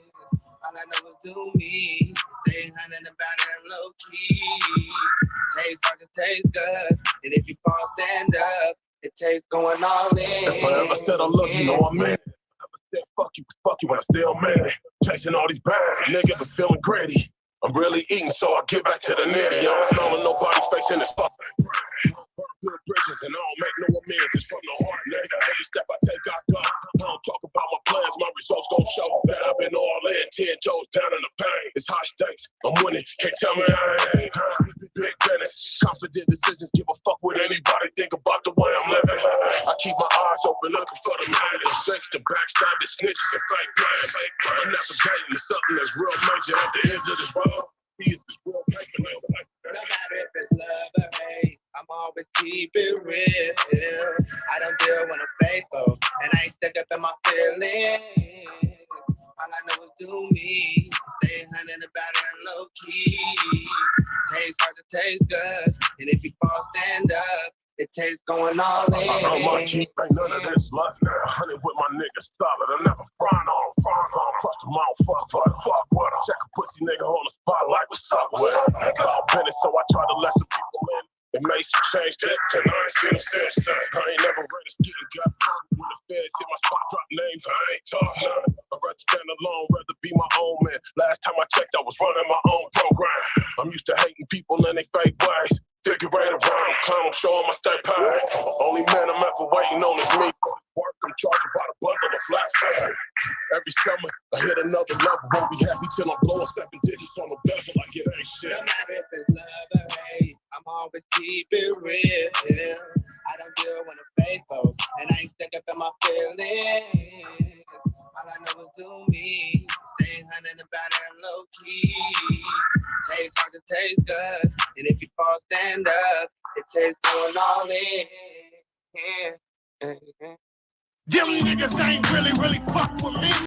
All I know is do me, stay hunting about it low key. Taste hard to taste good, and if you fall, stand up. It tastes going all in. If I ever said I love you, know I'm in. Never said fuck you when I still mad. Chasing all these bags, nigga, but feeling gritty. I'm really eating, so I get back to the nitty. I don't smelling nobody's face in this fuck. Good bridges and I don't make no amends. It's from the heart, nigga. Every step I take, I go. I don't talk about my plans, my results gon' show that I've been all in, 10 toes down in the pain. It's high stakes, I'm winning, can't tell me I ain't. Big business, confident decisions, give a fuck what anybody think about the way I'm living. I keep my eyes open, looking for the man. Thanks to backstab the snitches and fake plans. I'm navigating to something that's real major at the end of this road. He is this real paper, No matter if it's love or hate, I'm always keep it real. I don't deal with the faithful, and I ain't stuck up in my feelings. All I know is do me, stay hunting about it low key. Taste hard to taste good, and if you fall, stand up. It tastes going all in. On my Jeep, ain't none of this luck now. Hunted with my niggas solid, I never front on. Crush them out, fuck with 'em. Check a pussy nigga on the spot like what's up with him. Nigga, all finished, so I try to let some people in. It made some change to and I ain't seen a sense. I ain't never read a skit and got caught when the feds hit my spot, drop names, I ain't talk none. I'd rather stand alone, rather be my own man. Last time I checked, I was running my own program. I'm used to hating people in their fake ways. Figure right around, clown, I'm showing my stay paid. Only man I'm ever waiting on is me. Work, I'm charging by the bundle of flat. Every summer, I hit another level. happy till I'm blowing, stepping digits on the bezel like it ain't shit. No matter if it's love or hate, I'm always keep it real. I don't deal with a fake folks, and I ain't stuck up in my feelings. All I know is do me, stay hunting about it low key. Taste hard to taste good, and if you fall, stand up. It tastes going all in. Yeah. Them niggas ain't really fuck with me.